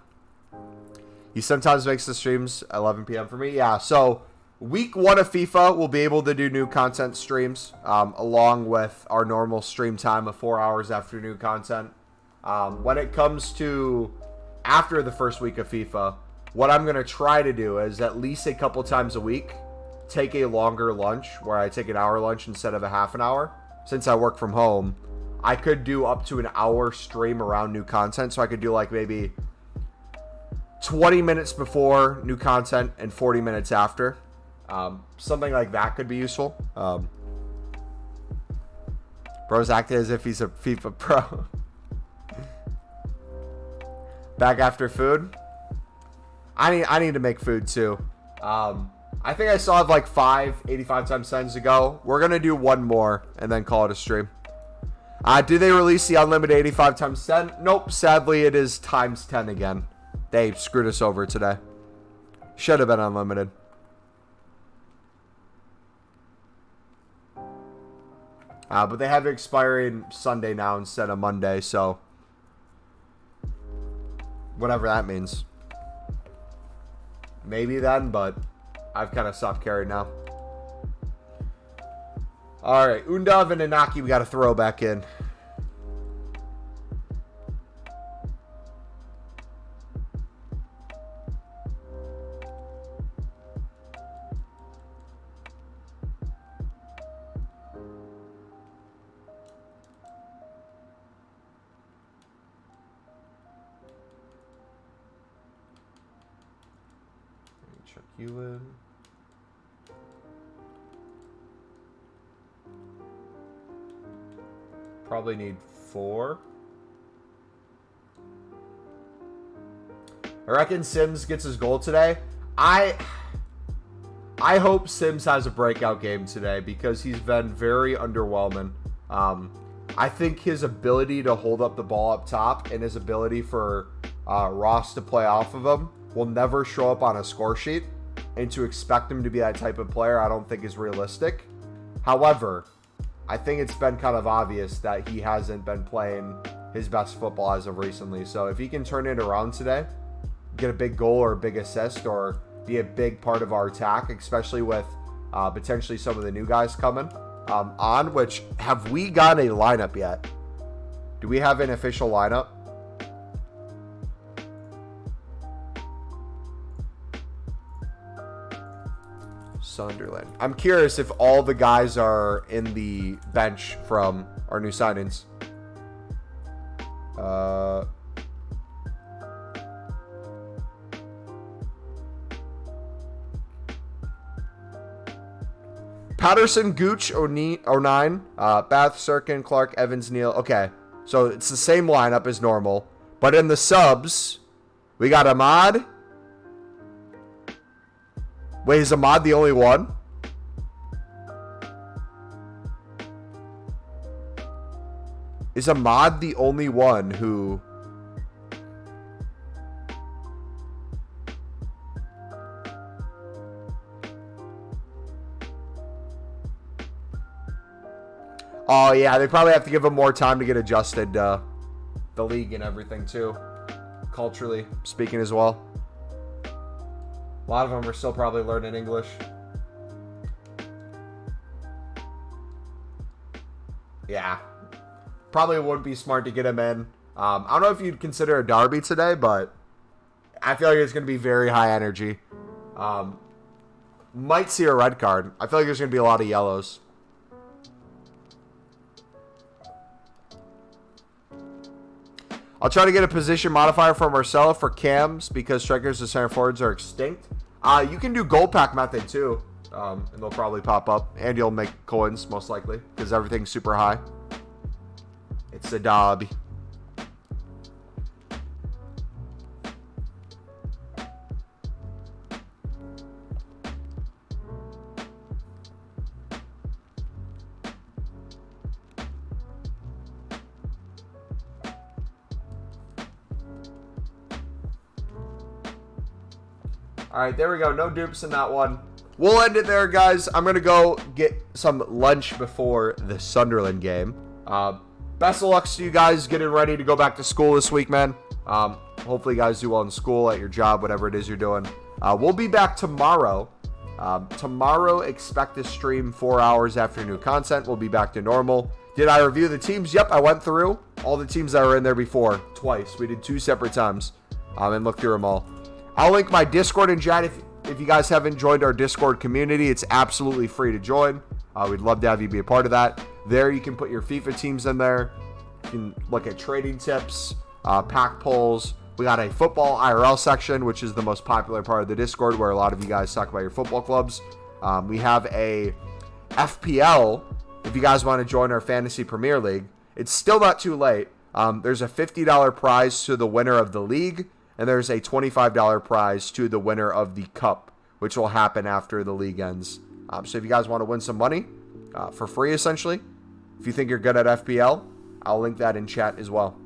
He sometimes makes the streams 11 p.m. for me. Yeah, so week 1 of FIFA, we'll be able to do new content streams along with our normal stream time of 4 hours after new content. When it comes to after the first week of FIFA, what I'm going to try to do is at least a couple times a week take a longer lunch where I take an hour lunch instead of a half an hour. Since I work from home, I could do up to an hour stream around new content. So I could do like maybe 20 minutes before new content and 40 minutes after. Something like that could be useful. Bro's acting as if he's a FIFA pro. Back after food. I need to make food too. I think I still have like 5 85 times 10s to go. We're gonna do one more and then call it a stream. Did they release the unlimited 85 times 10? Nope. Sadly, it is times 10 again. They screwed us over today. Should have been unlimited. But they have it expiring Sunday now instead of Monday, so whatever that means. Maybe then, but I've kind of stopped caring now. Alright, Undav and Inaki we got to throw back in. Check you in. Probably need 4. I reckon Sims gets his goal today. I hope Sims has a breakout game today because he's been very underwhelming. I think his ability to hold up the ball up top and his ability for Ross to play off of him will never show up on a score sheet. And to expect him to be that type of player, I don't think is realistic. However, I think it's been kind of obvious that he hasn't been playing his best football as of recently. So if he can turn it around today, get a big goal or a big assist or be a big part of our attack, especially with potentially some of the new guys coming on, which have we got a lineup yet? Do we have an official lineup? Sunderland. I'm curious if all the guys are in the bench from our new signings. Patterson, Gooch, O'Nine, Bath, Sirkin, Clark, Evans, Neal. Okay, so it's the same lineup as normal. But in the subs, we got Ahmad. Wait, is Ahmad the only one? Is Ahmad the only one who... Oh, yeah, they probably have to give him more time to get adjusted to the league and everything, too. Culturally speaking as well. A lot of them are still probably learning English. Yeah. Probably would be smart to get him in. I don't know if you'd consider a derby today, but I feel like it's going to be very high energy. Might see a red card. I feel like there's going to be a lot of yellows. I'll try to get a position modifier for Marcelo for cams because strikers and center forwards are extinct. You can do goal pack method too, and they'll probably pop up, and you'll make coins most likely because everything's super high. It's a derby. All right, there we go. No dupes in that one. We'll end it there, guys. I'm going to go get some lunch before the Sunderland game. Best of luck to you guys getting ready to go back to school this week, man. Hopefully you guys do well in school, at your job, whatever it is you're doing. We'll be back tomorrow. Tomorrow, expect to stream 4 hours after new content. We'll be back to normal. Did I review the teams? Yep, I went through all the teams that were in there before. Twice. We did 2 separate times and looked through them all. I'll link my Discord in chat if you guys haven't joined our Discord community. It's absolutely free to join. We'd love to have you be a part of that. There you can put your FIFA teams in there. You can look at trading tips, pack polls. We got a football IRL section, which is the most popular part of the Discord, where a lot of you guys talk about your football clubs. We have a FPL, if you guys want to join our Fantasy Premier League. It's still not too late. There's a $50 prize to the winner of the league. And there's a $25 prize to the winner of the cup, which will happen after the league ends. So if you guys want to win some money for free, essentially, if you think you're good at FPL, I'll link that in chat as well.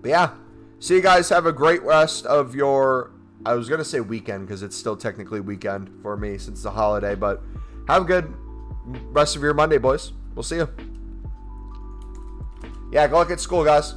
But yeah, see you guys. Have a great rest of your, I was going to say weekend because it's still technically weekend for me since it's a holiday. But have a good rest of your Monday, boys. We'll see you. Yeah, go look at school, guys.